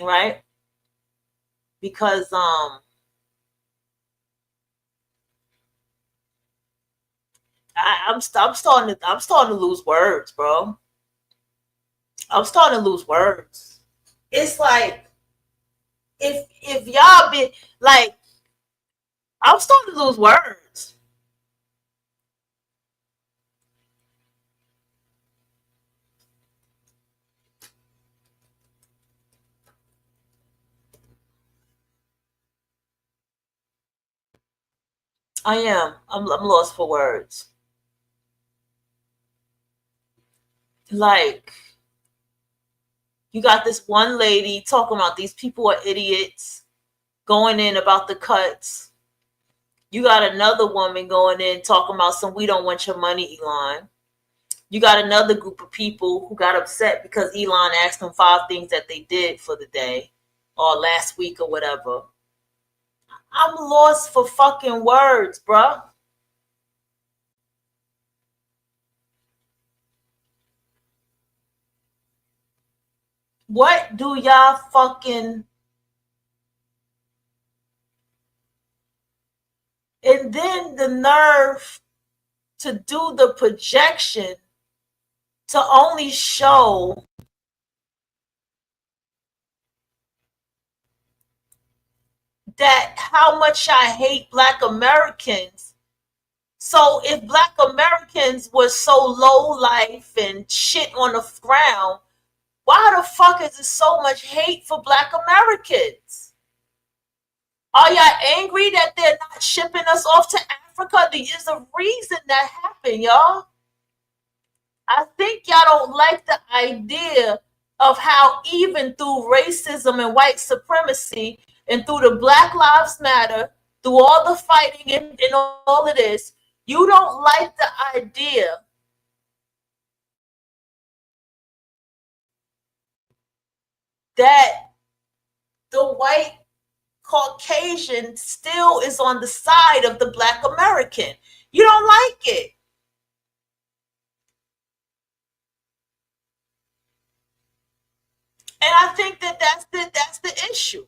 right? Because I'm starting to lose words, bro. I'm starting to lose words. It's like if y'all be like, I'm starting to lose words. I am. I'm lost for words. Like, you got this one lady talking about these people are idiots, going in about the cuts. You got another woman going in talking about some we don't want your money, Elon. You got another group of people who got upset because Elon asked them 5 things that they did for the day or last week or whatever. I'm lost for fucking words, bruh. What do y'all fucking... And then the nerve to do the projection to only show that how much I hate Black Americans. So if Black Americans were so low life and shit on the ground, why the fuck is there so much hate for Black Americans? Are y'all angry that they're not shipping us off to Africa? There's a reason that happened, y'all. I think y'all don't like the idea of how even through racism and white supremacy and through the Black Lives Matter, through all the fighting and all of this, you don't like the idea that the white Caucasian still is on the side of the Black American. You don't like it. And I think that that's the issue.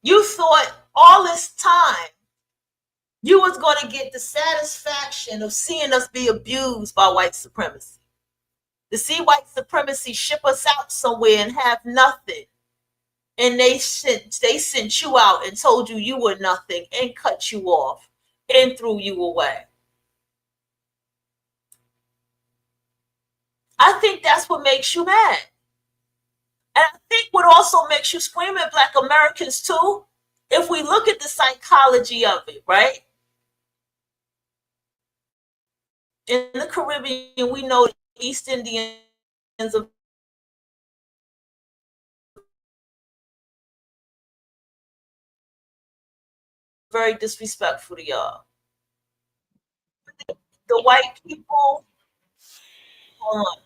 You thought all this time you was going to get the satisfaction of seeing us be abused by white supremacy. To see white supremacy ship us out somewhere and have nothing. And they sent you out and told you you were nothing and cut you off and threw you away. I think that's what makes you mad. And I think what also makes you scream at Black Americans too, if we look at the psychology of it, right? In the Caribbean, we know East Indians are very disrespectful to y'all. The white people, hold on.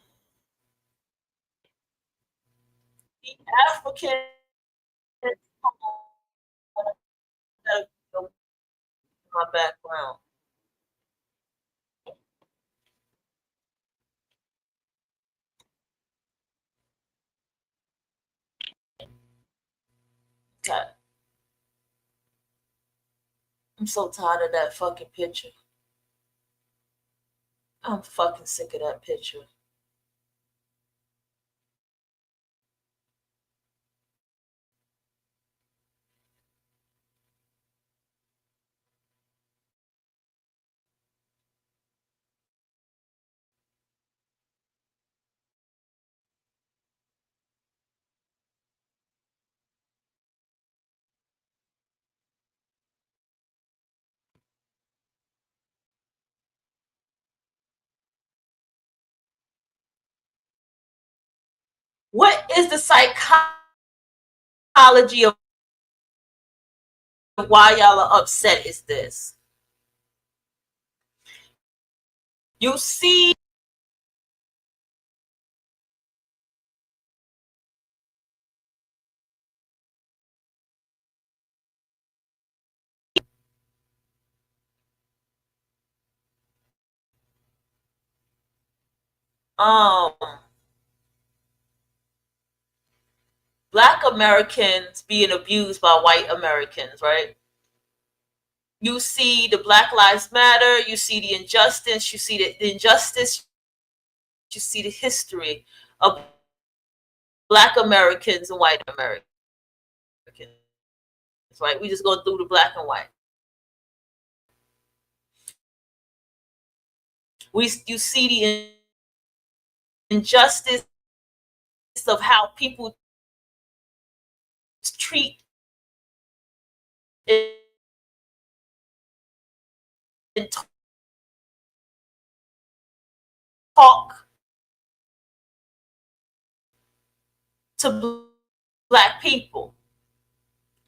The African, my background. Okay. I'm so tired of that fucking picture. I'm fucking sick of that picture. What is the psychology of why y'all are upset is this? You see Black Americans being abused by white Americans, right? You see the Black Lives Matter, you see the injustice, you see the injustice, you see the history of Black Americans and white Americans, right? We just go through the black and white. You see the injustice of how people treat and talk to Black people.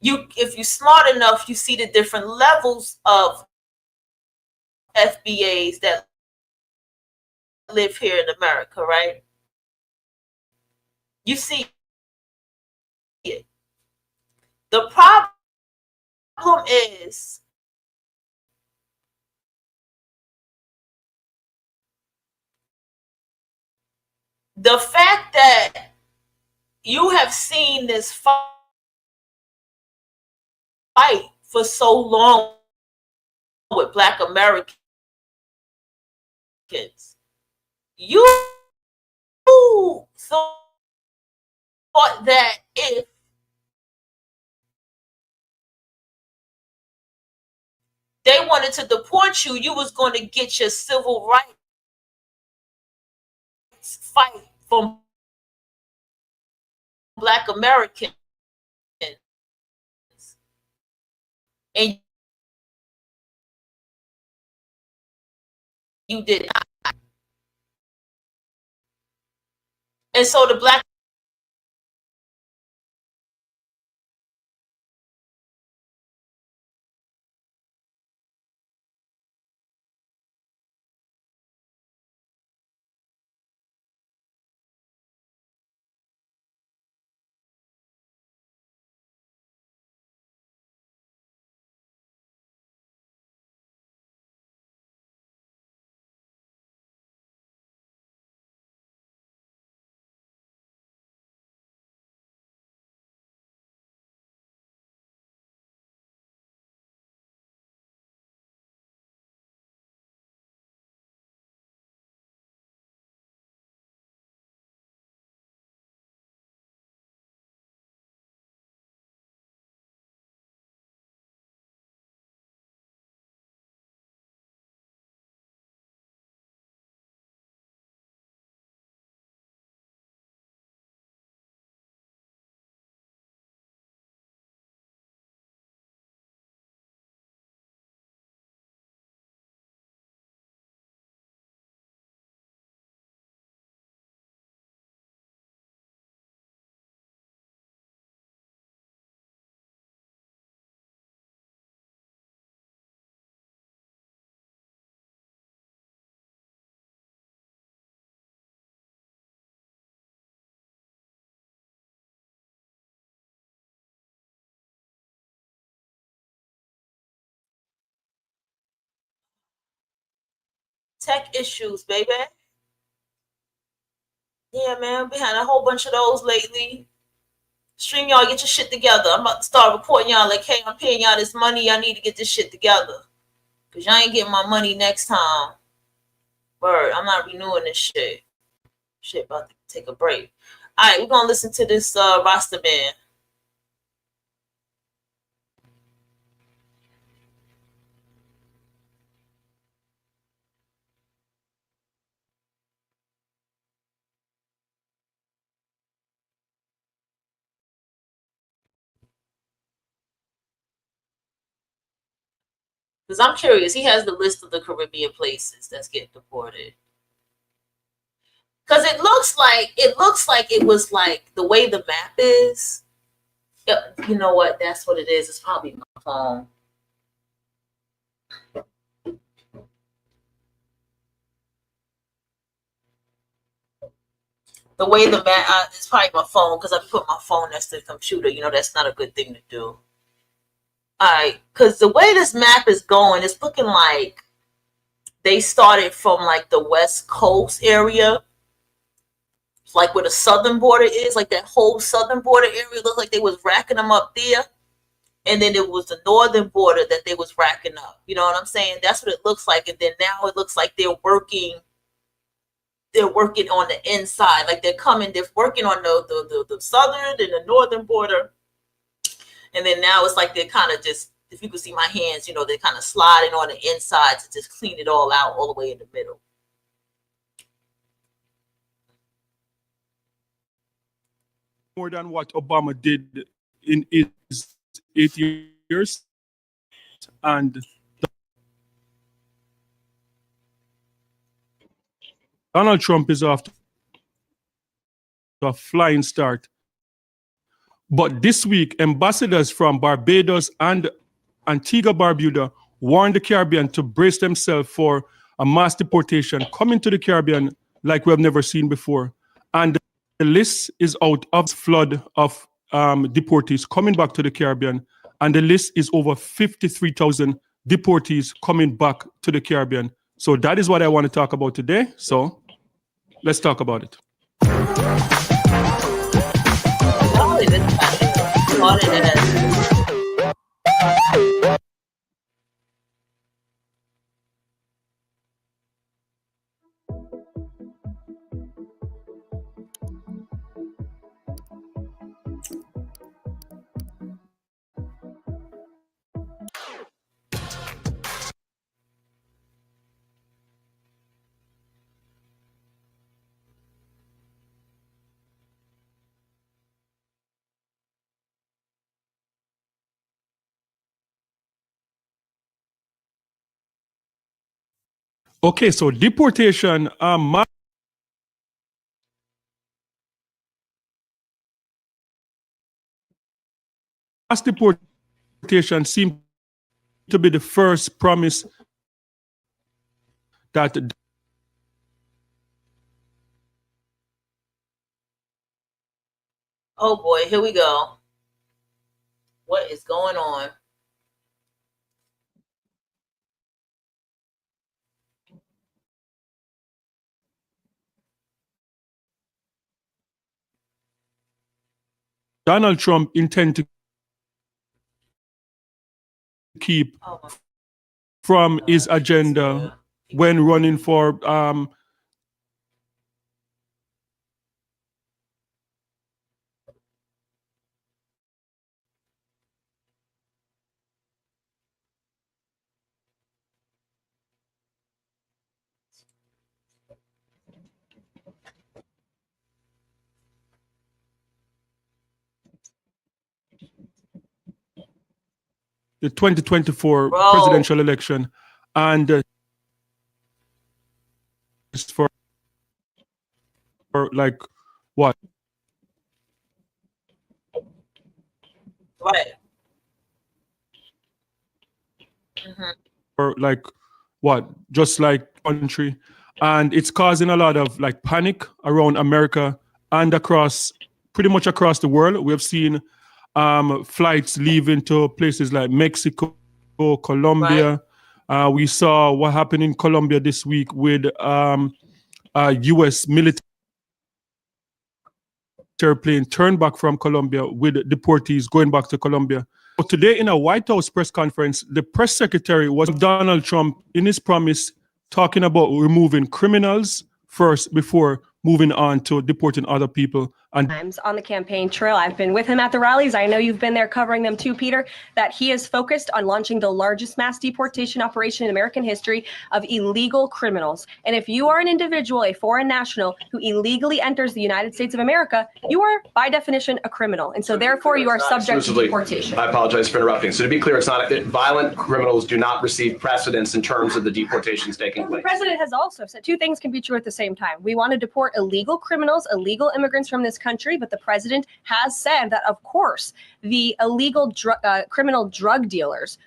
If you're smart enough, you see the different levels of FBAs that live here in America, right? You see it. The problem is the fact that you have seen this fight for so long with Black Americans. You thought that if they wanted to deport you, you was going to get your civil rights fight from Black Americans. And you did not. And so the Black tech issues, baby. Yeah, man, we had a whole bunch of those lately. Stream y'all, get your shit together. I'm about to start reporting y'all like, hey, I'm paying y'all this money. Y'all need to get this shit together. Because y'all ain't getting my money next time. Word, I'm not renewing this shit. Shit, about to take a break. All right, we're going to listen to this roster band. Because I'm curious. He has the list of the Caribbean places that's getting deported. Because it looks like it was like the way the map is. You know what? That's what it is. It's probably my phone. The way the map, it's probably my phone because I put my phone next to the computer. You know, that's not a good thing to do. All right, because the way this map is going, it's looking like they started from like the West Coast area, like where the southern border is, like that whole southern border area looked like they was racking them up there. And then it was the northern border that they was racking up. You know what I'm saying? That's what it looks like. And then now it looks like they're working on the inside. Like they're working on the southern and the northern border. And then now it's like they're kind of just, if you can see my hands, you know, they're kind of sliding on the inside to just clean it all out all the way in the middle. More than what Obama did in his 8 years. And Donald Trump is off to a flying start. But this week, ambassadors from Barbados and Antigua Barbuda warned the Caribbean to brace themselves for a mass deportation coming to the Caribbean like we have never seen before. And the list is out of flood of deportees coming back to the Caribbean. And the list is over 53,000 deportees coming back to the Caribbean. So that is what I want to talk about today. So let's talk about it. Okay, so deportation, mass deportation seemed to be the first promise that Oh boy, here we go. What is going on? Donald Trump intends to keep from his agenda when running for the 2024 presidential election, and it's for like what? Right. Or like what? Just like country, and it's causing a lot of like panic around America and pretty much across the world. We have seen flights leaving to places like Mexico, Colombia. Right. We saw what happened in Colombia this week with U.S. military plane turned back from Colombia with deportees going back to Colombia. So today in a White House press conference, the press secretary was Donald Trump in his promise talking about removing criminals first before moving on to deporting other people. And on the campaign trail, I've been with him at the rallies. I know you've been there covering them too, Peter, that he is focused on launching the largest mass deportation operation in American history of illegal criminals. And if you are an individual, a foreign national who illegally enters the United States of America, you are by definition a criminal. And so therefore you are subject to deportation. I apologize for interrupting. So to be clear, it's not violent criminals do not receive precedence in terms of the deportations taking place. The president has also said two things can be true at the same time. We want to deport illegal criminals, illegal immigrants from this country, but the president has said that, of course, the illegal criminal drug dealers.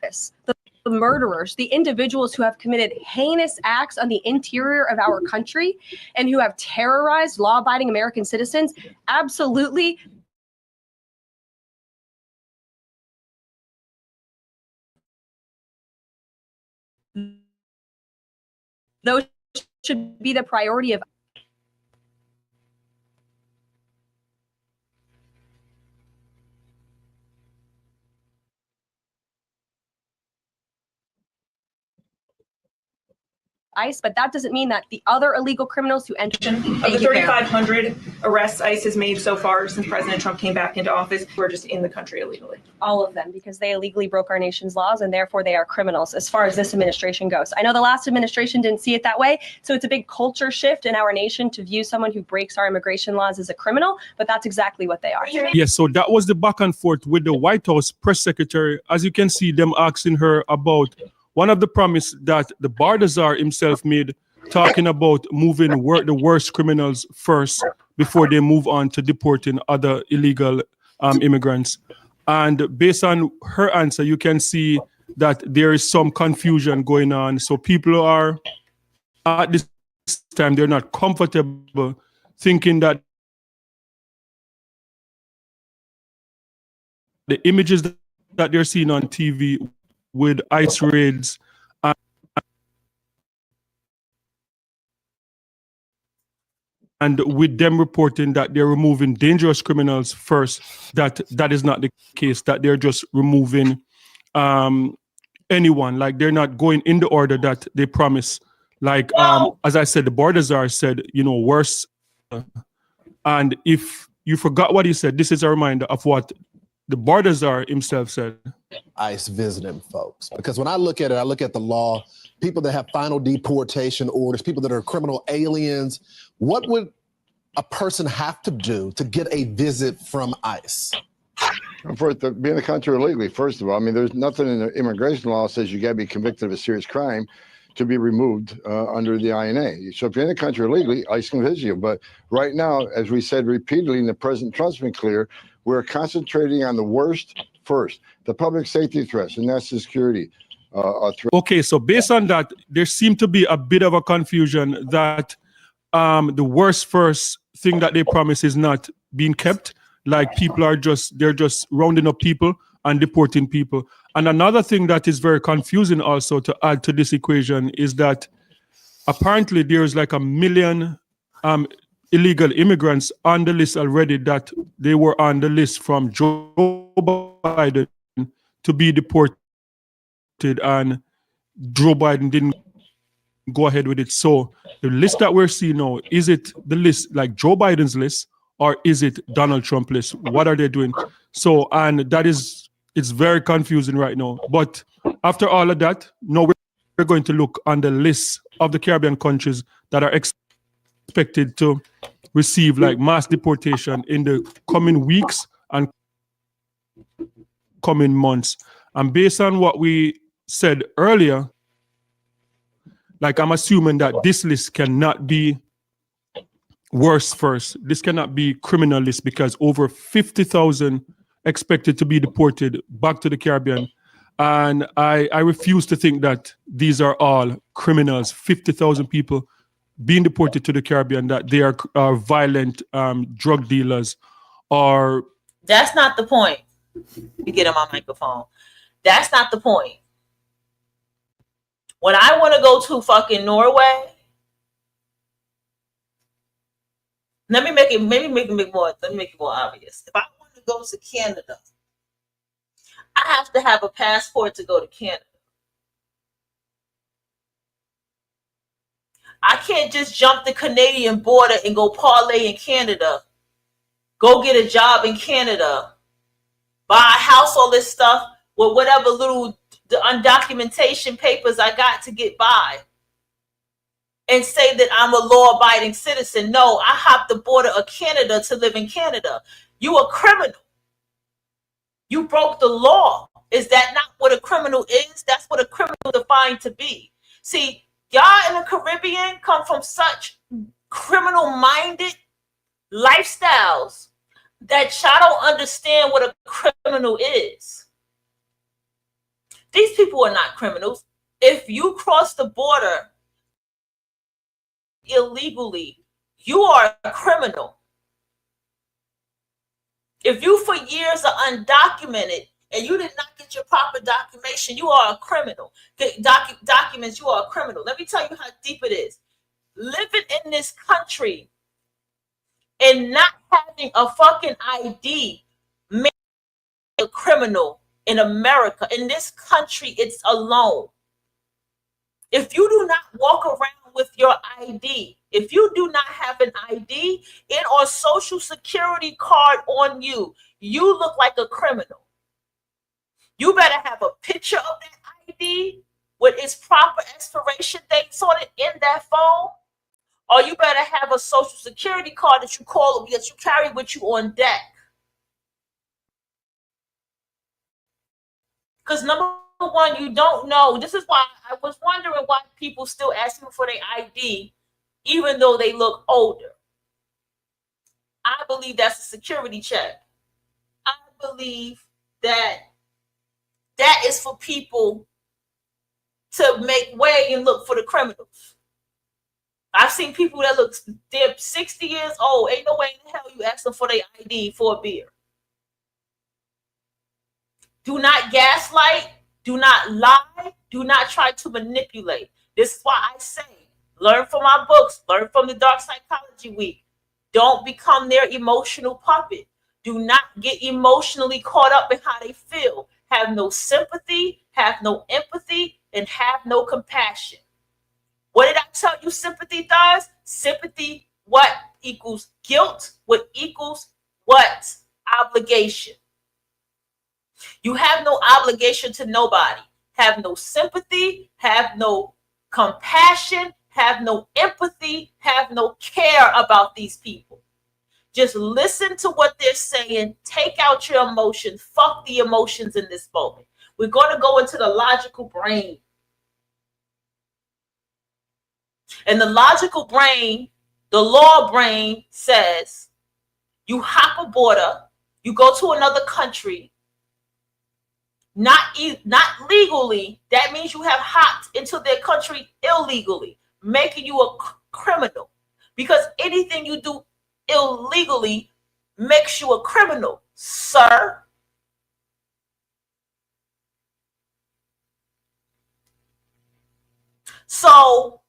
murderers, the individuals who have committed heinous acts on the interior of our country and who have terrorized law-abiding American citizens, absolutely those should be the priority of ICE, but that doesn't mean that the other illegal criminals who enter. Of the 3,500 arrests ICE has made so far since President Trump came back into office, who are just in the country illegally. All of them, because they illegally broke our nation's laws and therefore they are criminals as far as this administration goes. I know the last administration didn't see it that way, so it's a big culture shift in our nation to view someone who breaks our immigration laws as a criminal, but that's exactly what they are. Yes, so that was the back and forth with the White House press secretary. As you can see, them asking her about one of the promise that the Bardazar himself made, talking about moving the worst criminals first before they move on to deporting other illegal immigrants. And based on her answer, you can see that there is some confusion going on. So people are, at this time, they're not comfortable thinking that the images that they're seeing on TV with ICE raids and with them reporting that they're removing dangerous criminals first, that is not the case, that they're just removing anyone, like they're not going in the order that they promise. Like, as I said, the Bardazar said, worse. And if you forgot what he said, this is a reminder of what the Bardazar himself said. ICE visiting folks. Because when I look at it, I look at the law, people that have final deportation orders, people that are criminal aliens. What would a person have to do to get a visit from ICE? For it to be in the country illegally, first of all, I mean, there's nothing in the immigration law that says you got to be convicted of a serious crime to be removed under the INA. So if you're in the country illegally, ICE can visit you. But right now, as we said repeatedly, and the President Trump's been clear, we're concentrating on the worst first, the public safety threats and national security. Okay, so based on that, there seemed to be a bit of a confusion that the worst first thing that they promise is not being kept. Like people are they're just rounding up people and deporting people. And another thing that is very confusing also to add to this equation is that apparently there's like 1 million illegal immigrants on the list already, that they were on the list from Joe Biden to be deported, and Joe Biden didn't go ahead with it. So the list that we're seeing now, is it the list like Joe Biden's list, or is it Donald Trump's list? What are they doing? So, and it's very confusing right now. But after all of that, now we're going to look on the list of the Caribbean countries that are expected to receive like mass deportation in the coming weeks and coming months. And based on what we said earlier, like I'm assuming that this list cannot be worse first. This cannot be criminal list, because over 50,000 expected to be deported back to the Caribbean. And I refuse to think that these are all criminals, 50,000 people being deported to the Caribbean, that they are violent drug dealers or... That's not the point. You get on my microphone. That's not the point. When I want to go to fucking Norway, let me make it more obvious. If I want to go to Canada, I have to have a passport to go to Canada. I can't just jump the Canadian border and go parlay in Canada, go get a job in Canada, buy a house, all this stuff with whatever little the undocumentation papers I got to get by, and say that I'm a law-abiding citizen. No, I hopped the border of Canada to live in Canada. You a criminal. You broke the law. Is that not what a criminal is? That's what a criminal is defined to be. See, y'all in the Caribbean come from such criminal-minded lifestyles that y'all don't understand what a criminal is. These people are not criminals. If you cross the border illegally, you are a criminal. If you for years are undocumented and you did not get your proper documentation, you are a criminal. Documents, you are a criminal. Let me tell you how deep it is. Living in this country and not having a fucking ID makes you a criminal in America. In this country, it's alone. If you do not walk around with your ID, if you do not have an ID and or social security card on you, you look like a criminal. You better have a picture of that ID with its proper expiration dates on it in that phone, or you better have a social security card that you carry with you on deck. Because number one, you don't know. This is why I was wondering why people still asking for their ID, even though they look older. I believe that's a security check. I believe that that is for people to make way and look for the criminals. I've seen people that look, they're 60 years old. Ain't no way in the hell you ask them for their ID for a beer. Do not gaslight. Do not lie. Do not try to manipulate. This is why I say, learn from my books. Learn from the Dark Psychology Week. Don't become their emotional puppet. Do not get emotionally caught up in how they feel. Have no sympathy, have no empathy, and have no compassion. What did I tell you sympathy does? Sympathy, what equals guilt? What equals what? Obligation. You have no obligation to nobody. Have no sympathy, have no compassion, have no empathy, have no care about these people. Just listen to what they're saying. Take out your emotions. Fuck the emotions in this moment. We're going to go into the logical brain. And the logical brain, the law brain says you hop a border, you go to another country, not legally. That means you have hopped into their country illegally, making you a criminal. Because anything you do illegally makes you a criminal, sir. So,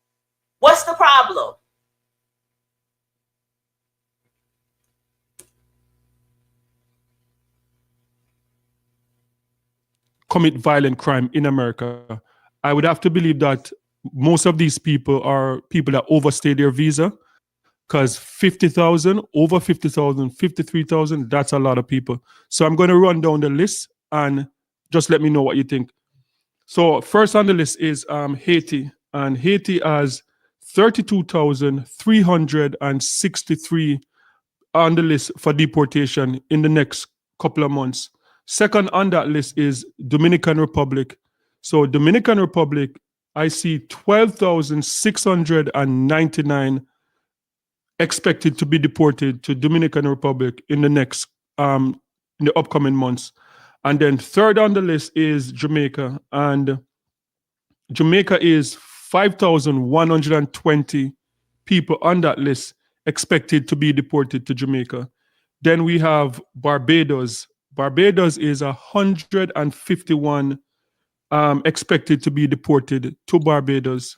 what's the problem? Commit violent crime in America. I would have to believe that most of these people are people that overstay their visa, because 50,000, over 50,000, 53,000, that's a lot of people. So I'm going to run down the list and just let me know what you think. So first on the list is Haiti, and Haiti has 32,363 on the list for deportation in the next couple of months. Second on that list is Dominican Republic. So Dominican Republic, I see 12,699 expected to be deported to Dominican Republic in the next in the upcoming months. And then third on the list is Jamaica, and Jamaica is 5,120 people on that list expected to be deported to Jamaica. Then we have Barbados. Barbados is 151 expected to be deported to Barbados.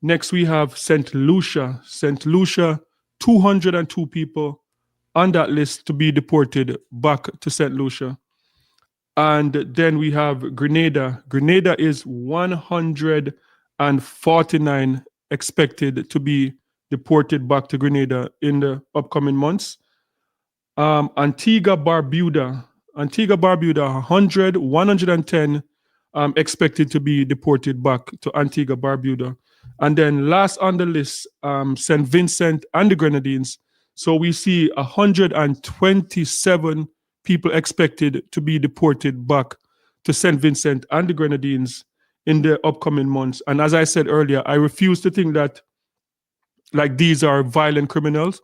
Next, we have St. Lucia. St. Lucia, 202 people on that list to be deported back to St. Lucia. And then we have Grenada. Grenada is 149 expected to be deported back to Grenada in the upcoming months. Antigua, Barbuda, 110 expected to be deported back to Antigua, Barbuda. And then last on the list, St. Vincent and the Grenadines. So we see 127 people expected to be deported back to St. Vincent and the Grenadines in the upcoming months. And as I said earlier, I refuse to think that like these are violent criminals.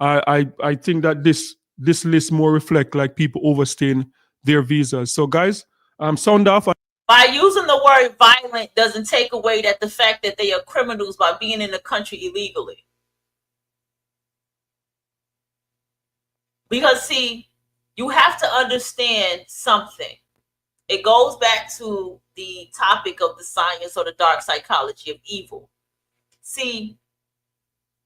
I think that this list more reflect like people overstaying their visas. So guys, sound off. By using the word violent doesn't take away that the fact that they are criminals by being in the country illegally. Because see, you have to understand something. It goes back to the topic of the science or the dark psychology of evil. See,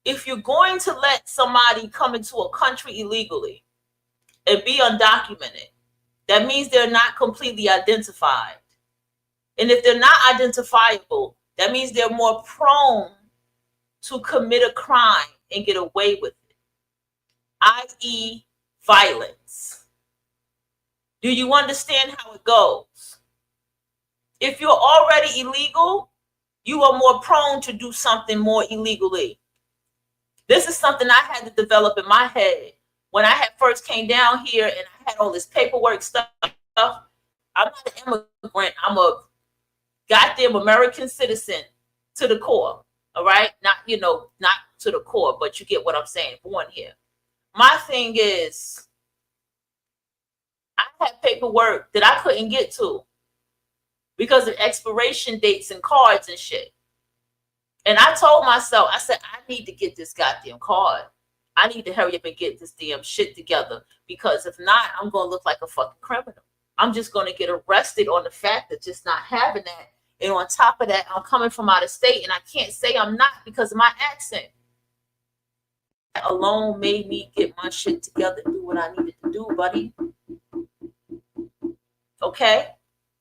if you're going to let somebody come into a country illegally and be undocumented, that means they're not completely identified. And if they're not identifiable, that means they're more prone to commit a crime and get away with it, i.e., violence. Do you understand how it goes? If you're already illegal, you are more prone to do something more illegally. This is something I had to develop in my head when I had first came down here and I had all this paperwork stuff. I'm not an immigrant. I'm a goddamn American citizen to the core. All right? Not, not to the core, but you get what I'm saying. Born here. My thing is, I had paperwork that I couldn't get to because of expiration dates and cards and shit. And I told myself, I said, I need to get this goddamn card. I need to hurry up and get this damn shit together, because if not, I'm going to look like a fucking criminal. I'm just going to get arrested on the fact of just not having that. And on top of that, I'm coming from out of state, and I can't say I'm not because of my accent. That alone made me get my shit together and do what I needed to do, buddy. Okay?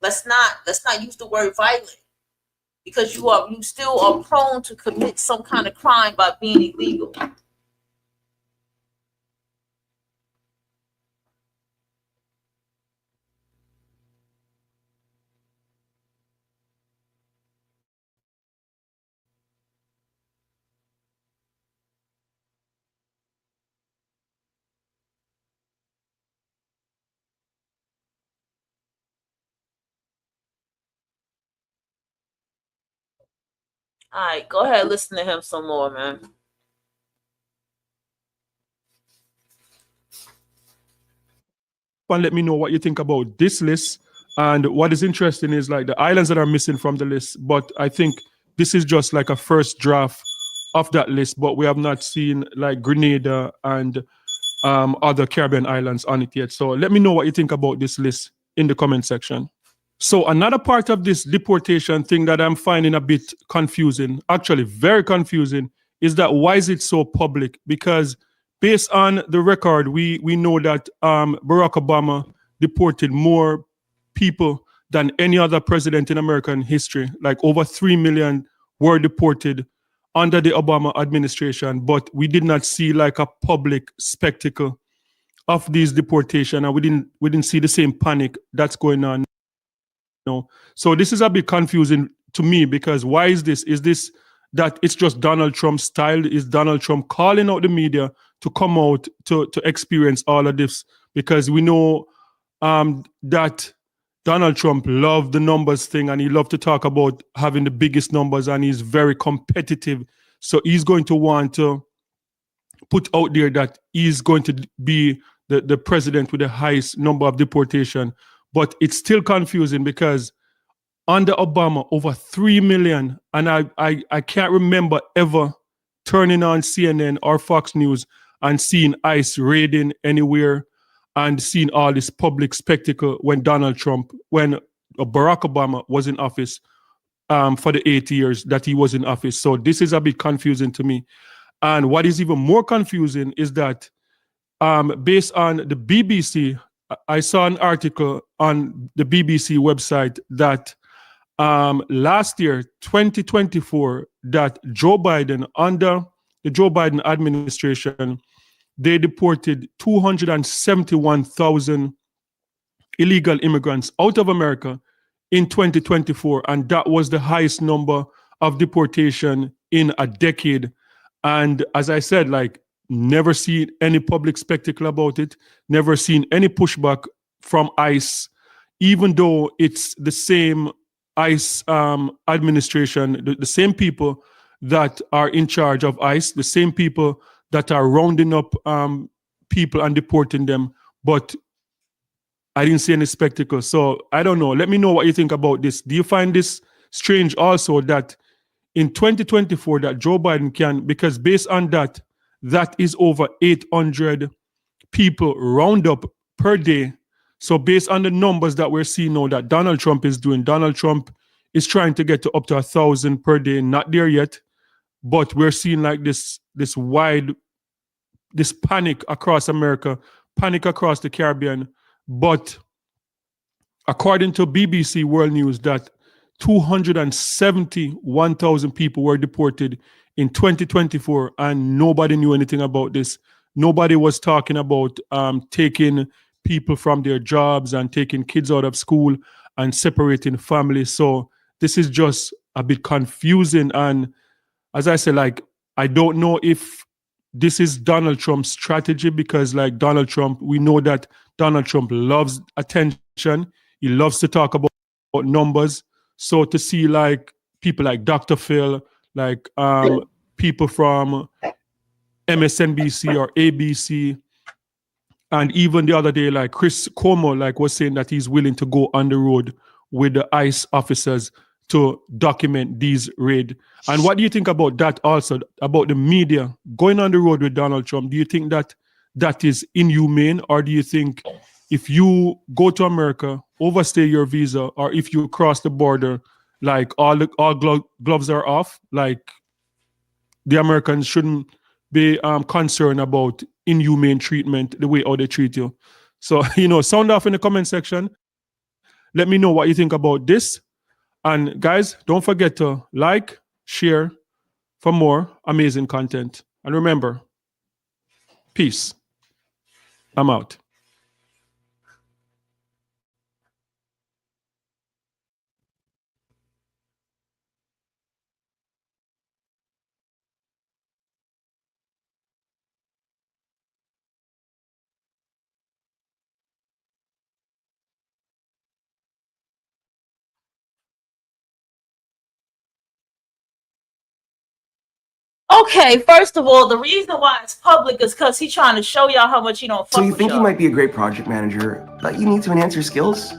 Let's not use the word violent, because you still are prone to commit some kind of crime by being illegal. All right, go ahead, listen to him some more, man. And let me know what you think about this list. And what is interesting is like the islands that are missing from the list. But I think this is just like a first draft of that list. But we have not seen like Grenada and other Caribbean islands on it yet. So let me know what you think about this list in the comment section. So another part of this deportation thing that I'm finding a bit confusing, actually very confusing, is that why is it so public? Because based on the record, we know that Barack Obama deported more people than any other president in American history. Like over 3 million were deported under the Obama administration, but we did not see like a public spectacle of these deportation, and we didn't see the same panic that's going on. So this is a bit confusing to me, because why is this? Is this that it's just Donald Trump's style? Is Donald Trump calling out the media to come out to experience all of this? Because we know that Donald Trump loved the numbers thing, and he loved to talk about having the biggest numbers, and he's very competitive. So he's going to want to put out there that he's going to be the president with the highest number of deportation. But it's still confusing because under Obama, over 3 million, and I can't remember ever turning on CNN or Fox News and seeing ICE raiding anywhere and seeing all this public spectacle when when Barack Obama was in office for the 8 years that he was in office. So this is a bit confusing to me. And what is even more confusing is that based on the BBC, I saw an article on the BBC website that last year, 2024, that Joe Biden, under the Joe Biden administration, they deported 271,000 illegal immigrants out of America in 2024. And that was the highest number of deportation in a decade. And as I said, like, never seen any public spectacle about it, never seen any pushback from ICE, even though it's the same ICE administration, the same people that are in charge of ICE, the same people that are rounding up people and deporting them. But I didn't see any spectacle. So I don't know. Let me know what you think about this. Do you find this strange also that in 2024 that Joe Biden can, because based on that, that is over 800 people round up per day. So based on the numbers that we're seeing now that Donald Trump is doing, Donald Trump is trying to get to up to 1,000 per day. Not there yet, but we're seeing like this panic across America, panic across the Caribbean. But according to BBC World News, that 271,000 people were deported in 2024, and nobody knew anything about this. Nobody was talking about taking people from their jobs and taking kids out of school and separating families. So this is just a bit confusing. And as I said, like, I don't know if this is Donald Trump's strategy, because like Donald Trump, we know that Donald Trump loves attention. He loves to talk about numbers. So to see like people like Dr. Phil, like people from MSNBC or ABC, and even the other day, like Chris Cuomo, like was saying that he's willing to go on the road with the ICE officers to document these raids. And what do you think about that also, about the media going on the road with Donald Trump? Do you think that that is inhumane, or do you think if you go to America, overstay your visa, or if you cross the border, like all gloves are off, like the Americans shouldn't be concerned about inhumane treatment, the way how they treat you? So, sound off in the comment section. Let me know what you think about this. And guys, don't forget to like, share for more amazing content. And remember, peace. I'm out. Okay, first of all, the reason why it's public is because he's trying to show y'all how much he don't fuck So you with think you y'all. might be a great project manager, but you need to enhance your skills?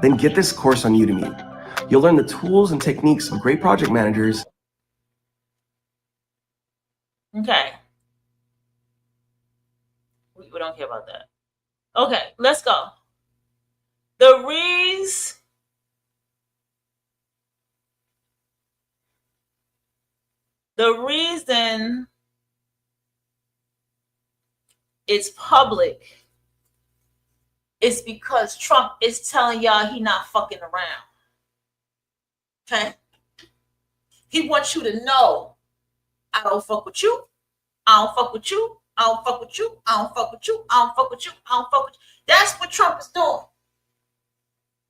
Then get this course on Udemy. You'll learn the tools and techniques of great project managers. Okay. We don't care about that. Okay, let's go. The reason it's public is because Trump is telling y'all he not fucking around. Okay? He wants you to know, I don't fuck with you. I don't fuck with you. I don't fuck with you. I don't fuck with you. I don't fuck with you. I don't fuck with you. That's what Trump is doing.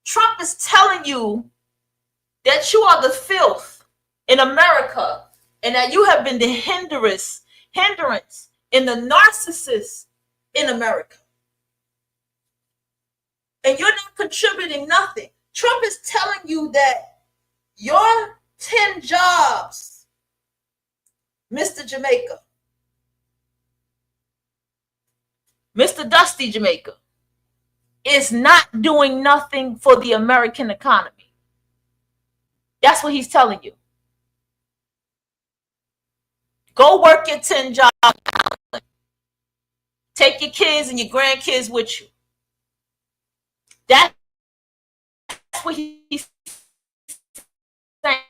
Trump is telling you that you are the filth in America and that you have been the hindrance in the narcissist in America. And you're not contributing nothing. Trump is telling you that your 10 jobs, Mr. Jamaica, Mr. Dusty Jamaica, is not doing nothing for the American economy. That's what he's telling you. Go work your 10 jobs. Take your kids and your grandkids with you. That's what he's saying.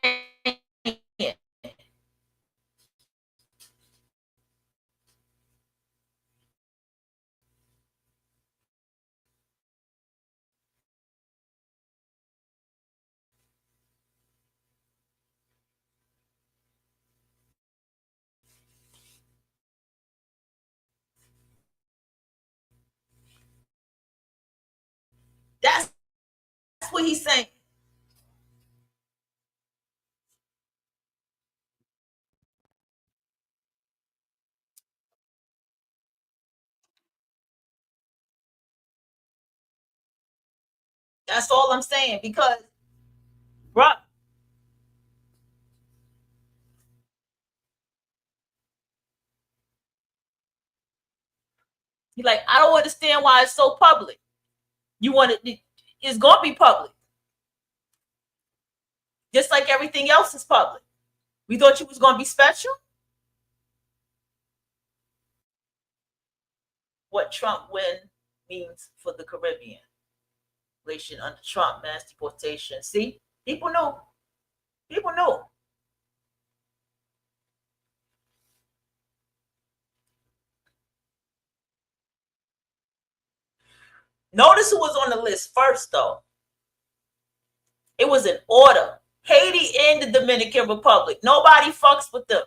That's what he's saying. That's all I'm saying, because, bro, he's like, I don't understand why it's so public. You want it, it's going to be public. Just like everything else is public. We thought you was going to be special. What Trump win means for the Caribbean. Relation under Trump, mass deportation. See, people know. People know. Notice who was on the list first, though. It was an order. Haiti and the Dominican Republic. Nobody fucks with them.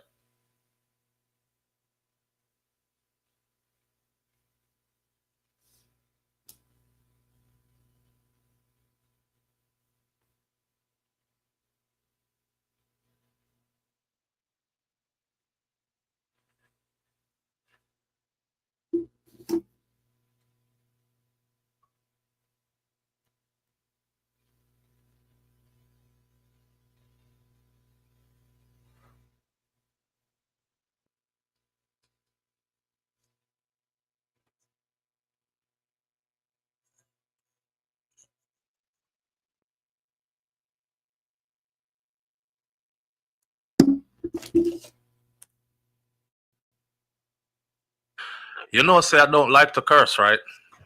You know, say I don't like to curse, right?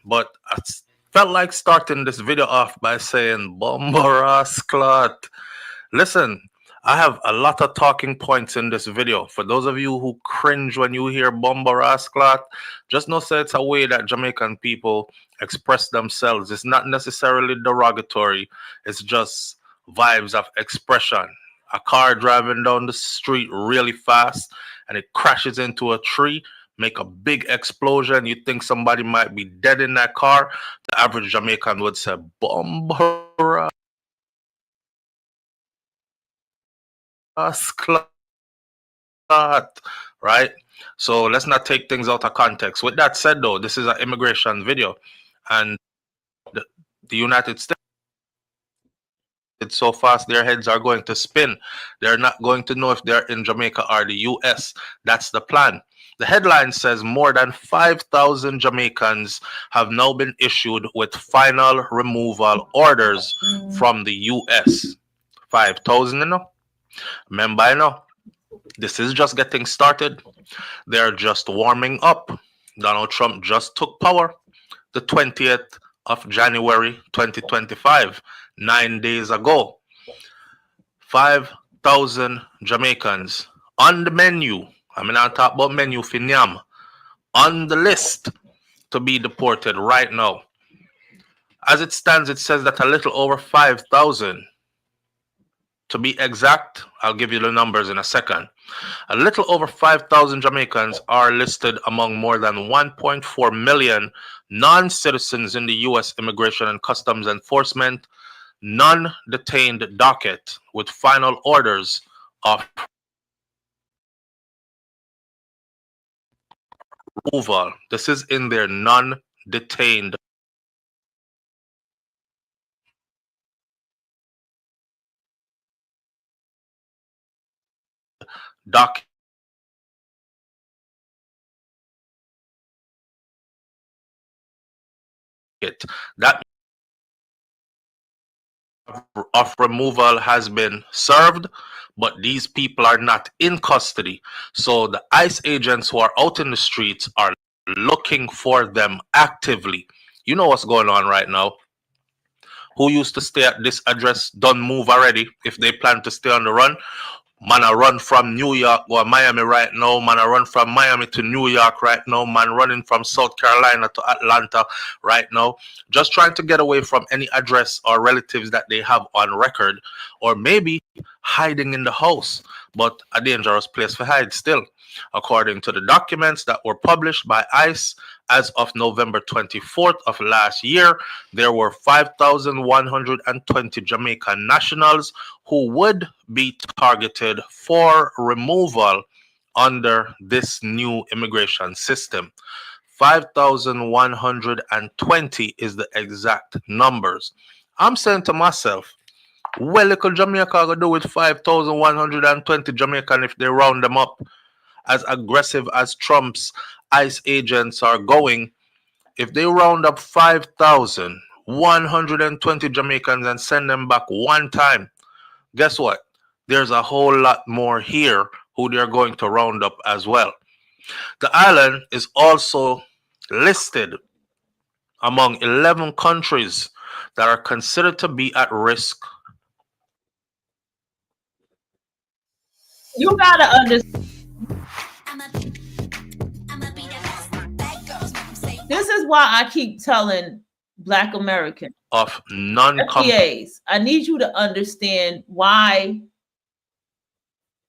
But I felt like starting this video off by saying, Bombaras clot. Listen, I have a lot of talking points in this video. For those of you who cringe when you hear Bombaras clot, just know say it's a way that Jamaican people express themselves. It's not necessarily derogatory. It's just vibes of expression. A car driving down the street really fast and it crashes into a tree, make a big explosion, you think somebody might be dead in that car, the average Jamaican would say, Bombaras clot, right? So let's not take things out of context. With that said, though, this is an immigration video, and the United States, it's so fast their heads are going to spin. They're not going to know if they're in Jamaica or the US. That's the plan. The headline says more than 5,000 Jamaicans have now been issued with final removal orders from the US. 5,000, you know? Remember, you know, this is just getting started. They're just warming up. Donald Trump just took power the 20th of January 2025, 9 days ago. 5,000 Jamaicans on the menu. I mean, I'll talk about menu for Nyam. On the list to be deported right now. As it stands, it says that a little over 5,000. To be exact, I'll give you the numbers in a second. A little over 5,000 Jamaicans are listed among more than 1.4 million non-citizens in the U.S. Immigration and Customs Enforcement non-detained docket with final orders of removal. This is in their non-detained docket. That of removal has been served, but these people are not in custody. So the ICE agents who are out in the streets are looking for them actively. You know what's going on right now. Who used to stay at this address don't move already if they plan to stay on the run. Man, I run from New York or Miami right now. Man, I run from Miami to New York right now. Man, running from South Carolina to Atlanta right now. Just trying to get away from any address or relatives that they have on record, or maybe hiding in the house, but a dangerous place for hide still. According to the documents that were published by ICE as of November 24th of last year, there were 5,120 Jamaican nationals who would be targeted for removal under this new immigration system. 5,120 is the exact numbers. I'm saying to myself, well, little Jamaica gonna do with 5,120 Jamaican if they round them up. As aggressive as Trump's ICE agents are going, if they round up 5,000, 120 Jamaicans and send them back one time. Guess what? There's a whole lot more here who they're going to round up as well. The island is also listed among 11 countries that are considered to be at risk. You gotta understand. This is why I keep telling Black Americans Of FBAs, I need you to understand why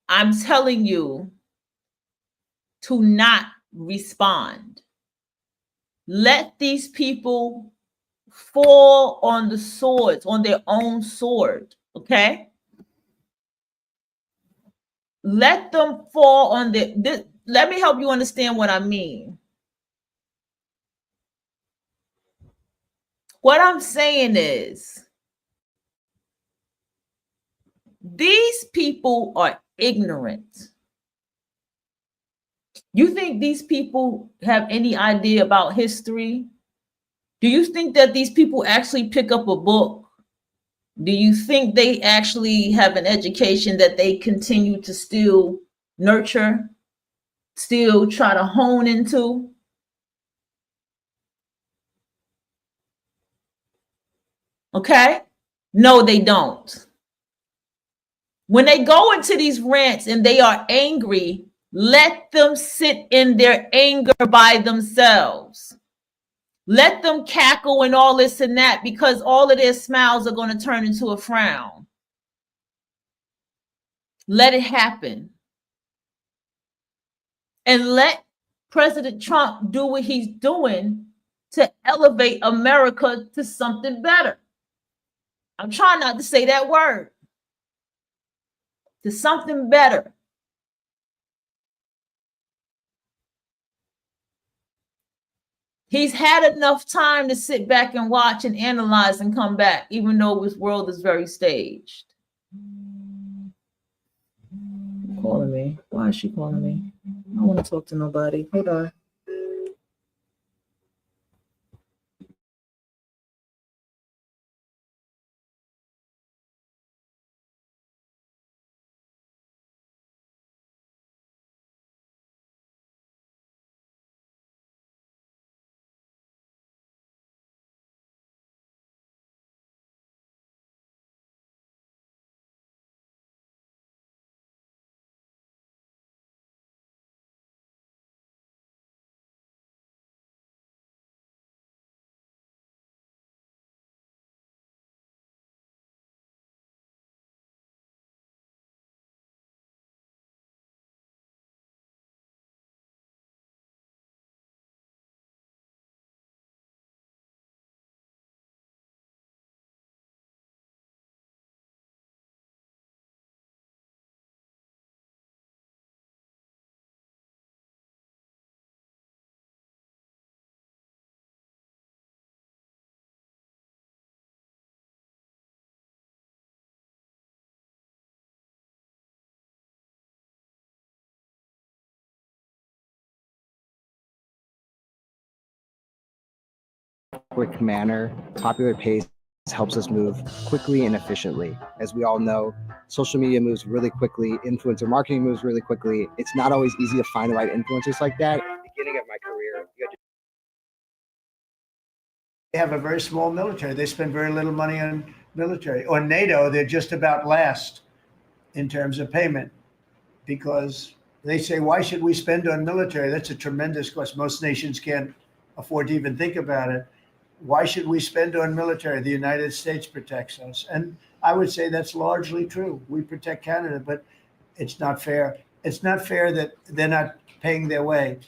I'm telling you to not respond. Let these people fall on the swords, on their own sword, okay? Let them fall on let me help you understand what I mean. What I'm saying is, these people are ignorant. You think these people have any idea about history? Do you think that these people actually pick up a book? Do you think they actually have an education that they continue to still nurture, still try to hone into? Okay? No, they don't. When they go into these rants and they are angry, let them sit in their anger by themselves. Let them cackle and all this and that, because all of their smiles are going to turn into a frown. Let it happen. And let President Trump do what he's doing to elevate America to something better. I'm trying not to say that word. To something better. He's had enough time to sit back and watch and analyze and come back, even though his world is very staged. Calling me. Why is she calling me? I don't want to talk to nobody. Hold on. Quick manner, popular pace helps us move quickly and efficiently. As we all know, social media moves really quickly, influencer marketing moves really quickly. It's not always easy to find the right influencers like that. At the beginning of my career, they have a very small military. They spend very little money on military. Or NATO, they're just about last in terms of payment, because they say, why should we spend on military? That's a tremendous cost. Most nations can't afford to even think about it. Why should we spend on military? The United States protects us. And I would say that's largely true. We protect Canada, but it's not fair. It's not fair that they're not paying their way.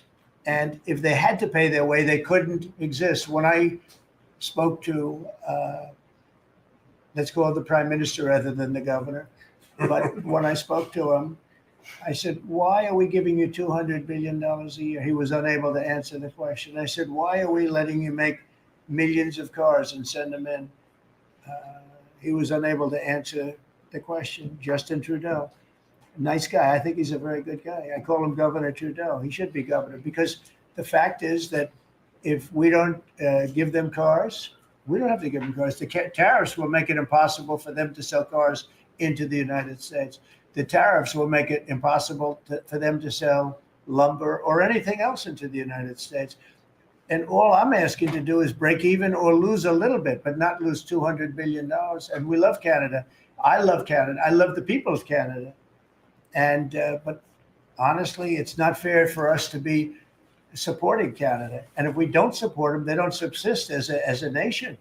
And if they had to pay their way, they couldn't exist. When I spoke to, let's call it the prime minister rather than the governor, but when I spoke to him, I said, why are we giving you $200 billion a year? He was unable to answer the question. I said, why are we letting you make millions of cars and send them in? He was unable to answer the question. Justin Trudeau, nice guy. I think he's a very good guy. I call him Governor Trudeau. He should be governor, because the fact is that if we don't give them cars, We don't have to give them cars. The tariffs will make it impossible for them to sell cars into the United States. The tariffs will make it impossible for them to sell lumber or anything else into the United States. And all I'm asking to do is break even or lose a little bit, but not lose $200 billion. And we love Canada. I love Canada. I love the people of Canada. And but honestly, it's not fair for us to be supporting Canada. And if we don't support them, they don't subsist as a nation.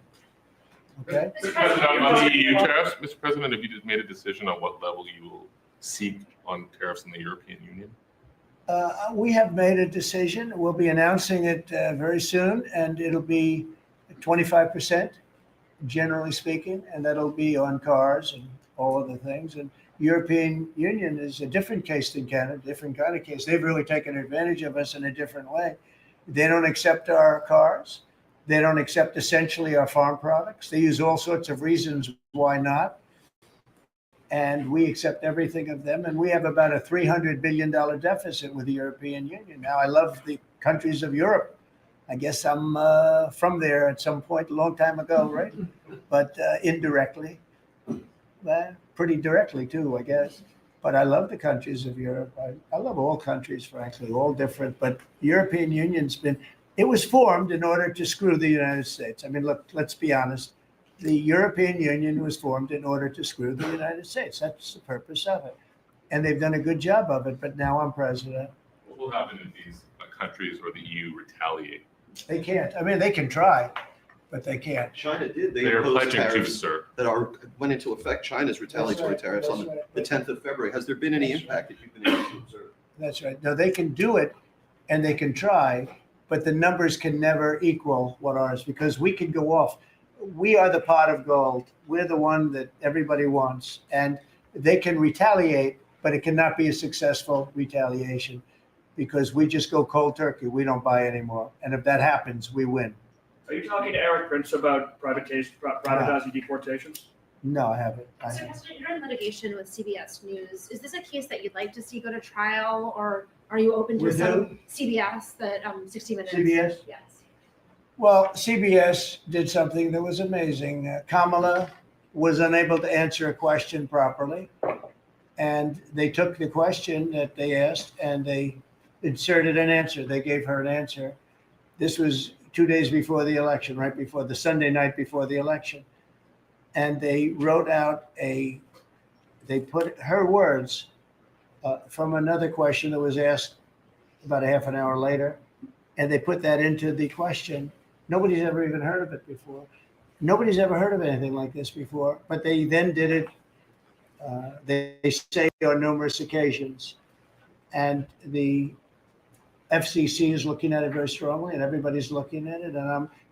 Okay? Mr. President, on the EU tariffs, Mr. President, have you just made a decision on what level you will seek on tariffs in the European Union? We have made a decision. We'll be announcing it very soon, and it'll be 25%, generally speaking, and that'll be on cars and all of the things. And European Union is a different case than Canada, different kind of case. They've really taken advantage of us in a different way. They don't accept our cars. They don't accept essentially our farm products. They use all sorts of reasons why not. And we accept everything of them. And we have about a $300 billion deficit with the European Union. Now, I love the countries of Europe. I guess I'm from there at some point a long time ago, right? But indirectly, pretty directly too, I guess. But I love the countries of Europe. I love all countries, frankly, all different. But the European Union's it was formed in order to screw the United States. I mean, look, let's be honest. The European Union was formed in order to screw the United States. That's the purpose of it. And they've done a good job of it, but now I'm president. What will happen if these countries or the EU retaliate? They can't. I mean, they can try, but they can't. China did. They are imposed pledging to, tariffs sir. that went into effect. China's retaliatory tariffs on the 10th of February. Has there been any impact that you've been able to observe? That's right. No, they can do it and they can try, but the numbers can never equal what ours, because we can go off. We are the pot of gold. We're the one that everybody wants. And they can retaliate, but it cannot be a successful retaliation because we just go cold turkey. We don't buy anymore. And if that happens, we win. Are you talking to Eric Prince about privatizing deportations? No, I haven't. So, President, you're in litigation with CBS News. Is this a case that you'd like to see go to trial, or are you open to With some CBS that 60 Minutes? CBS? Yes. Well, CBS did something that was amazing. Kamala was unable to answer a question properly, and they took the question that they asked and they inserted an answer. They gave her an answer. This was 2 days before the election, right before the Sunday night before the election. And they wrote out they put her words from another question that was asked about a half an hour later, and they put that into the question. Nobody's ever even heard of it before. Nobody's ever heard of anything like this before, but they then did it, they say on numerous occasions. And the FCC is looking at it very strongly, and everybody's looking at it,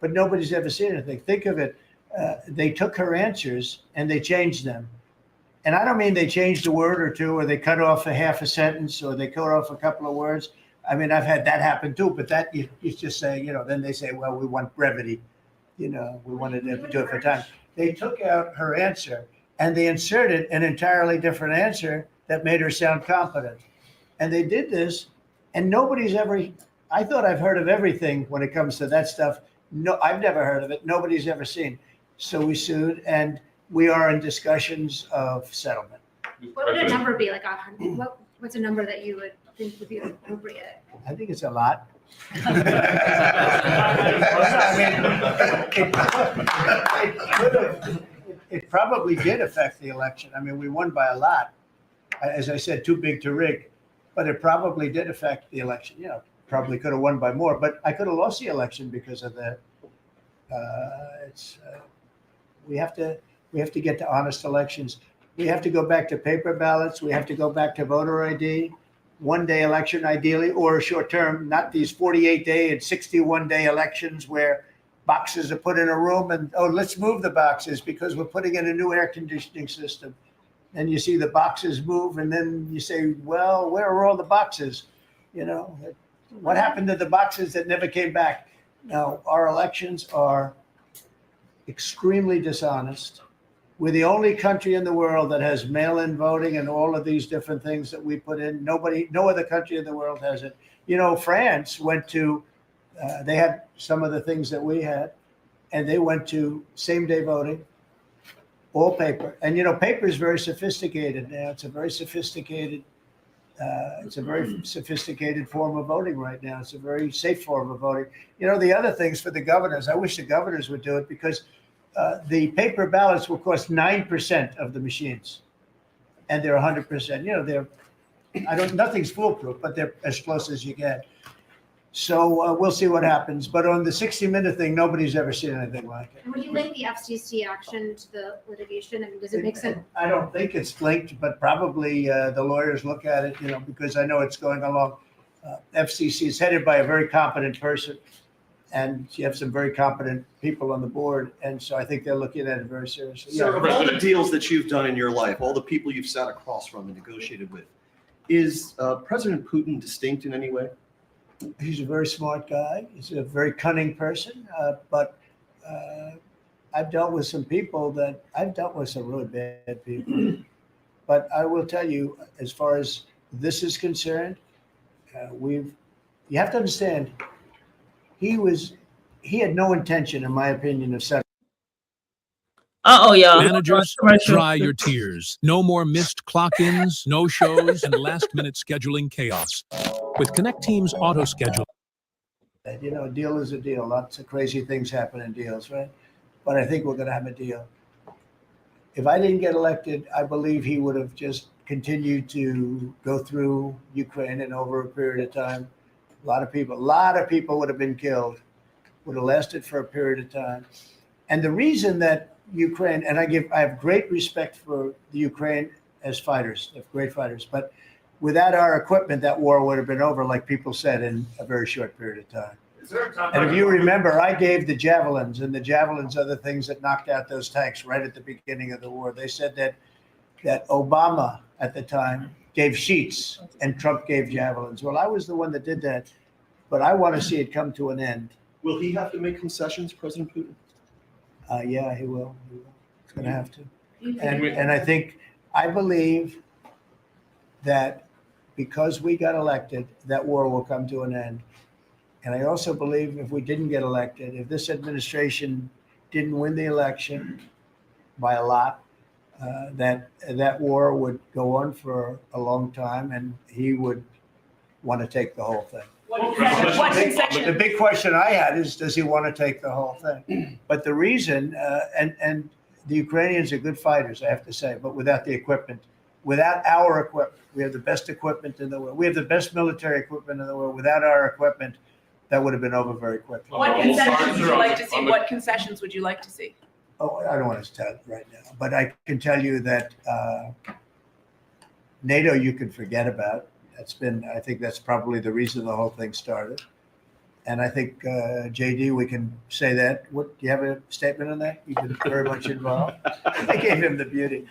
but nobody's ever seen anything. Think of it, they took her answers and they changed them. And I don't mean they changed a word or two, or they cut off a half a sentence, or they cut off a couple of words. I mean, I've had that happen too, but that you just say, then they say, well, we want brevity. We wanted to do it for time. They took out her answer and they inserted an entirely different answer that made her sound competent. And they did this, and I thought I've heard of everything when it comes to that stuff. No, I've never heard of it. Nobody's ever seen. So we sued, and we are in discussions of settlement. What would a number be? What's a number that you would think would be appropriate? I think it's a lot. It probably did affect the election. I mean, we won by a lot. As I said, too big to rig, but it probably did affect the election. Probably could have won by more, but I could have lost the election because of that. We have to get to honest elections. We have to go back to paper ballots. We have to go back to voter ID, one-day election ideally, or a short term, not these 48-day and 61-day elections where boxes are put in a room and, let's move the boxes because we're putting in a new air conditioning system. And you see the boxes move, and then you say, well, where are all the boxes? What happened to the boxes that never came back? Now, our elections are extremely dishonest. We're the only country in the world that has mail-in voting and all of these different things that we put in. No other country in the world has it. France went to, they had some of the things that we had, and they went to same-day voting, all paper. And, you know, paper is very sophisticated now. It's a very sophisticated form of voting right now. It's a very safe form of voting. You know, the other things for the governors, I wish the governors would do it, because the paper ballots will cost 9% of the machines, and they're 100%. You know, nothing's foolproof, but they're as close as you get. So we'll see what happens. But on the 60-minute thing, nobody's ever seen anything like it. And would you link the FCC action to the litigation? I mean, does it make sense? I don't think it's linked, but probably the lawyers look at it, you know, because I know it's going along. FCC is headed by a very competent person, and you have some very competent people on the board. And so I think they're looking at it very seriously. Sir, of all the deals that you've done in your life, all the people you've sat across from and negotiated with, is President Putin distinct in any way? He's a very smart guy. He's a very cunning person. But I've dealt with some people I've dealt with some really bad people. But I will tell you, as far as this is concerned, you have to understand, he had no intention, in my opinion, of settling. Y'all. Managers, dry your tears. No more missed clock-ins, no shows, and last-minute scheduling chaos. With Connect Team's auto schedule. You know, a deal is a deal. Lots of crazy things happen in deals, right? But I think we're going to have a deal. If I didn't get elected, I believe he would have just continued to go through Ukraine, and over a period of time, a lot of people would have been killed, would have lasted for a period of time. And the reason that Ukraine, and I have great respect for the Ukraine as fighters, they're great fighters, but without our equipment, that war would have been over, like people said, in a very short period of time. And if you remember, I gave the javelins, and the javelins are the things that knocked out those tanks right at the beginning of the war. They said that Obama at the time gave sheets and Trump gave javelins. Well, I was the one that did that, but I want to see it come to an end. Will he have to make concessions, President Putin? Yeah, he will. He's going to have to. And I believe that because we got elected, that war will come to an end. And I also believe if we didn't get elected, if this administration didn't win the election by a lot, that war would go on for a long time, and he would want to take the whole thing. The big question I had is, does he want to take the whole thing? But the reason, and the Ukrainians are good fighters, I have to say, but without the equipment, without our equipment, we have the best equipment in the world. We have the best military equipment in the world. Without our equipment, that would have been over very quickly. What concessions would you like to see? What concessions would you like to see? Oh, I don't want to tell right now, but I can tell you that NATO you can forget about. I think that's probably the reason the whole thing started. And I think, JD, we can say that. Do you have a statement on that? You've been very much involved. I gave him the beauty.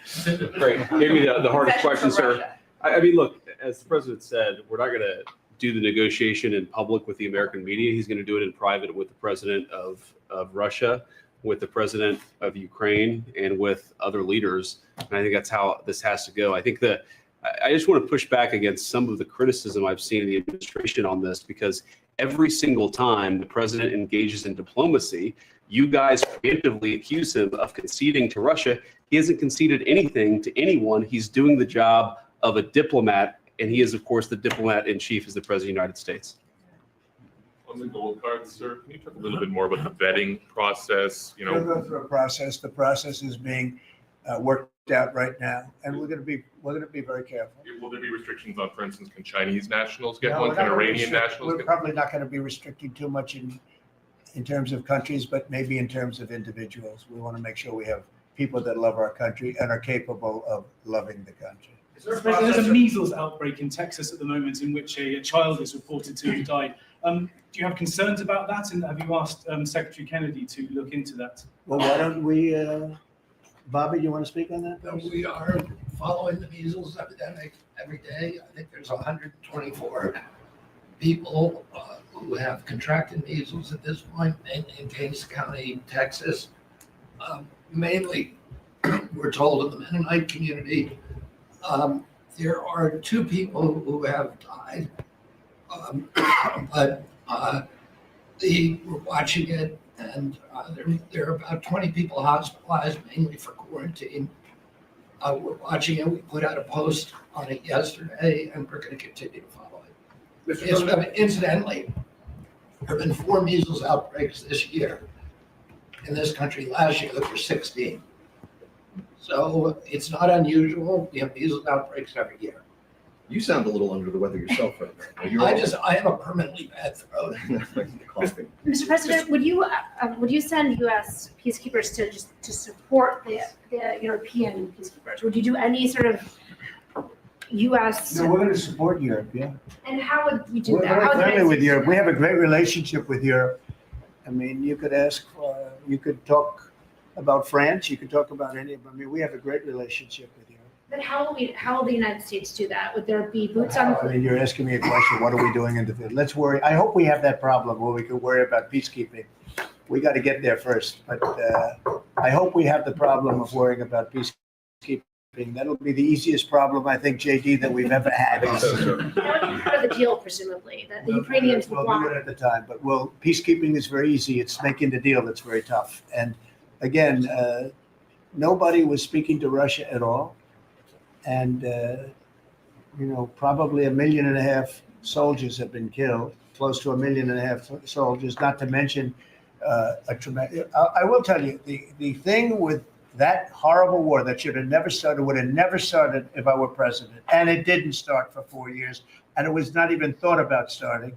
Great. Gave me the hardest question, sir. I mean, look, as the president said, we're not going to do the negotiation in public with the American media. He's going to do it in private with the president of Russia, with the president of Ukraine, and with other leaders. And I think that's how this has to go. I think that I just want to push back against some of the criticism I've seen in the administration on this, because every single time the president engages in diplomacy, you guys preemptively accuse him of conceding to Russia. He hasn't conceded anything to anyone. He's doing the job of a diplomat, and he is, of course, the diplomat in chief as the president of the United States. On the gold cards, sir, can you talk a little bit more about the vetting process? We'll go through a process. The process is being worked out right now, and we're going to be very careful. Will there be restrictions on, for instance, can Chinese nationals get No, one? we're Can not gonna Iranian nationals We're get probably not going to be restricting too much in terms of countries, but maybe in terms of individuals. We want to make sure we have people that love our country and are capable of loving the country. There's a measles outbreak in Texas at the moment in which a child is reported to have died. Do you have concerns about that? And have you asked Secretary Kennedy to look into that? Well, why don't we, Bobby, do you want to speak on that? We are following the measles epidemic every day. I think there's 124 people who have contracted measles at this point in Gaines County, Texas. Mainly, we're told in the Mennonite community. There are 2 people who have died, but we're watching it. And there are about 20 people hospitalized, mainly for quarantine. We're watching it. We put out a post on it yesterday, and we're going to continue to follow it. Incidentally, there have been 4 measles outbreaks this year. In this country last year, there were 16. So it's not unusual. We have measles outbreaks every year. You sound a little under the weather yourself right now. I have a permanently bad throat. Mr. President, would you send U.S. peacekeepers to support the European peacekeepers? Would you do any sort of U.S. No, we're going to support Europe, yeah. And how would you do We're that? very How would the friendly United with States Europe. do We that? have a great relationship with Europe. I mean, you could you could talk about France, you could talk about any of them. I mean, we have a great relationship with Europe. But how will the United States do that? Would there be boots on? I mean, you're asking me a question, what are we doing in the field? Let's worry. I hope we have that problem where we could worry about peacekeeping. We got to get there first. But I hope we have the problem of worrying about peacekeeping. That'll be the easiest problem, I think, JD, that we've ever had. That would be part of the deal, presumably, that the Ukrainians would We'll do it want. at the time, but peacekeeping is very easy. It's making the deal that's very tough. And again, nobody was speaking to Russia at all. And, probably 1.5 million soldiers have been killed, close to 1.5 million soldiers, not to mention a tremendous. I will tell you, the thing with that horrible war that should have never started, would have never started if I were president. And it didn't start for 4 years. And it was not even thought about starting.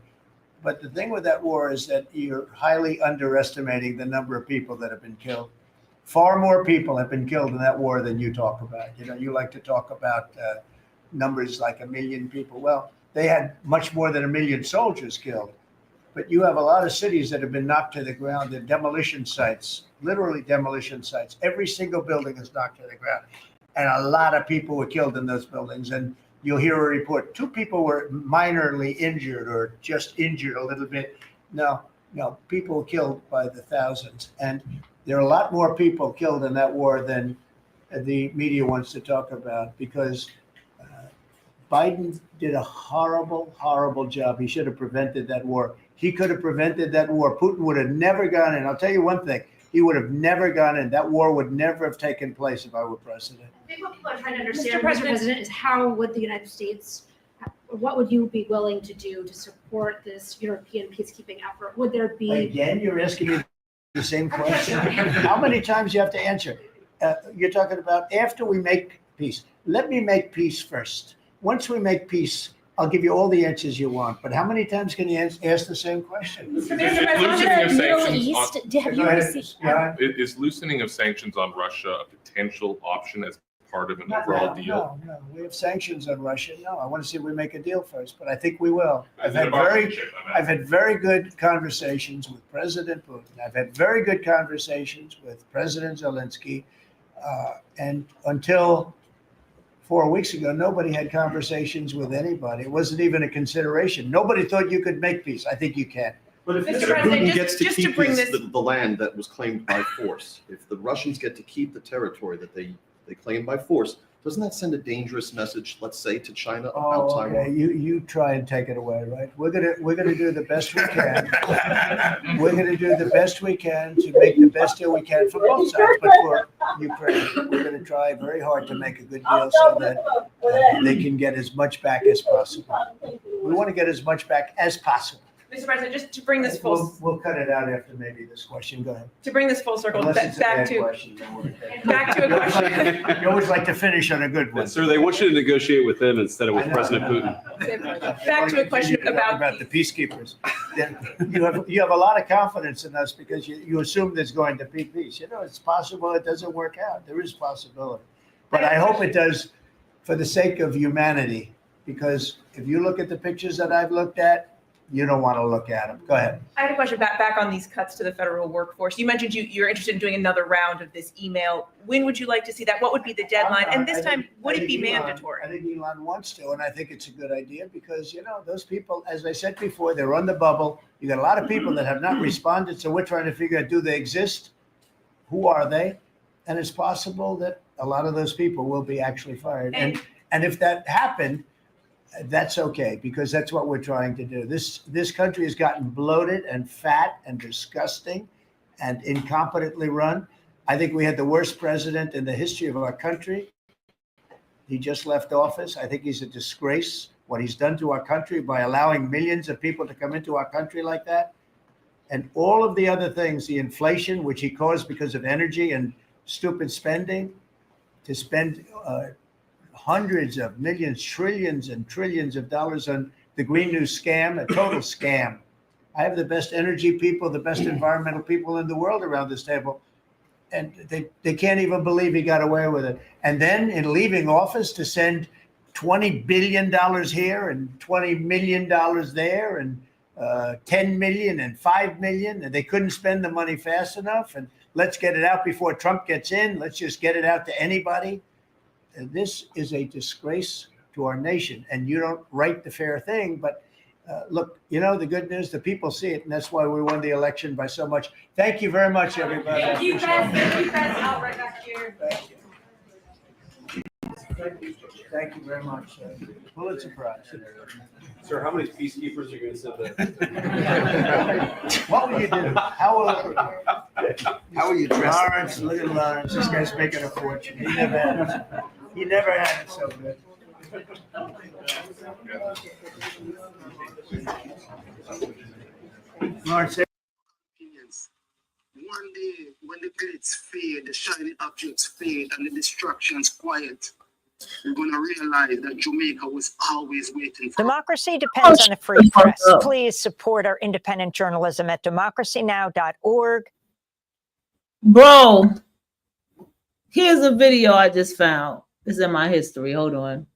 But the thing with that war is that you're highly underestimating the number of people that have been killed. Far more people have been killed in that war than you talk about. You like to talk about numbers like 1 million people. Well, they had much more than 1 million soldiers killed. But you have a lot of cities that have been knocked to the ground. They're demolition sites, literally demolition sites. Every single building is knocked to the ground. And a lot of people were killed in those buildings. And you'll hear a report, 2 people were minorly injured or just injured a little bit. No, people were killed by the thousands. And there are a lot more people killed in that war than the media wants to talk about, because Biden did a horrible, horrible job. He should have prevented that war. He could have prevented that war. Putin would have never gone in. I'll tell you one thing. He would have never gone in. That war would never have taken place if I were president. I think what people are trying to understand, Mr. President, is how would the United States, what would you be willing to do to support this European peacekeeping effort? Would there be? Again, you're asking me the same question. How many times you have to answer? You're talking about after we make peace. Let me make peace first. Once we make peace, I'll give you all the answers you want. But how many times can you ask the same question? Is loosening of sanctions on Russia a potential option as part of an overall deal? No. We have sanctions on Russia. No, I want to see if we make a deal first, but I think we will. I've had very good conversations with President Putin. I've had very good conversations with President Zelensky. And until 4 weeks ago, nobody had conversations with anybody. It wasn't even a consideration. Nobody thought you could make peace. I think you can. But if Mr. Mr. President, Putin gets to just to keep bring this- the land that was claimed by force, if the Russians get to keep the territory that they claimed by force, doesn't that send a dangerous message, let's say, to China about Taiwan? Okay. You try and take it away, right? We're gonna do the best we can. We're gonna do the best we can to make the best deal we can for both sides, but for Ukraine, we're gonna try very hard to make a good deal so that they can get as much back as possible. We want to get as much back as possible. Mr. President, just to bring this full, We'll cut it out after maybe this question. Go ahead. to bring this full circle, Unless it's a back bad to, question, then we'll take it. back to a question. You always like to finish on a good one. Sir, they want you to negotiate with them instead of with President Putin. Back to a question about the peacekeepers. You have a lot of confidence in us because you assume there's going to be peace. It's possible it doesn't work out. There is possibility, but I hope it does for the sake of humanity. Because if you look at the pictures that I've looked at, you don't want to look at them. Go ahead. I had a question back on these cuts to the federal workforce. You mentioned you're interested in doing another round of this email. When would you like to see that? What would be the deadline? And this time, would it be mandatory? I think Elon wants to, and I think it's a good idea because, those people, as I said before, they're on the bubble. You got a lot of people that have not responded, so we're trying to figure out, do they exist? Who are they? And it's possible that a lot of those people will be actually fired. And if that happened, that's okay, because that's what we're trying to do. This country has gotten bloated and fat and disgusting, and incompetently run. I think we had the worst president in the history of our country. He just left office. I think he's a disgrace, what he's done to our country by allowing millions of people to come into our country like that. And all of the other things, the inflation, which he caused because of energy and stupid spending, to spend hundreds of millions, trillions and trillions of dollars on the Green New scam, a total scam. I have the best energy people, the best environmental people in the world around this table. And they can't even believe he got away with it. And then in leaving office to send $20 billion here and $20 million there and 10 million and 5 million, and they couldn't spend the money fast enough. And let's get it out before Trump gets in. Let's just get it out to anybody. And this is a disgrace to our nation. And you don't write the fair thing, but look, you know, the good news, the people see it, and that's why we won the election by so much. Thank you very much, everybody. Thank you, Beth. Thank you, Beth. Out right back here. Thank you. Thank you very much. Pulitzer Prize. Sir, how many peacekeepers are you going to send there? What will you do? How will you dress? Lawrence, look at Lawrence. This guy's making a fortune. He never had it. He never had it so good. Lawrence. One day, when the glitz fade, the shiny objects fade, and the destruction's quiet, we're going to realize that Jamaica was always waiting for. Democracy depends on a free press. Please support our independent journalism at democracynow.org. Bro, here's a video I just found. It's in my history. Hold on.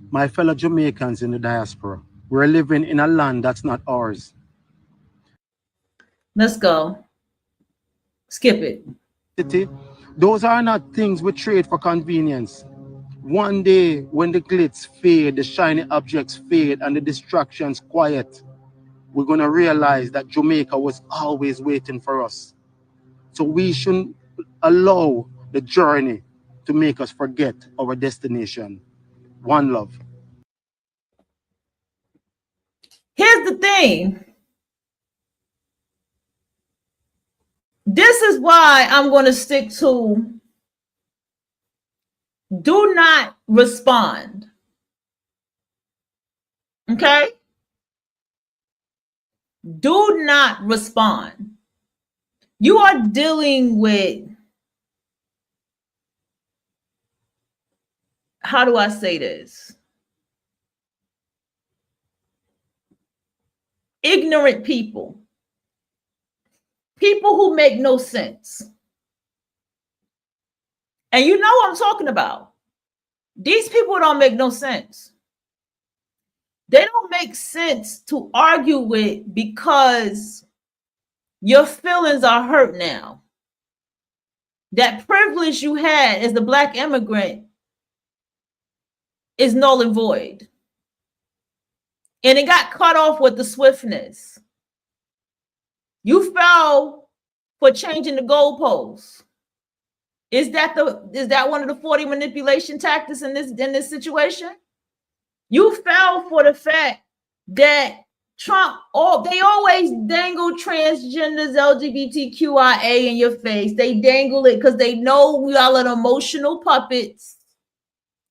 My fellow Jamaicans in the diaspora, we're living in a land that's not ours. Let's go. Skip it. Those are not things we trade for convenience. One day, when the glitz fade, the shiny objects fade, and the distractions quiet, we're going to realize that Jamaica was always waiting for us. So we shouldn't allow the journey to make us forget our destination. One love. Here's the thing. This is why I'm going to stick to do not respond. Okay? Do not respond. You are dealing with, how do I say this? Ignorant people. People who make no sense. And you know what I'm talking about. These people don't make no sense. They don't make sense to argue with because your feelings are hurt now. That privilege you had as the Black immigrant is null and void. And it got cut off with the swiftness. You fell for changing the goalposts. Is that one of the 40 manipulation tactics in this situation? You fell for the fact that Trump, they always dangle transgenders, LGBTQIA in your face. They dangle it because they know we all are emotional puppets.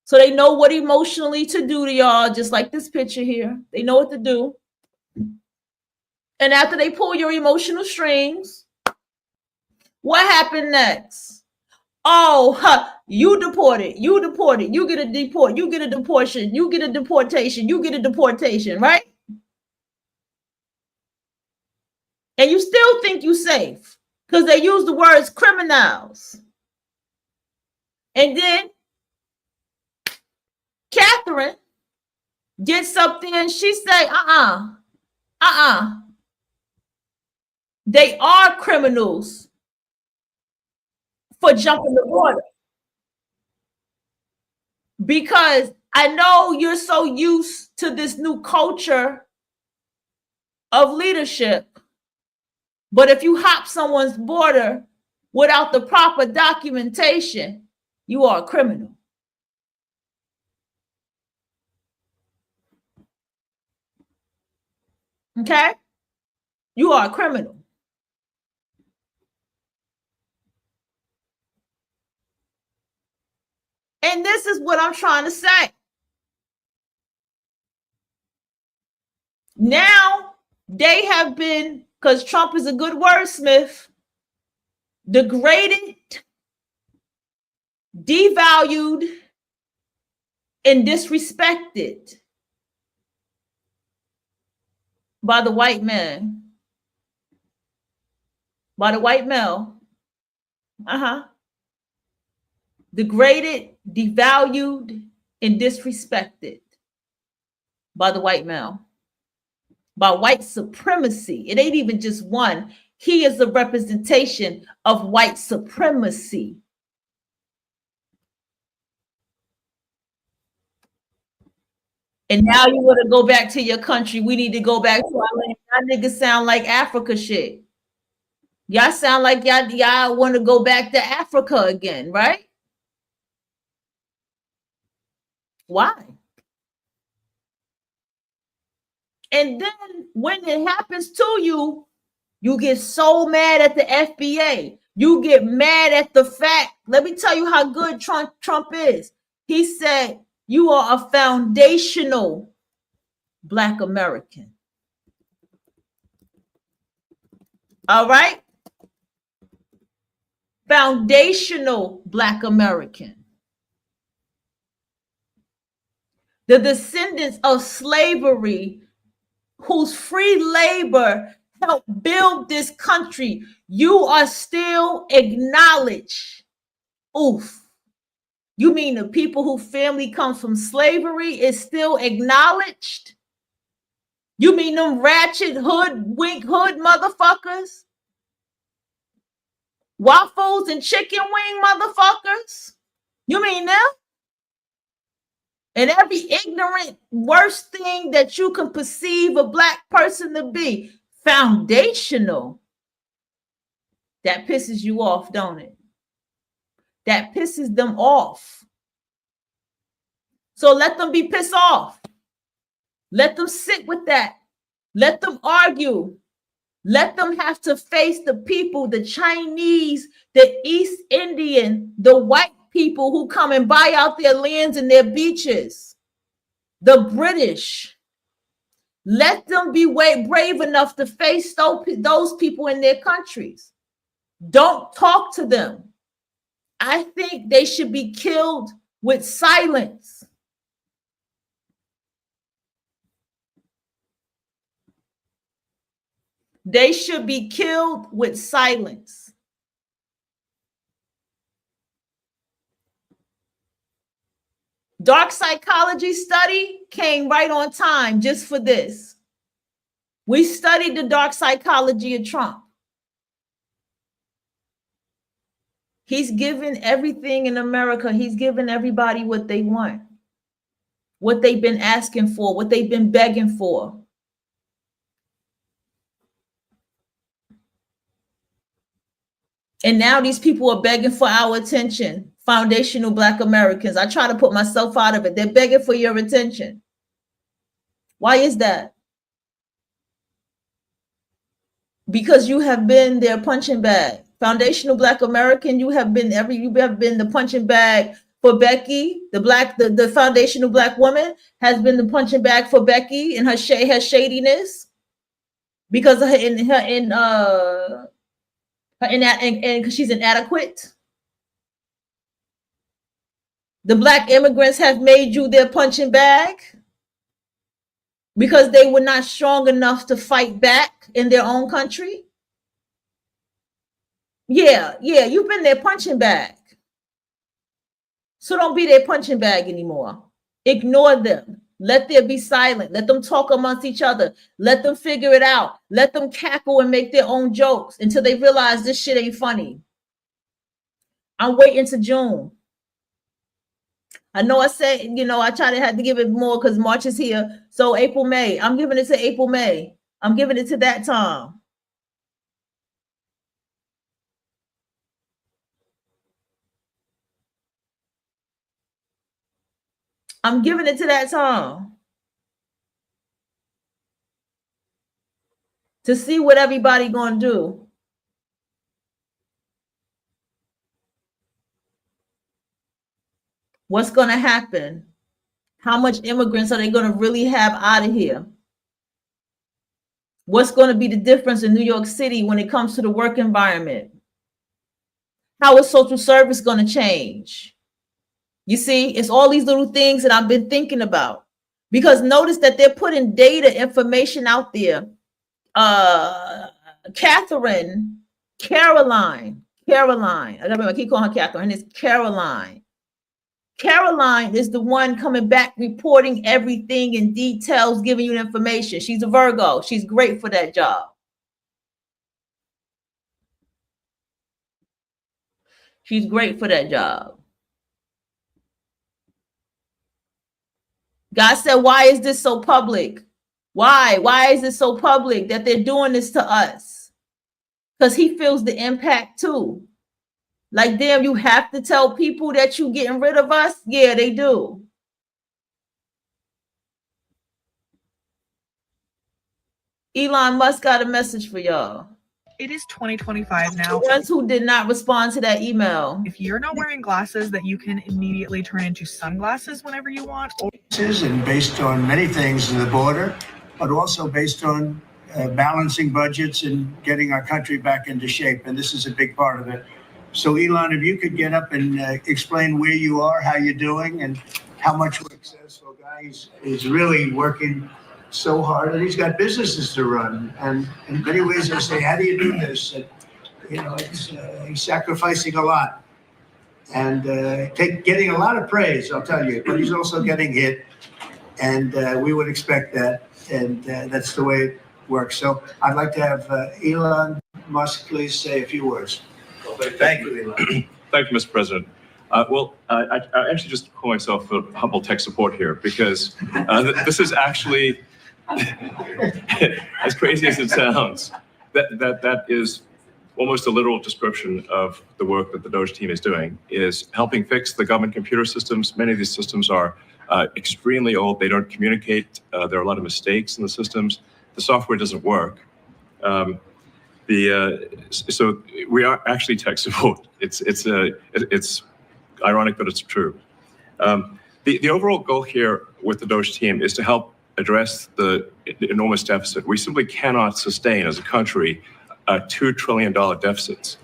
So they know what emotionally to do to y'all, just like this picture here. They know what to do. And after they pull your emotional strings, what happened next? Oh, you deported, you get a deport, you get a deportation, you get a deportation, you get a deportation, right? And you still think you're safe because they use the words criminals. And then Catherine gets something and she say, they are criminals for jumping the border. Because I know you're so used to this new culture of leadership, but if you hop someone's border without the proper documentation, you are a criminal. Okay? You are a criminal. And this is what I'm trying to say. Now they have been, because Trump is a good wordsmith, degraded, devalued, and disrespected by the white man, by the white male. Degraded, devalued, and disrespected by the white male, by white supremacy. It ain't even just one. He is a representation of white supremacy. And now you want to go back to your country. We need to go back to our land. Y'all niggas sound like Africa shit. Y'all sound like y'all want to go back to Africa again, right? Why? And then when it happens to you, you get so mad at the FBA. You get mad at the fact. Let me tell you how good Trump is. He said, you are a foundational Black American. All right? Foundational Black American. The descendants of slavery whose free labor helped build this country. You are still acknowledged. Oof. You mean the people whose family comes from slavery is still acknowledged? You mean them ratchet hood motherfuckers? Waffles and chicken wing motherfuckers? You mean them? And every ignorant, worst thing that you can perceive a Black person to be, foundational. That pisses you off, don't it? That pisses them off. So let them be pissed off. Let them sit with that. Let them argue. Let them have to face the people, the Chinese, the East Indian, the white people who come and buy out their lands and their beaches, the British. Let them be brave enough to face those people in their countries. Don't talk to them. I think they should be killed with silence. They should be killed with silence. Dark psychology study came right on time just for this. We studied the dark psychology of Trump. He's given everything in America. He's given everybody what they want, what they've been asking for, what they've been begging for. And now these people are begging for our attention. Foundational Black Americans. I try to put myself out of it. They're begging for your attention. Why is that? Because you have been their punching bag. Foundational Black American, you have been the punching bag for Becky. The foundational Black woman has been the punching bag for Becky and her shadiness because of because she's inadequate. The Black immigrants have made you their punching bag because they were not strong enough to fight back in their own country. Yeah, you've been their punching bag. So don't be their punching bag anymore. Ignore them. Let there be silent. Let them talk amongst each other. Let them figure it out. Let them cackle and make their own jokes until they realize this shit ain't funny. I'm waiting to June. I know I said, I had to give it more because March is here. So April, May. I'm giving it to April, May. I'm giving it to that time. I'm giving it to that time. to see what everybody gonna do. What's gonna happen? How much immigrants are they gonna really have out of here? What's gonna be the difference in New York City when it comes to the work environment? How is social service gonna change? You see, it's all these little things that I've been thinking about. Because notice that they're putting data information out there. Caroline. I keep calling her Catherine. It's Caroline. Caroline is the one coming back, reporting everything in details, giving you information. She's a Virgo. She's great for that job. She's great for that job. God said, why is this so public? Why? Why is it so public that they're doing this to us? Because he feels the impact too. Like, damn, you have to tell people that you getting rid of us? Yeah, they do. Elon Musk got a message for y'all. It is 2025 now. The ones who did not respond to that email. If you're not wearing glasses that you can immediately turn into sunglasses whenever you want. And based on many things in the border, but also based on balancing budgets and getting our country back into shape. And this is a big part of it. So Elon, if you could get up and explain where you are, how you're doing, and how much we're successful guy. He's really working so hard, and he's got businesses to run. And in many ways, I say, how do you do this? And, he's sacrificing a lot and getting a lot of praise, I'll tell you. But he's also getting hit, and we would expect that, and that's the way it works. So I'd like to have Elon Musk please say a few words. Thank you, Elon. Thank you, Mr. President. I actually just call myself a humble tech support here because this is actually, as crazy as it sounds, that is almost a literal description of the work that the Doge team is doing, is helping fix the government computer systems. Many of these systems are extremely old. They don't communicate. There are a lot of mistakes in the systems. The software doesn't work. So we are actually tech support. It's ironic, but it's true. The overall goal here with the Doge team is to help address the enormous deficit. We simply cannot sustain as a country $2 trillion deficits.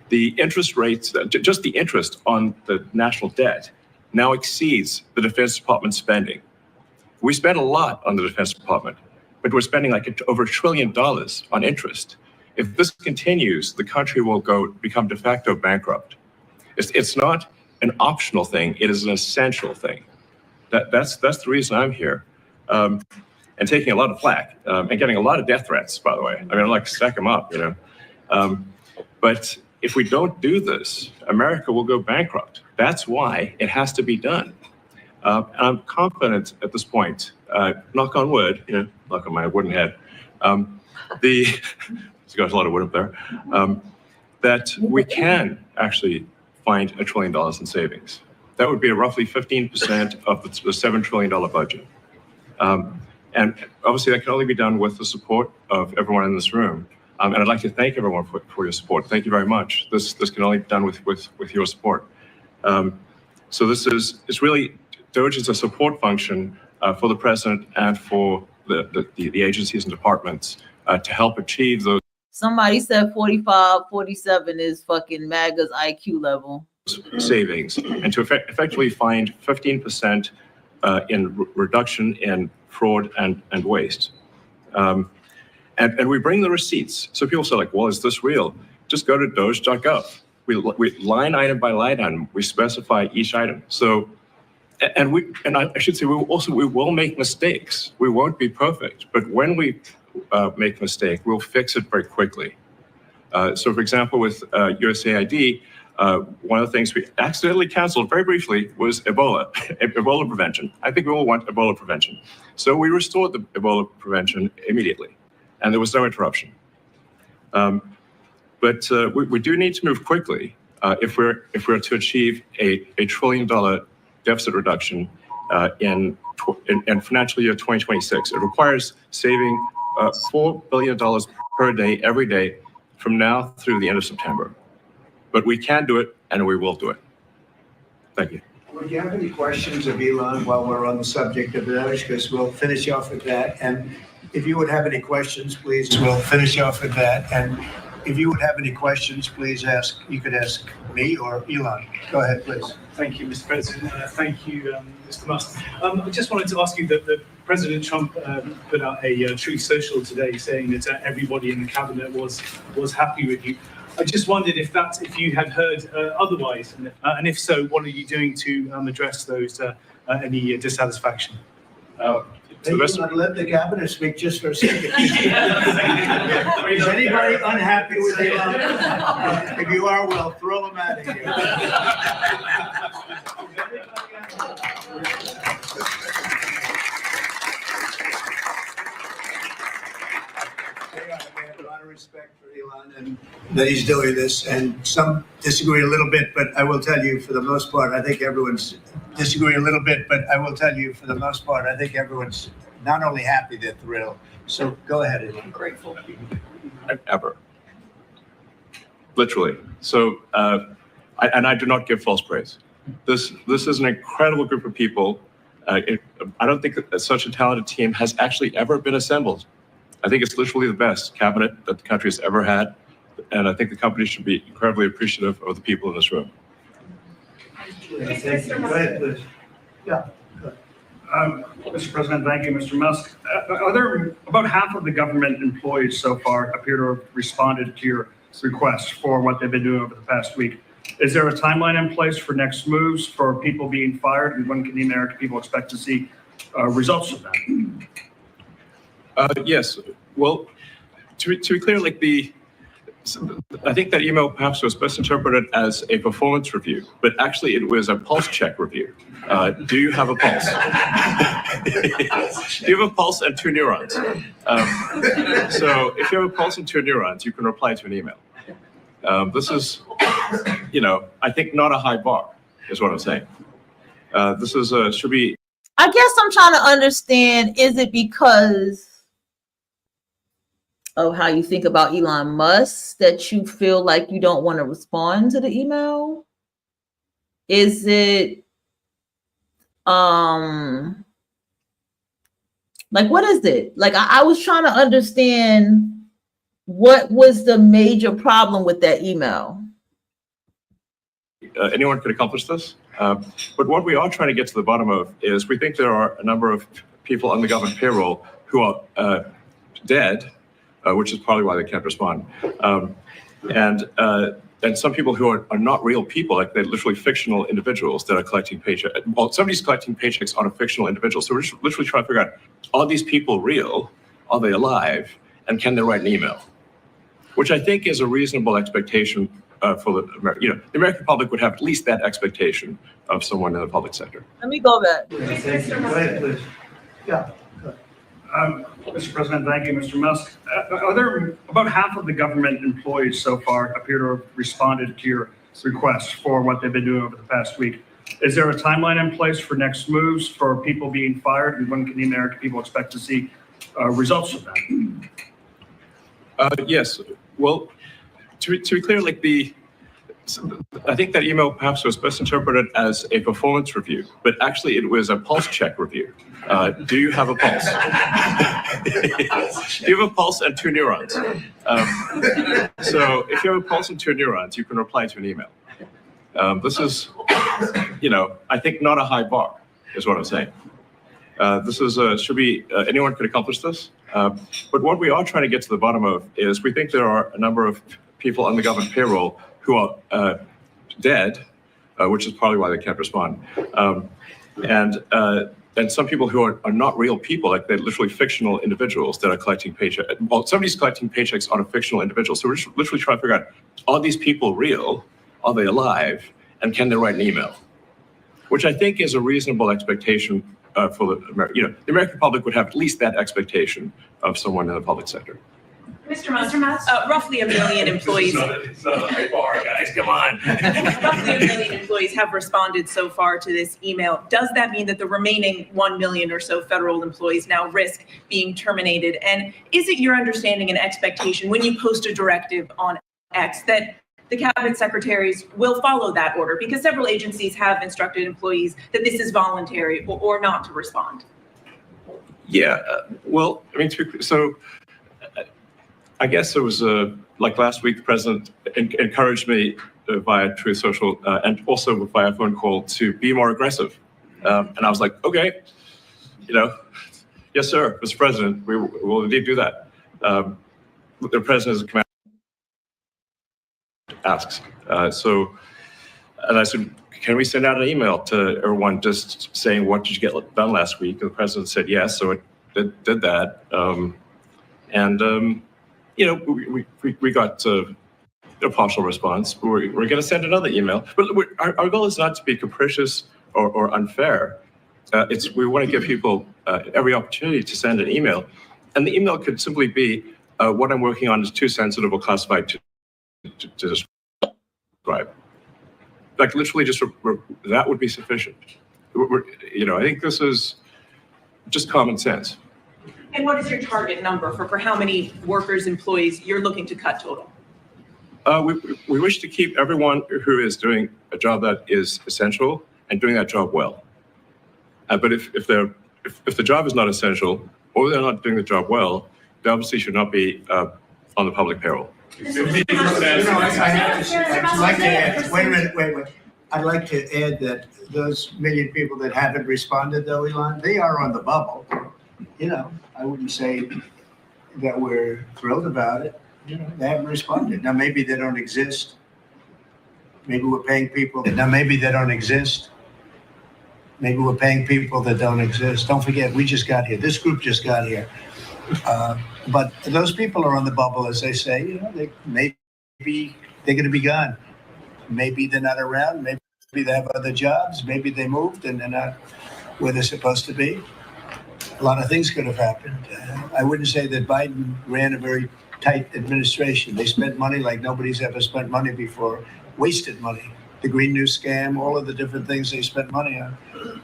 The interest rates, just the interest on the national debt now exceeds the Defense Department spending. We spend a lot on the Defense Department, but we're spending like over $1 trillion on interest. If this continues, the country will become de facto bankrupt. It's not an optional thing, it is an essential thing. That's the reason I'm here. And taking a lot of flack, and getting a lot of death threats, by the way. I mean, I'm like, stack them up, But if we don't do this, America will go bankrupt. That's why it has to be done. And I'm confident at this point, knock on wood, knock on my wooden head, there's got a lot of wood up there, that we can actually find $1 trillion in savings. That would be roughly 15% of the $7 trillion budget. And obviously that can only be done with the support of everyone in this room. And I'd like to thank everyone for your support. Thank you very much. This can only be done with your support. So it's really, Doge is a support function for the president and for the agencies and departments to help achieve those. Somebody said 45, 47 is fucking MAGA's IQ level. Savings, and to effectively find 15% in reduction in fraud and waste. And we bring the receipts. So people say like, well, is this real? Just go to doge.gov. We line item by line item, we specify each item. So, and I should say, we will make mistakes. We won't be perfect, but when we make a mistake, we'll fix it very quickly. So for example, with USAID, one of the things we accidentally canceled very briefly was Ebola prevention. I think we all want Ebola prevention. So we restored the Ebola prevention immediately, and there was no interruption. But we do need to move quickly if we're to achieve a $1 trillion deficit reduction in financial year 2026. It requires saving $4 billion per day, every day, from now through the end of September. But we can do it, and we will do it. Thank you. Would you have any questions of Elon while we're on the subject of those? Because we'll finish off with that. And if you would have any questions, please, we'll finish off with that. And if you would have any questions, please ask. You could ask me or Elon. Go ahead, please. Thank you, Mr. President. Thank you, Mr. Musk. I just wanted to ask you that President Trump put out a Truth Social today saying that everybody in the cabinet was happy with you. I just wondered if you had heard otherwise, and if so, what are you doing to address those any dissatisfaction? Let the cabinet speak just for a second. Is anybody unhappy with Elon? If you are, well, throw them out of here. Respect for Elon and that he's doing this, and some disagree a little bit, but I will tell you for the most part, I think everyone's disagree a little bit, but I will tell you for the most part, I think everyone's not only happy, they're thrilled. So go ahead, Elon. I'm grateful. Ever. Literally. So, I do not give false praise. This is an incredible group of people. I don't think that such a talented team has actually ever been assembled. I think it's literally the best cabinet that the country has ever had, and I think the company should be incredibly appreciative of the people in this room. Go ahead, please. Yeah. Mr. President, thank you, Mr. Musk. Are there about half of the government employees so far appear to have responded to your request for what they've been doing over the past week? Is there a timeline in place for next moves for people being fired, and when can the American people expect to see results of that? Yes. Well, to be clear, I think that email perhaps was best interpreted as a performance review, but actually it was a pulse check review. Do you have a pulse? Do you have a pulse and 2 neurons? So if you have a pulse and 2 neurons, you can reply to an email. This is, I think not a high bar, is what I'm saying. This is should be. I guess I'm trying to understand, is it because of how you think about Elon Musk that you feel like you don't want to respond to the email? Is it what is it? I was trying to understand what was the major problem with that email. Anyone could accomplish this. But what we are trying to get to the bottom of is we think there are a number of people on the government payroll who are dead, which is probably why they can't respond. And some people who are not real people, like they're literally fictional individuals that are collecting paychecks. Well, somebody's collecting paychecks on a fictional individual. So we're just literally trying to figure out, are these people real? Are they alive? And can they write an email? Which I think is a reasonable expectation for the American public would have at least that expectation of someone in the public sector. Let me go back. Go ahead, please. Yeah. Mr. President, thank you, Mr. Musk. Are there about half of the government employees so far appear to have responded to your request for what they've been doing over the past week? Is there a timeline in place for next moves for people being fired, and when can the American people expect to see results of that? Yes. Well, to be clear, I think that email perhaps was best interpreted as a performance review, but actually it was a pulse check review. Do you have a pulse? Do you have a pulse and 2 neurons? So if you have a pulse and 2 neurons, you can reply to an email. This is, I think not a high bar, is what I'm saying. This is should be anyone could accomplish this. But what we are trying to get to the bottom of is we think there are a number of people on the government payroll who are dead, which is probably why they can't respond. And some people who are not real people, like they're literally fictional individuals that are collecting paychecks. Well, somebody's collecting paychecks on a fictional individual. So we're just literally trying to figure out, are these people real? Are they alive? And can they write an email? Which I think is a reasonable expectation for the American public would have at least that expectation of someone in the public sector. Mr. Musk, roughly 1 million employees. It's not a high bar, guys. Come on. Roughly 1 million employees have responded so far to this email. Does that mean that the remaining 1 million or so federal employees now risk being terminated? And is it your understanding and expectation when you post a directive on X that the cabinet secretaries will follow that order? Because several agencies have instructed employees that this is voluntary or not to respond. Yeah, well, I mean, so I guess it was like last week, the president encouraged me via Truth Social and also via phone call to be more aggressive. And I was like, okay, yes, sir, Mr. President, we will indeed do that. The president is a command asks. And I said, can we send out an email to everyone just saying, what did you get done last week? And the president said yes, so it did that. We got a partial response. We're going to send another email. But our goal is not to be capricious or unfair. We want to give people every opportunity to send an email. And the email could simply be, what I'm working on is too sensitive or classified to describe. Like literally just, that would be sufficient. I think this is just common sense. And what is your target number for how many workers, employees you're looking to cut total? We wish to keep everyone who is doing a job that is essential and doing that job well. But if the job is not essential or they're not doing the job well, they obviously should not be on the public payroll. I'd like to add, wait. I'd like to add that those million people that haven't responded, though, Elon, they are on the bubble. I wouldn't say that we're thrilled about it. They haven't responded. Now, maybe they don't exist. Maybe we're paying people. Now, maybe they don't exist. Maybe we're paying people that don't exist. Don't forget, we just got here. This group just got here. But those people are on the bubble, as they say. Maybe they're going to be gone. Maybe they're not around. Maybe they have other jobs. Maybe they moved and they're not where they're supposed to be. A lot of things could have happened. I wouldn't say that Biden ran a very tight administration. They spent money like nobody's ever spent money before, wasted money. The Green New scam, all of the different things they spent money on.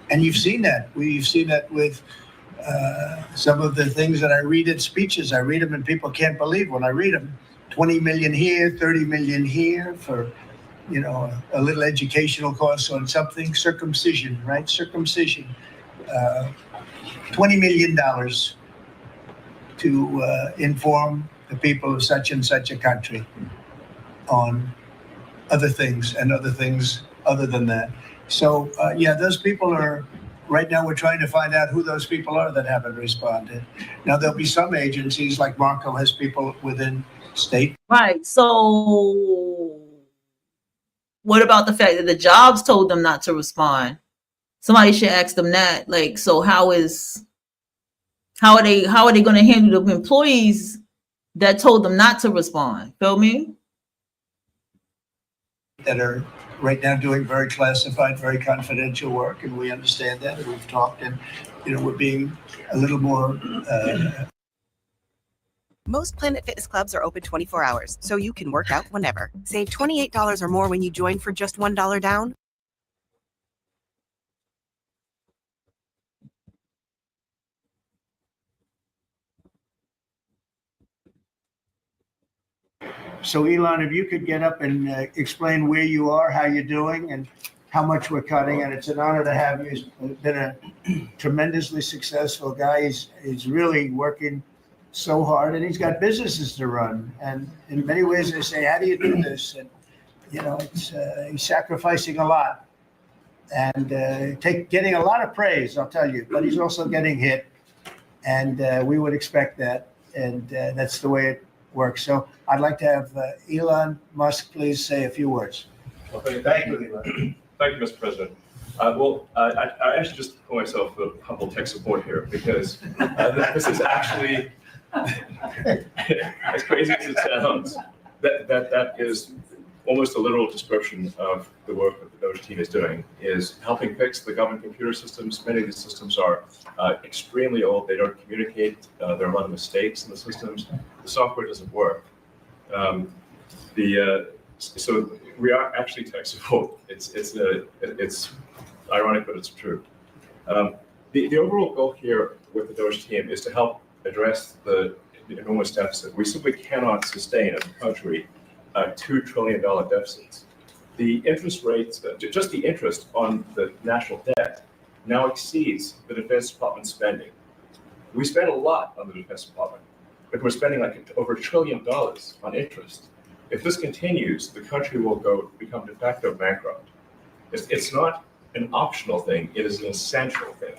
And you've seen that. We've seen that with some of the things that I read in speeches. I read them and people can't believe when I read them. 20 million here, 30 million here for, a little educational cost on something. Circumcision, right? Circumcision. $20 million to inform the people of such and such a country on other things and other things other than that. So, those people are, right now we're trying to find out who those people are that haven't responded. Now, there'll be some agencies like Marco has people within state. Right. So what about the fact that the jobs told them not to respond? Somebody should ask them that. Like, so how are they going to handle the employees that told them not to respond? Feel me? That are right now doing very classified, very confidential work, and we understand that, and we've talked, and we're being a little more. Most Planet Fitness clubs are open 24 hours, so you can work out whenever. Save $28 or more when you join for just $1 down. So, Elon, if you could get up and explain where you are, how you're doing, and how much we're cutting. And it's an honor to have you. He's been a tremendously successful guy. He's really working so hard, and he's got businesses to run. And in many ways, they say, how do you do this? And, he's sacrificing a lot and getting a lot of praise, I'll tell you. But he's also getting hit. And we would expect that. And that's the way it works. So I'd like to have Elon Musk please say a few words. Okay, thank you, Elon. Thank you, Mr. President. I actually just call myself a humble tech support here because this is actually, as crazy as it sounds, that is almost a literal description of the work that the Doge team is doing is helping fix the government computer systems. Many of these systems are extremely old. They don't communicate. There are a lot of mistakes in the systems. The software doesn't work. So we are actually tech support. It's ironic, but it's true. The overall goal here with the Doge team is to help address the enormous deficit. We simply cannot sustain as a country $2 trillion deficits. The interest rates, just the interest on the national debt now exceeds the Defense Department spending. We spend a lot on the Defense Department, but we're spending like over $1 trillion on interest. If this continues, the country will become de facto bankrupt. It's not an optional thing, it is an essential thing.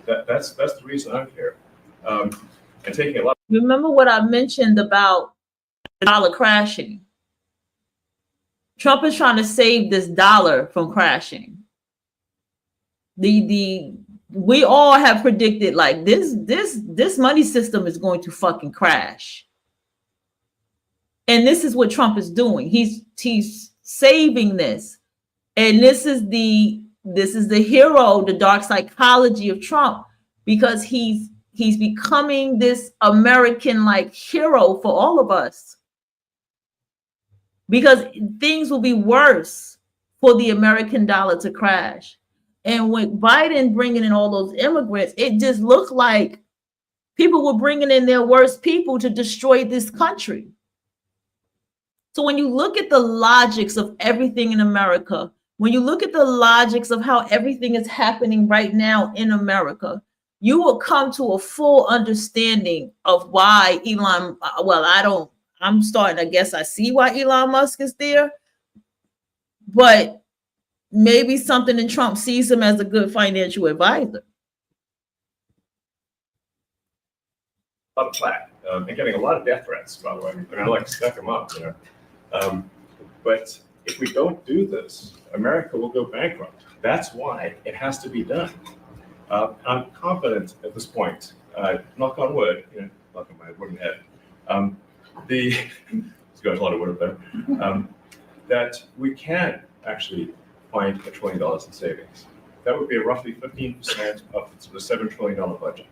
That's the reason I'm here. And taking a lot. Remember what I mentioned about the dollar crashing? Trump is trying to save this dollar from crashing. We all have predicted like this money system is going to fucking crash. And this is what Trump is doing. He's saving this. And this is the hero, the dark psychology of Trump, because he's becoming this American like hero for all of us. Because things will be worse for the American dollar to crash. And with Biden bringing in all those immigrants, it just looked like people were bringing in their worst people to destroy this country. So when you look at the logics of everything in America, when you look at the logics of how everything is happening right now in America, you will come to a full understanding of why I'm starting, I guess I see why Elon Musk is there, but maybe something in Trump sees him as a good financial advisor. A lot of flack and getting a lot of death threats, by the way. They're gonna like stuck him up, you know. But if we don't do this, America will go bankrupt. That's why it has to be done. I'm confident at this point, knock on wood, you know, knock on my wooden head. It's got a lot of wood up there. That we can actually find $1 trillion in savings. That would be roughly 15% of the $7 trillion budget.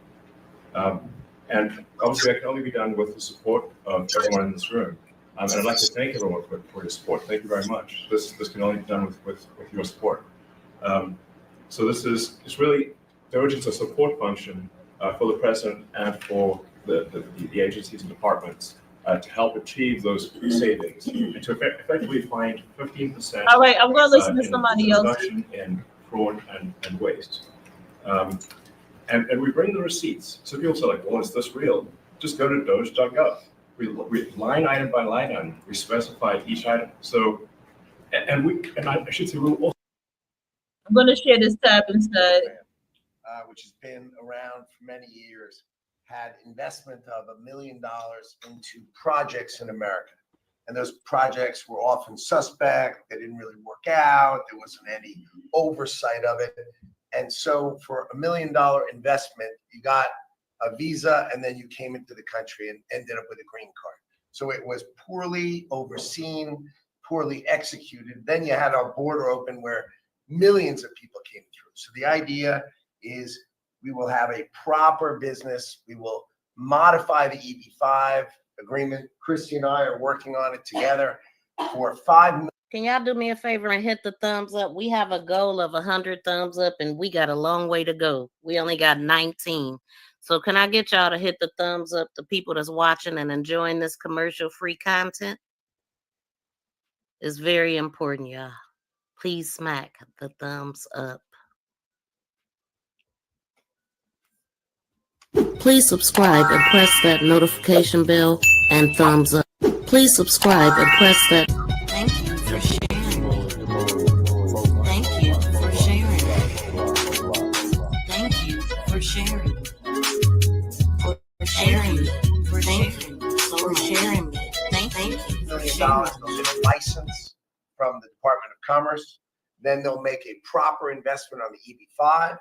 And obviously that can only be done with the support of everyone in this room. And I'd like to thank everyone for your support. Thank you very much. This can only be done with your support. So it's really, Doge is a support function for the president and for the agencies and departments to help achieve those savings and to effectively find 15%. All right, I'm going to listen to somebody else. Reduction in fraud and waste. And we bring the receipts. So people say like, well, is this real? Just go to doge.gov. We line item by line item, we specify each item. So, I should say, we'll also. I'm going to share this tab instead. Which has been around for many years, had investment of $1 million into projects in America. And those projects were often suspect. They didn't really work out. There wasn't any oversight of it. And so for $1 million investment, you got a visa and then you came into the country and ended up with a green card. So it was poorly overseen, poorly executed. Then you had our border open where millions of people came through. So the idea is we will have a proper business. We will modify the EB-5 agreement. Christy and I are working on it together for $5 million. Can y'all do me a favor and hit the thumbs up? We have a goal of 100 thumbs up and we got a long way to go. We only got 19. So can I get y'all to hit the thumbs up, the people that's watching and enjoying this commercial-free content? It's very important, y'all. Please smack the thumbs up. Please subscribe and press that notification bell and thumbs up. Please subscribe and press that. Thank you for sharing. Thank you for sharing. Thank you for sharing. For sharing. For sharing. For sharing. Thank you. $1 million, they'll get a license from the Department of Commerce. Then they'll make a proper investment on the EB-5.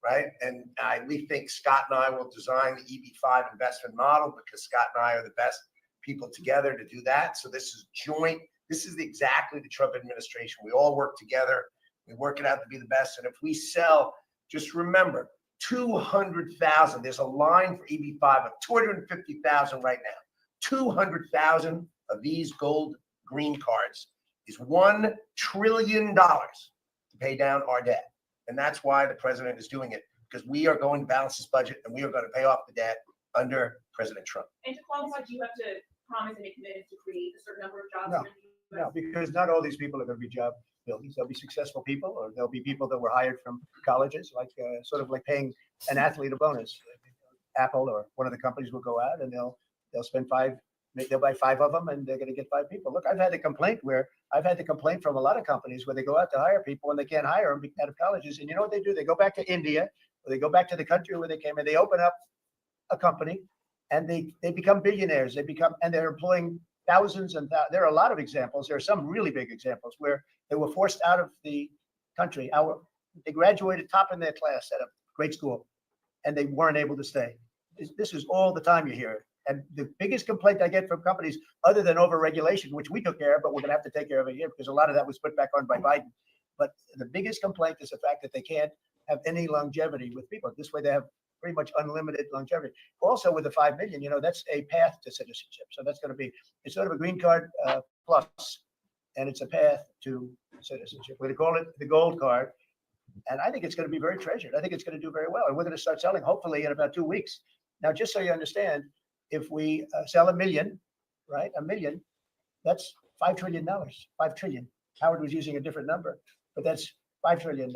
Right. And we think Scott and I will design the EB-5 investment model because Scott and I are the best people together to do that. So this is joint This is exactly the Trump administration. We all work together. We work it out to be the best. And if we sell, just remember, 200,000. There's a line for EB5 of 250,000 right now. 200,000 of these gold green cards is $1 trillion to pay down our debt. And that's why the president is doing it, because we are going to balance this budget and we are going to pay off the debt under President Trump. And to qualify, do you have to promise and make commitments to create a certain number of jobs? No. No, because not all these people are going to be job builders. There'll be successful people, or there'll be people that were hired from colleges, like sort of like paying an athlete a bonus. Apple or one of the companies will go out and they'll spend they'll buy 5 of them and they're going to get 5 people. Look, I've had the complaint from a lot of companies where they go out to hire people and they can't hire them out of colleges. And you know what they do? They go back to India, or they go back to the country where they came, and they open up a company and they become billionaires. And they're employing thousands and there are a lot of examples. There are some really big examples where they were forced out of the country. They graduated top in their class at a great school and they weren't able to stay. This is all the time you hear it. And the biggest complaint I get from companies, other than overregulation, which we took care of, but we're going to have to take care of it here because a lot of that was put back on by Biden. But the biggest complaint is the fact that they can't have any longevity with people. This way they have pretty much unlimited longevity. Also with the 5 million, that's a path to citizenship. So that's going to be, it's sort of a green card plus, and it's a path to citizenship. We're going to call it the gold card. And I think it's going to be very treasured. I think it's going to do very well. And we're going to start selling hopefully in about 2 weeks. Now, just so you understand, if we sell 1 million, right? 1 million, that's $5 trillion, 5 trillion. Howard was using a different number, but that's $5 trillion.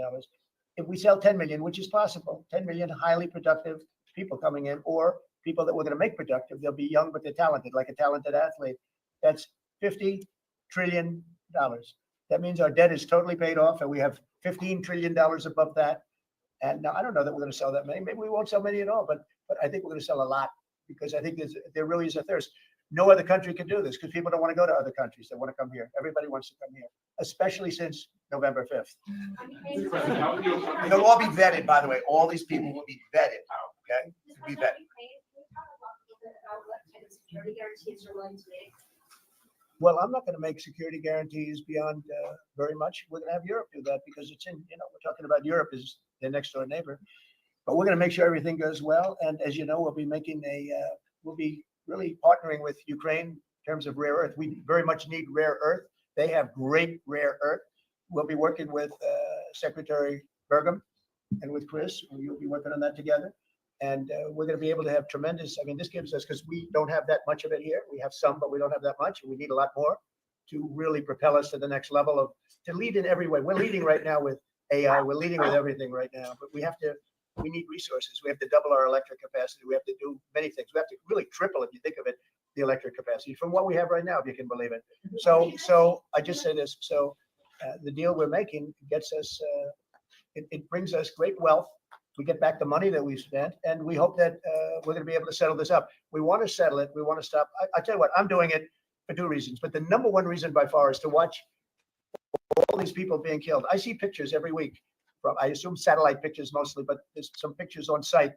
If we sell 10 million, which is possible, 10 million highly productive people coming in, or people that we're going to make productive, they'll be young, but they're talented, like a talented athlete. That's $50 trillion. That means our debt is totally paid off, and we have $15 trillion above that. And now I don't know that we're going to sell that many. Maybe we won't sell many at all, but I think we're going to sell a lot, because I think there really is a thirst. No other country can do this because people don't want to go to other countries. They want to come here. Everybody wants to come here, especially since November 5th. They'll all be vetted, by the way. All these people will be vetted, okay? Be vetted. Well, I'm not going to make security guarantees beyond very much. We're going to have Europe do that because it's in, we're talking about Europe is their next door neighbor. But we're going to make sure everything goes well. And as you know, we'll be really partnering with Ukraine in terms of rare earth. We very much need rare earth. They have great rare earth. We'll be working with Secretary Burgum and with Chris. We'll be working on that together. And we're going to be able to have tremendous, this gives us, because we don't have that much of it here. We have some, but we don't have that much. We need a lot more to really propel us to the next level to lead in every way. We're leading right now with AI. We're leading with everything right now, but we need resources. We have to double our electric capacity. We have to do many things. We have to really triple, if you think of it, the electric capacity from what we have right now, if you can believe it. So I just say this. So the deal we're making gets us, it brings us great wealth. We get back the money that we've spent, and we hope that we're going to be able to settle this up. We want to settle it. We want to stop. I tell you what, I'm doing it for 2 reasons, but the number one reason by far is to watch all these people being killed. I see pictures every week from, I assume satellite pictures mostly, but there's some pictures on site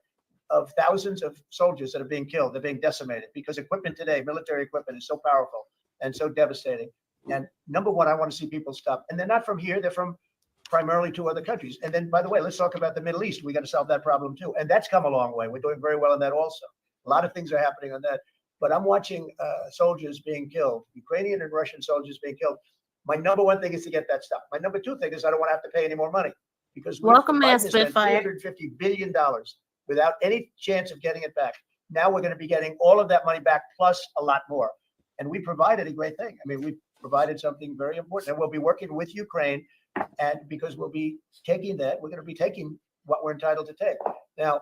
of thousands of soldiers that are being killed. They're being decimated because equipment today, military equipment, is so powerful and so devastating. And number one, I want to see people stop. And they're not from here. They're from primarily 2 other countries. And then, by the way, let's talk about the Middle East. We got to solve that problem too. And that's come a long way. We're doing very well on that also. A lot of things are happening on that. But I'm watching soldiers being killed, Ukrainian and Russian soldiers being killed. My number one thing is to get that stopped. My number 2 thing is I don't want to have to pay any more money, because welcome, Spitfire. $350 billion without any chance of getting it back. Now we're going to be getting all of that money back plus a lot more. And we provided a great thing. We provided something very important, and we'll be working with Ukraine. And because we'll be taking that, we're going to be taking what we're entitled to take. Now,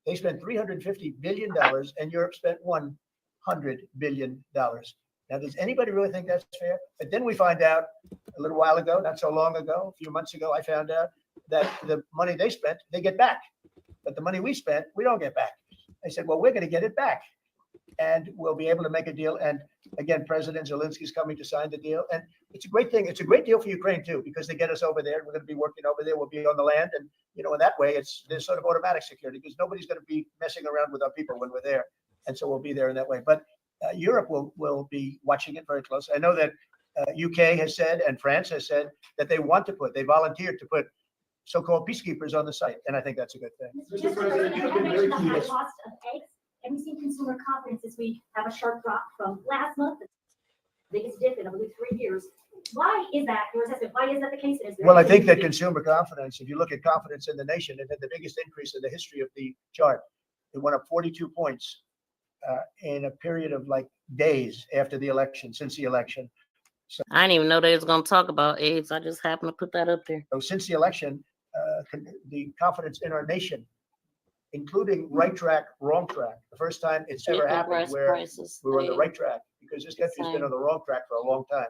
they spent $350 billion and Europe spent $100 billion. Now, does anybody really think that's fair? But then we find out a little while ago, not so long ago, a few months ago, I found out that the money they spent, they get back. But the money we spent, we don't get back. I said, well, we're going to get it back. And we'll be able to make a deal. And again, President Zelensky's coming to sign the deal. And it's a great thing. It's a great deal for Ukraine, too, because they get us over there. We're going to be working over there. We'll be on the land. And, in that way, there's sort of automatic security, because nobody's going to be messing around with our people when we're there. And so we'll be there in that way. But Europe will be watching it very closely. I know that UK has said and France has said that they volunteered to put so-called peacekeepers on the site, and I think that's a good thing. Mr. President, you have mentioned the high cost of eggs, and we've seen consumer confidence this week have a sharp drop from last month, the biggest dip in, I believe, 3 years. Why is that? Your assessment, why is that the case? Well, I think that consumer confidence, if you look at confidence in the nation, it had the biggest increase in the history of the chart. It went up 42 points in a period of like days after the election, since the election. So, I didn't even know they was going to talk about AIDS. I just happened to put that up there. so since the election, the confidence in our nation, including right track, wrong track, the first time it's ever happened where we were on the right track, because this country's been on the wrong track for a long time.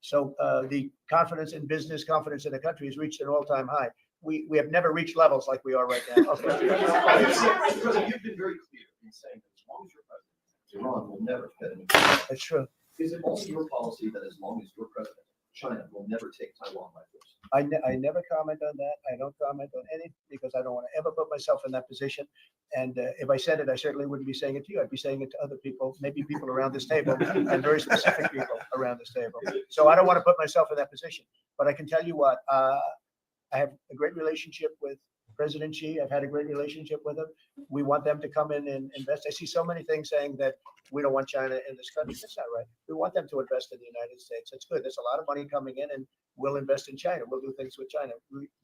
So the confidence in business, confidence in the country has reached an all-time high. We have never reached levels like we are right now. Okay. Mr. President, you've been very clear in saying that as long as you're president, Iran will never get any. That's true. Is it also your policy that as long as you're president, China will never take Taiwan by force? I never comment on that. I don't comment on anything because I don't want to ever put myself in that position. And if I said it, I certainly wouldn't be saying it to you. I'd be saying it to other people, maybe people around this table, and very specific people around this table. So I don't want to put myself in that position. But I can tell you what, I have a great relationship with President Xi. I've had a great relationship with him. We want them to come in and invest. I see so many things saying that we don't want China in this country. That's not right. We want them to invest in the United States. That's good. There's a lot of money coming in, and we'll invest in China. We'll do things with China.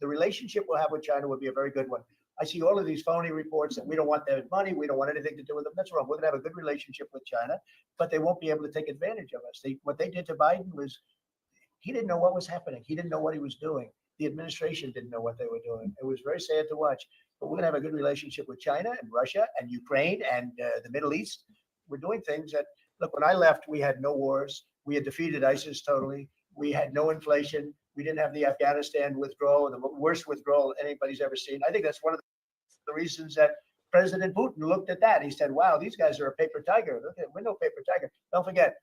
The relationship we'll have with China will be a very good one. I see all of these phony reports that we don't want their money. We don't want anything to do with them. That's wrong. We're going to have a good relationship with China, but they won't be able to take advantage of us. What they did to Biden was he didn't know what was happening. He didn't know what he was doing. The administration didn't know what they were doing. It was very sad to watch. But we're going to have a good relationship with China and Russia and Ukraine and the Middle East. We're doing things that, look, when I left, we had no wars. We had defeated ISIS totally. We had no inflation. We didn't have the Afghanistan withdrawal, the worst withdrawal anybody's ever seen. I think that's one of the reasons that President Putin looked at that. He said, wow, these guys are a paper tiger. Look at, we're no paper tiger. Don't forget,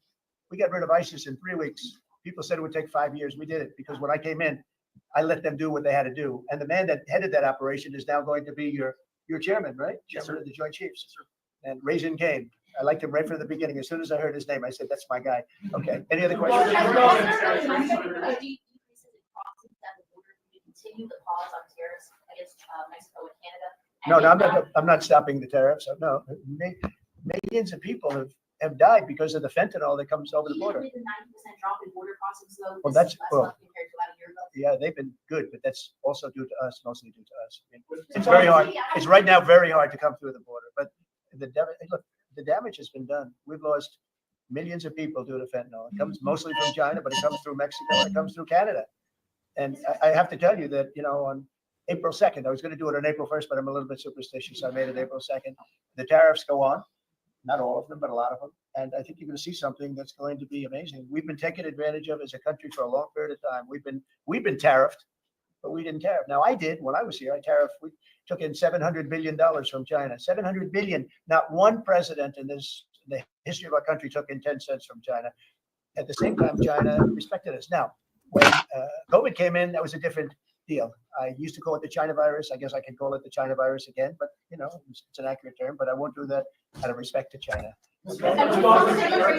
we got rid of ISIS in 3 weeks. People said it would take 5 years. We did it because when I came in, I let them do what they had to do. And the man that headed that operation is now going to be your chairman, right? Chairman of the Joint Chiefs. And Raisin came. I liked him right from the beginning. As soon as I heard his name, I said, that's my guy. Okay. Any other questions? Continue the pause on tariffs against Mexico and Canada? No, I'm not stopping the tariffs. No, millions of people have died because of the fentanyl that comes over the border. The 90% drop in border crossings, though, Well, that's compared to about a year ago. Yeah, they've been good, but that's also due to us, mostly due to us. I mean, it's very hard. It's right now very hard to come through the border, but the damage has been done. We've lost millions of people due to fentanyl. It comes mostly from China, but it comes through Mexico. It comes through Canada. And I have to tell you that, on April 2nd, I was going to do it on April 1st, but I'm a little bit superstitious. So I made it April 2nd. The tariffs go on, not all of them, but a lot of them. And I think you're going to see something that's going to be amazing. We've been taken advantage of as a country for a long period of time. We've been tariffed, but we didn't tariff. Now I did when I was here. We took in $700 billion from China. $700 billion. Not one president in the history of our country took in 10 cents from China. At the same time, China respected us. Now, when COVID came in, that was a different deal. I used to call it the China virus. I guess I can call it the China virus again, but it's an accurate term. But I won't do that out of respect to China. Okay.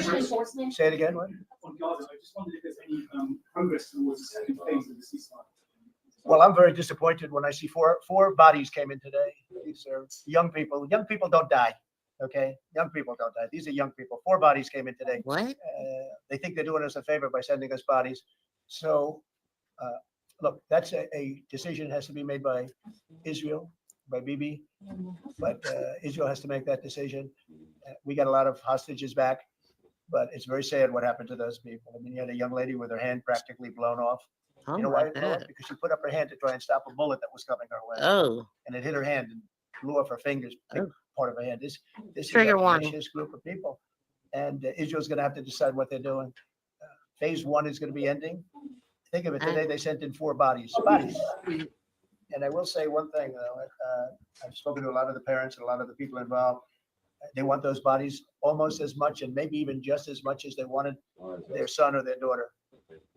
Say it again. What? On Gaza, I just wondered if there's any progress towards the second phase of the ceasefire. Well, I'm very disappointed when I see four bodies came in today. These are young people. Young people don't die. Okay, young people don't die. These are young people. 4 bodies came in today. What? They think they're doing us a favor by sending us bodies. So, look, that's a decision that has to be made by Israel, by Bibi. But Israel has to make that decision. We got a lot of hostages back, but it's very sad what happened to those people. I mean, you had a young lady with her hand practically blown off. Oh, you know why? Because she put up her hand to try and stop a bullet that was coming her way. Oh. And it hit her hand and blew off her fingers, big part of her hand. This Trigger is a warning. vicious group of people. And Israel's going to have to decide what they're doing. Phase 1 is going to be ending. Think of it, today they sent in 4 bodies. And I will say one thing, though. I've spoken to a lot of the parents and a lot of the people involved. They want those bodies almost as much and maybe even just as much as they wanted their son or their daughter.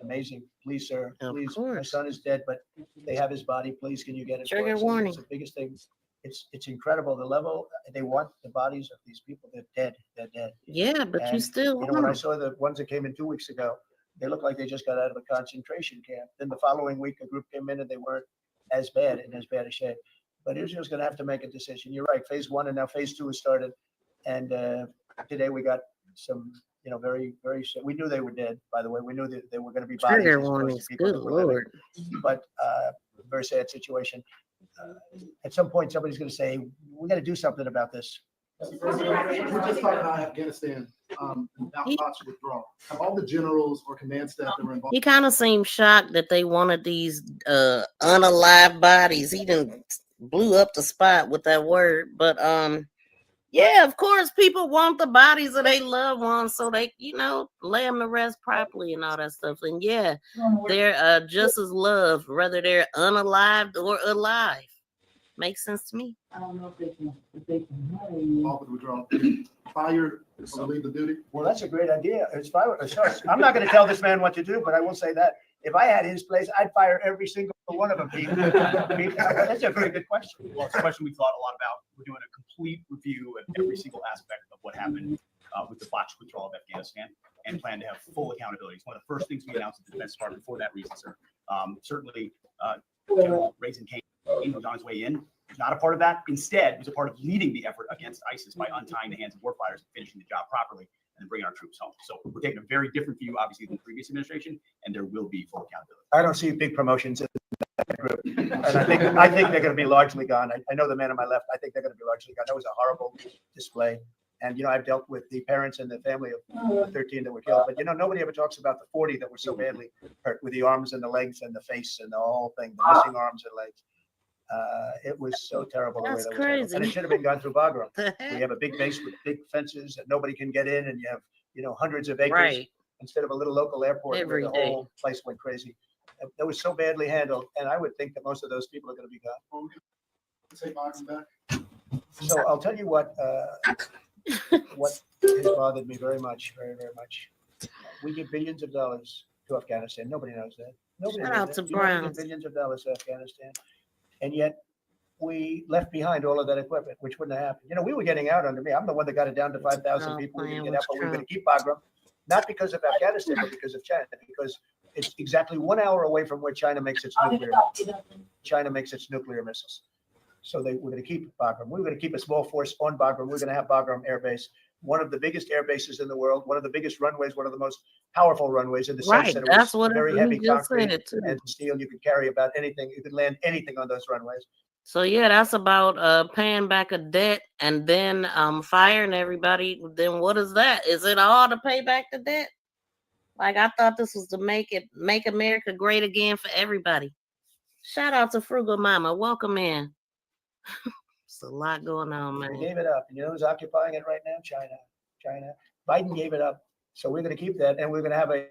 Amazing. Please, sir. Please. My son is dead, but they have his body. Please, can you get it? Trigger for us? warning. It's the biggest thing. It's incredible. The level they want the bodies of these people. They're dead. They're dead. Yeah, but you And, still when I saw the ones that came in 2 weeks ago, they looked like they just got out of a concentration camp. Then the following week, a group came in and they weren't as bad in as bad a shape. But Israel's going to have to make a decision. You're right. Phase 1 and now phase 2 has started. And today we got some, very, very. We knew they were dead. By the way, we knew that they were going to be bodies. Trigger warnings. Good Lord. But very sad situation. At some point, somebody's going to say, "We got to do something about this." We just talked about Afghanistan, about withdrawal. Have all the generals or command staff that were involved? He kind of seemed shocked that they wanted these unalive bodies. He didn't blew up the spot with that word, but yeah, of course, people want the bodies of their loved ones so they, lay them to rest properly and all that stuff. And yeah, they're just as loved, whether they're unalived or alive. Makes sense to me. I don't know if they can involved with withdrawal. Fire or leave the duty. Well, that's a great idea. It's fire. I'm not going to tell this man what to do, but I will say that if I had his place, I'd fire every single one of them. That's a very good question. Well, it's a question we thought a lot about. We're doing a complete review of every single aspect of what happened with the botched withdrawal of Afghanistan, and plan to have full accountability. It's one of the first things we announced at the Defense Department for that reason, sir. Certainly, General Raisin Kane, who's on his way in, was not a part of that. Instead, was a part of leading the effort against ISIS by untying the hands of warfighters and finishing the job properly, and then bringing our troops home. So we're taking a very different view, obviously, than the previous administration, and there will be full accountability. I don't see big promotions in that group, and I think they're going to be largely gone. I know the man on my left. I think they're going to be largely gone. That was a horrible display, and I've dealt with the parents and the family of 13 that were killed, but nobody ever talks about the 40 that were so badly hurt with the arms and the legs and the face and the whole thing, the missing arms and legs. It was so terrible. That's the way that crazy. was, and it should have been gone through Bagram. We have a big base with big fences that nobody can get in, and you have hundreds of acres Right. instead of a little local airport Every where the day. whole place went crazy. That was so badly handled, and I would think that most of those people are going to be gone. Say Biden back. So I'll tell you what has bothered me very much, very, very much. We give billions of dollars to Afghanistan. Nobody knows that. Nobody Shout knows out that. to We give Browns. billions of dollars to Afghanistan, and yet we left behind all of that equipment, which wouldn't have happened. We were getting out under me. I'm the one that got it down to 5,000 Oh, people. We man, didn't get out, what's but we were going Trump? to keep Bagram, not because of Afghanistan, but because of China, because it's exactly 1 hour away from where China makes its nuclear. China makes its nuclear missiles. So we're going to keep Bagram. We're going to keep a small force on Bagram. We're going to have Bagram Air Base, one of the biggest air bases in the world, one of the biggest runways, one of the most powerful runways in the Right, sense that it that's was what very he heavy just concrete said, too. and steel. You could carry about anything. You could land anything on those runways. So yeah, that's about paying back a debt and then firing everybody. Then what is that? Is it all to pay back the debt? Like I thought this was to make America great again for everybody. Shout out to Frugal Mama. Welcome in. It's a lot going on, They man. gave it up. Who's occupying it right now? China. Biden gave it up. So we're going to keep that, and we're going to have a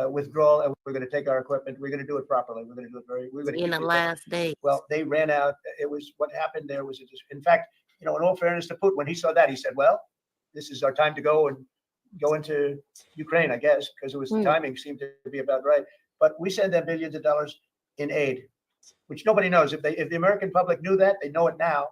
withdrawal, and we're going to take our equipment. We're going to do it properly. We're going to do it we're going to In keep the it. last day. Well, they ran out. It was what happened there was, in fact, in all fairness to Putin, when he saw that, he said, well, this is our time to go into Ukraine, I guess, because the timing seemed to be about right. But we send them billions of dollars in aid, which nobody knows. If the American public knew that, they know it now.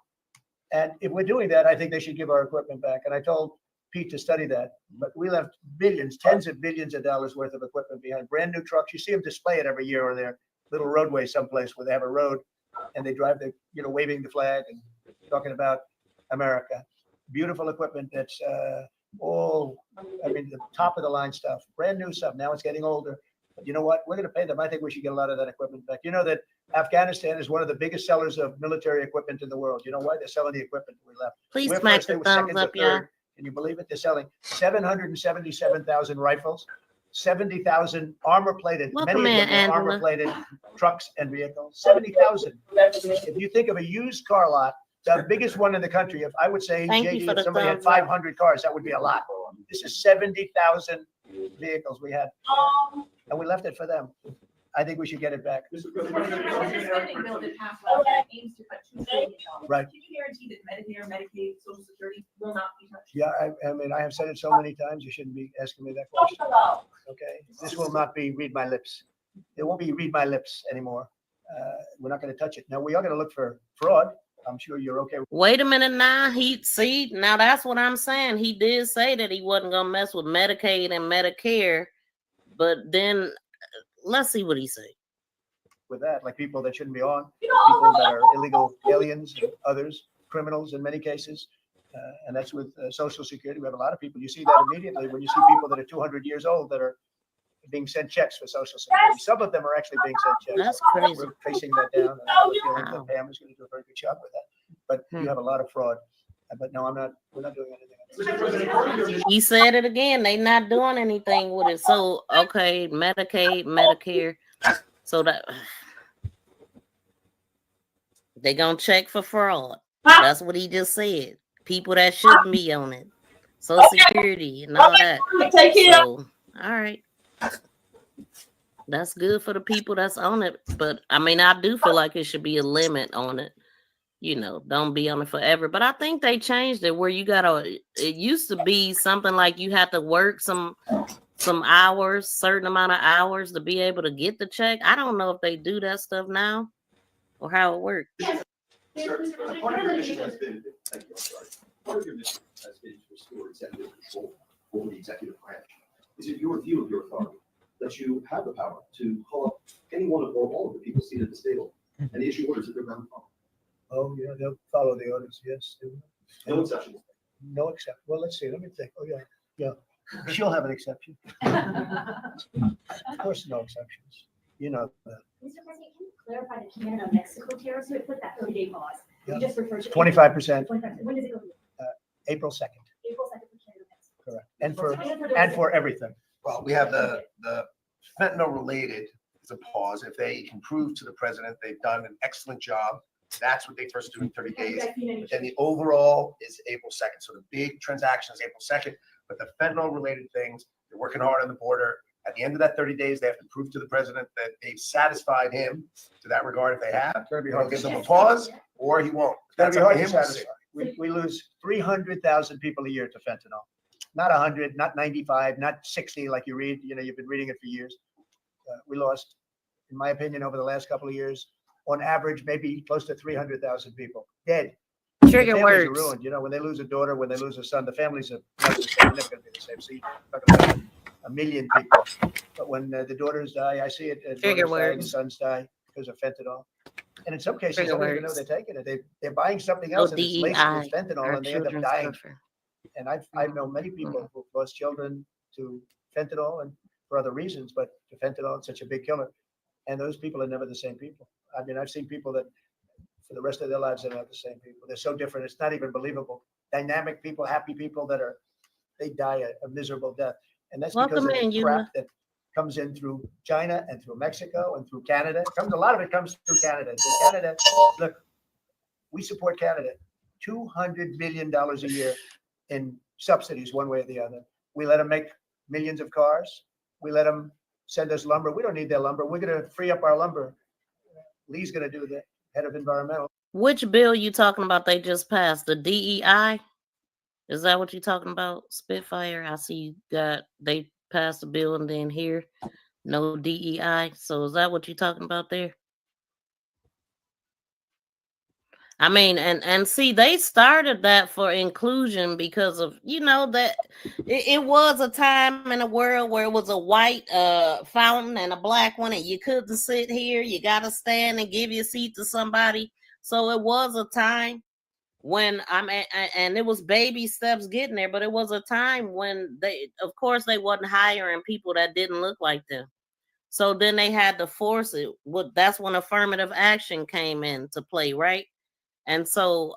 And if we're doing that, I think they should give our equipment back. And I told Pete to study that. But we left billions, tens of billions of dollars worth of equipment behind. Brand new trucks. You see them display it every year on their little roadway someplace where they have a road and they drive waving the flag and talking about America. Beautiful equipment that's the top of the line stuff. Brand new stuff. Now it's getting older. But you know what? We're going to pay them. I think we should get a lot of that equipment back. You know that Afghanistan is one of the biggest sellers of military equipment in the world. You know why? They're selling the equipment we left. Please We're smack first, they the were thumbs second to up, y'all. third. Can you believe it? They're selling 777,000 rifles, 70,000 armor-plated, Welcome many in, of them Angela. are armor-plated trucks and vehicles. 70,000. If you think of a used car lot, the biggest one in the country, if I would say, Thank you JD, for if the somebody had thumbs up. 500 cars, that would be a lot. This is 70,000 vehicles we had, and we left it for them. I think we should get it back. Spending bill that passed last night aims to cut $2 trillion. Right. Can you guarantee that Medicare, Medicaid, Social Security will not be touched? Yeah, I mean, I have said it so many times, you shouldn't be asking me that question. Okay, this will not be read my lips. It won't be read my lips anymore. We're not going to touch it. Now, we are going to look for fraud. I'm sure you're okay. Wait a minute now. Now that's what I'm saying. He did say that he wasn't gonna mess with Medicaid and Medicare, But then let's see what he say. With that, like people that shouldn't be on, people that are illegal aliens, and others, criminals in many cases. And that's with Social Security. We have a lot of people. You see that immediately when you see people that are 200 years old that are being sent checks for Social Security. Some of them are actually being sent checks. That's crazy. We're tracing that down. And I have a feeling that Pam is going to do a very good job with that. But you have a lot of fraud. But no, we're not doing anything. He said it again. They not doing anything with it. So, okay, Medicaid, Medicare. So that they gonna check for fraud. That's what he just said. People that shouldn't be on it. Social Security and all that. So, all right. That's good for the people that's on it. But I mean, I do feel like it should be a limit on it. You know, don't be on it forever. But I think they changed it where you gotta, it used to be something like you had to work some hours, certain amount of hours to be able to get the check. I don't know if they do that stuff now or how it works. Part of your mission has been, thank you, I'm sorry. Part of your mission has been to restore executive control over the executive branch. Is it your view of your authority that you have the power to call up any one of or all of the people seated at this table and issue orders that they're bound to follow? Oh, yeah, they'll follow the orders, yes. No exceptions. No exception. Well, let's see. Let me think. Oh, yeah. She'll have an exception. Of course, no exceptions. You know that. Mr. President, can you clarify the Canada-Mexico tariffs? So it put that 30-day pause. Yeah. You just referred to 25%. 25%. When does it go? April 2nd. April 2nd for Canada-Mexico. Correct. And for everything. Well, we have the fentanyl related is a pause. If they can prove to the president they've done an excellent job, that's what they first do in 30 days. But then the overall is April 2nd. So the big transaction is April 2nd. But the fentanyl related things, they're working hard on the border. At the end of that 30 days, they have to prove to the president that they've satisfied him to that regard. If they have, he'll give them a pause or he won't. That's That's up hard to to him. We'll see. satisfy. We lose 300,000 people a year to fentanyl. Not 100, not 95, not 60 like you read. You know, you've been reading it for years. We lost, in my opinion, over the last couple of years, on average, maybe close to 300,000 people dead. Trigger The families words. are ruined. You know, when they lose a daughter, when they lose a son, the families are not the same. They're never going to be the same. So you're talking about 1 million people. But when the daughters die, I see it. Trigger Daughters die, the words. sons die because of fentanyl. And in some cases, Trigger they don't even know words. they're taking it. They're buying something else and it's laced DEI, with fentanyl our and they end up children's dying. suffer. And I've known many people who've lost children to fentanyl and for other reasons, but to fentanyl, it's such a big killer. And those people are never the same people. I mean, I've seen people that for the rest of their lives, they're not the same people. They're so different. It's not even believable. Dynamic people, happy people they die a miserable death. And that's because Welcome of in, the crap Eula. that comes in through China and through Mexico and through Canada. A lot of it comes through Canada. Canada, look, we support Canada. $200 million a year in subsidies, one way or the other. We let them make millions of cars. We let them send us lumber. We don't need their lumber. We're going to free up our lumber. Lee's going to do the head of environmental. Which bill you talking about they just passed? The DEI? Is that what you're talking about? Spitfire? I see you got, they passed a bill and then here, no DEI. So is that what you're talking about there? I mean, and see, they started that for inclusion because of, you know, that it was a time in the world where it was a white fountain and a black one, and you couldn't sit here. You got to stand and give your seat to somebody. So it was a time when and it was baby steps getting there, but it was a time when they, of course, they wasn't hiring people that didn't look like them. So then they had to force it. That's when affirmative action came into play, right? And so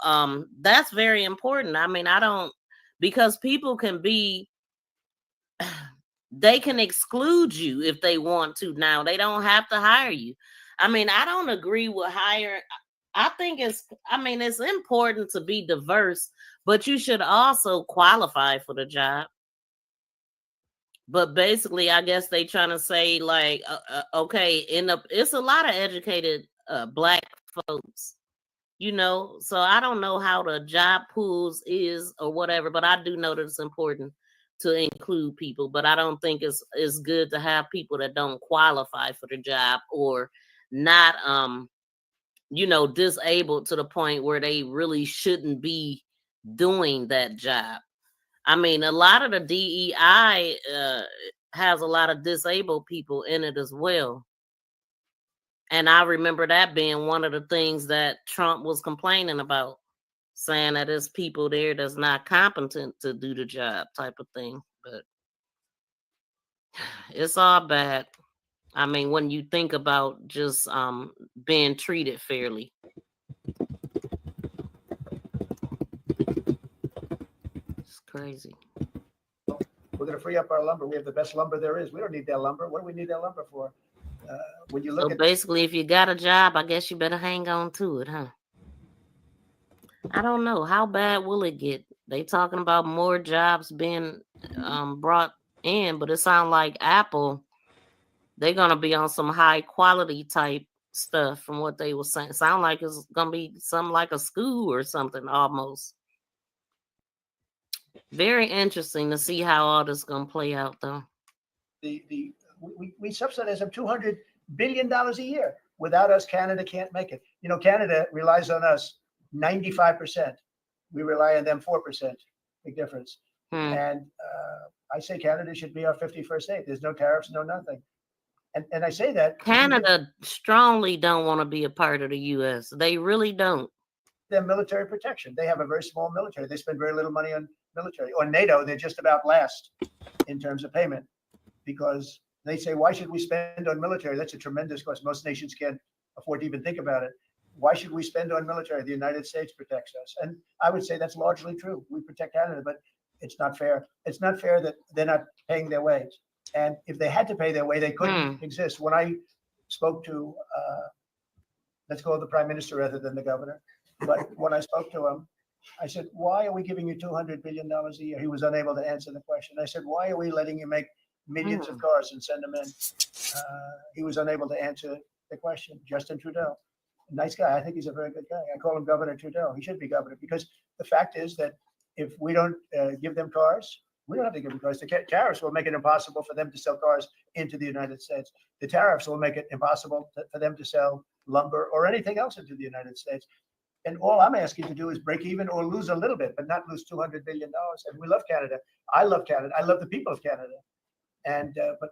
that's very important. I mean, because people can be, they can exclude you if they want to now. They don't have to hire you. I mean, I don't agree with hiring. I think it's important to be diverse, but you should also qualify for the job. But basically, I guess they trying to say like, okay, it's a lot of educated Black folks. You know, so I don't know how the job pools is or whatever, but I do know that it's important to include people. But I don't think it's good to have people that don't qualify for the job or not, you know, disabled to the point where they really shouldn't be doing that job. I mean, a lot of the DEI has a lot of disabled people in it as well. And I remember that being one of the things that Trump was complaining about, saying that there's people there that's not competent to do the job type of thing. But it's all bad. I mean, when you think about just being treated fairly. It's crazy. We're going to free up our lumber. We have the best lumber there is. We don't need that lumber. What do we need that lumber for? When you look So at basically, if you got a job, I guess you better hang on to it, huh? I don't know. How bad will it get? They talking about more jobs being brought in, but it sounds like Apple, they're going to be on some high quality type stuff from what they were saying. Sound like it's going to be something like a school or something almost. Very interesting to see how all this is going to play out, though. we subsidize them $200 billion a year. Without us, Canada can't make it. You know, Canada relies on us 95%. We rely on them 4%. Big difference. And I say Canada should be our 51st state. There's no tariffs, no nothing. And I say that Canada strongly don't want to be a part of the U.S. They really don't. Their military protection. They have a very small military. They spend very little money on military. Or NATO, they're just about last in terms of payment, because they say, why should we spend on military? That's a tremendous cost. Most nations can't afford to even think about it. Why should we spend on military? The United States protects us. And I would say that's largely true. We protect Canada, but it's not fair. It's not fair that they're not paying their way. And if they had to pay their way, they couldn't exist. When I spoke to, let's call it the prime minister rather than the governor, but when I spoke to him, I said, why are we giving you $200 billion a year? He was unable to answer the question. I said, why are we letting you make millions of cars and send them in? He was unable to answer the question. Justin Trudeau, nice guy. I think he's a very good guy. I call him Governor Trudeau. He should be governor, because the fact is that if we don't give them cars, we don't have to give them cars. The tariffs will make it impossible for them to sell cars into the United States. The tariffs will make it impossible for them to sell lumber or anything else into the United States. And all I'm asking to do is break even or lose a little bit, but not lose $200 billion. And we love Canada. I love Canada. I love the people of Canada. And but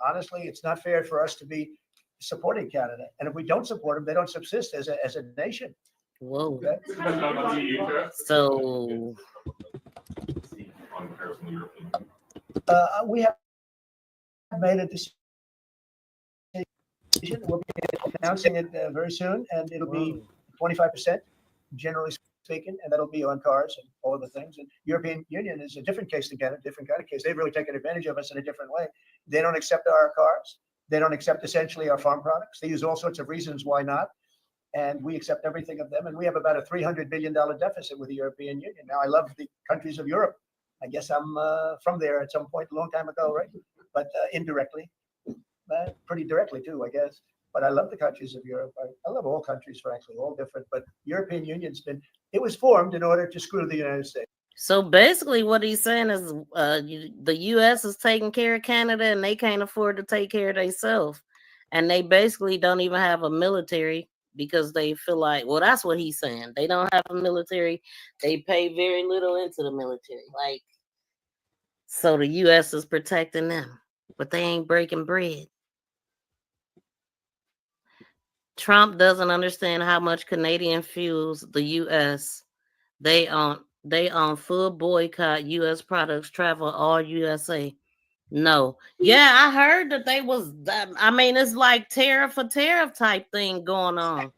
honestly, it's not fair for us to be supporting Canada. And if we don't support them, they don't subsist as a nation. Whoa. Okay? So we have made a decision. We'll be announcing it very soon, and it'll be 25%, generally speaking, and that'll be on cars and all of the things. And European Union is a different case again, a different kind of case. They've really taken advantage of us in a different way. They don't accept our cars. They don't accept essentially our farm products. They use all sorts of reasons why not. And we accept everything of them. And we have about a $300 billion deficit with the European Union. Now, I love the countries of Europe. I guess I'm from there at some point a long time ago, right? But indirectly, pretty directly too, I guess. But I love the countries of Europe. I love all countries, frankly, all different. But European Union's it was formed in order to screw the United States. So basically what he's saying is the U.S. is taking care of Canada, and they can't afford to take care of themselves. And they basically don't even have a military, because they feel like, well, that's what he's saying. They don't have a military. They pay very little into the military. Like, so the U.S. is protecting them, but they ain't breaking bread. Trump doesn't understand how much Canadian fuels the U.S. They on full boycott U.S. products travel all USA. No. Yeah, I heard that they was, I mean, it's like tariff for tariff type thing going on.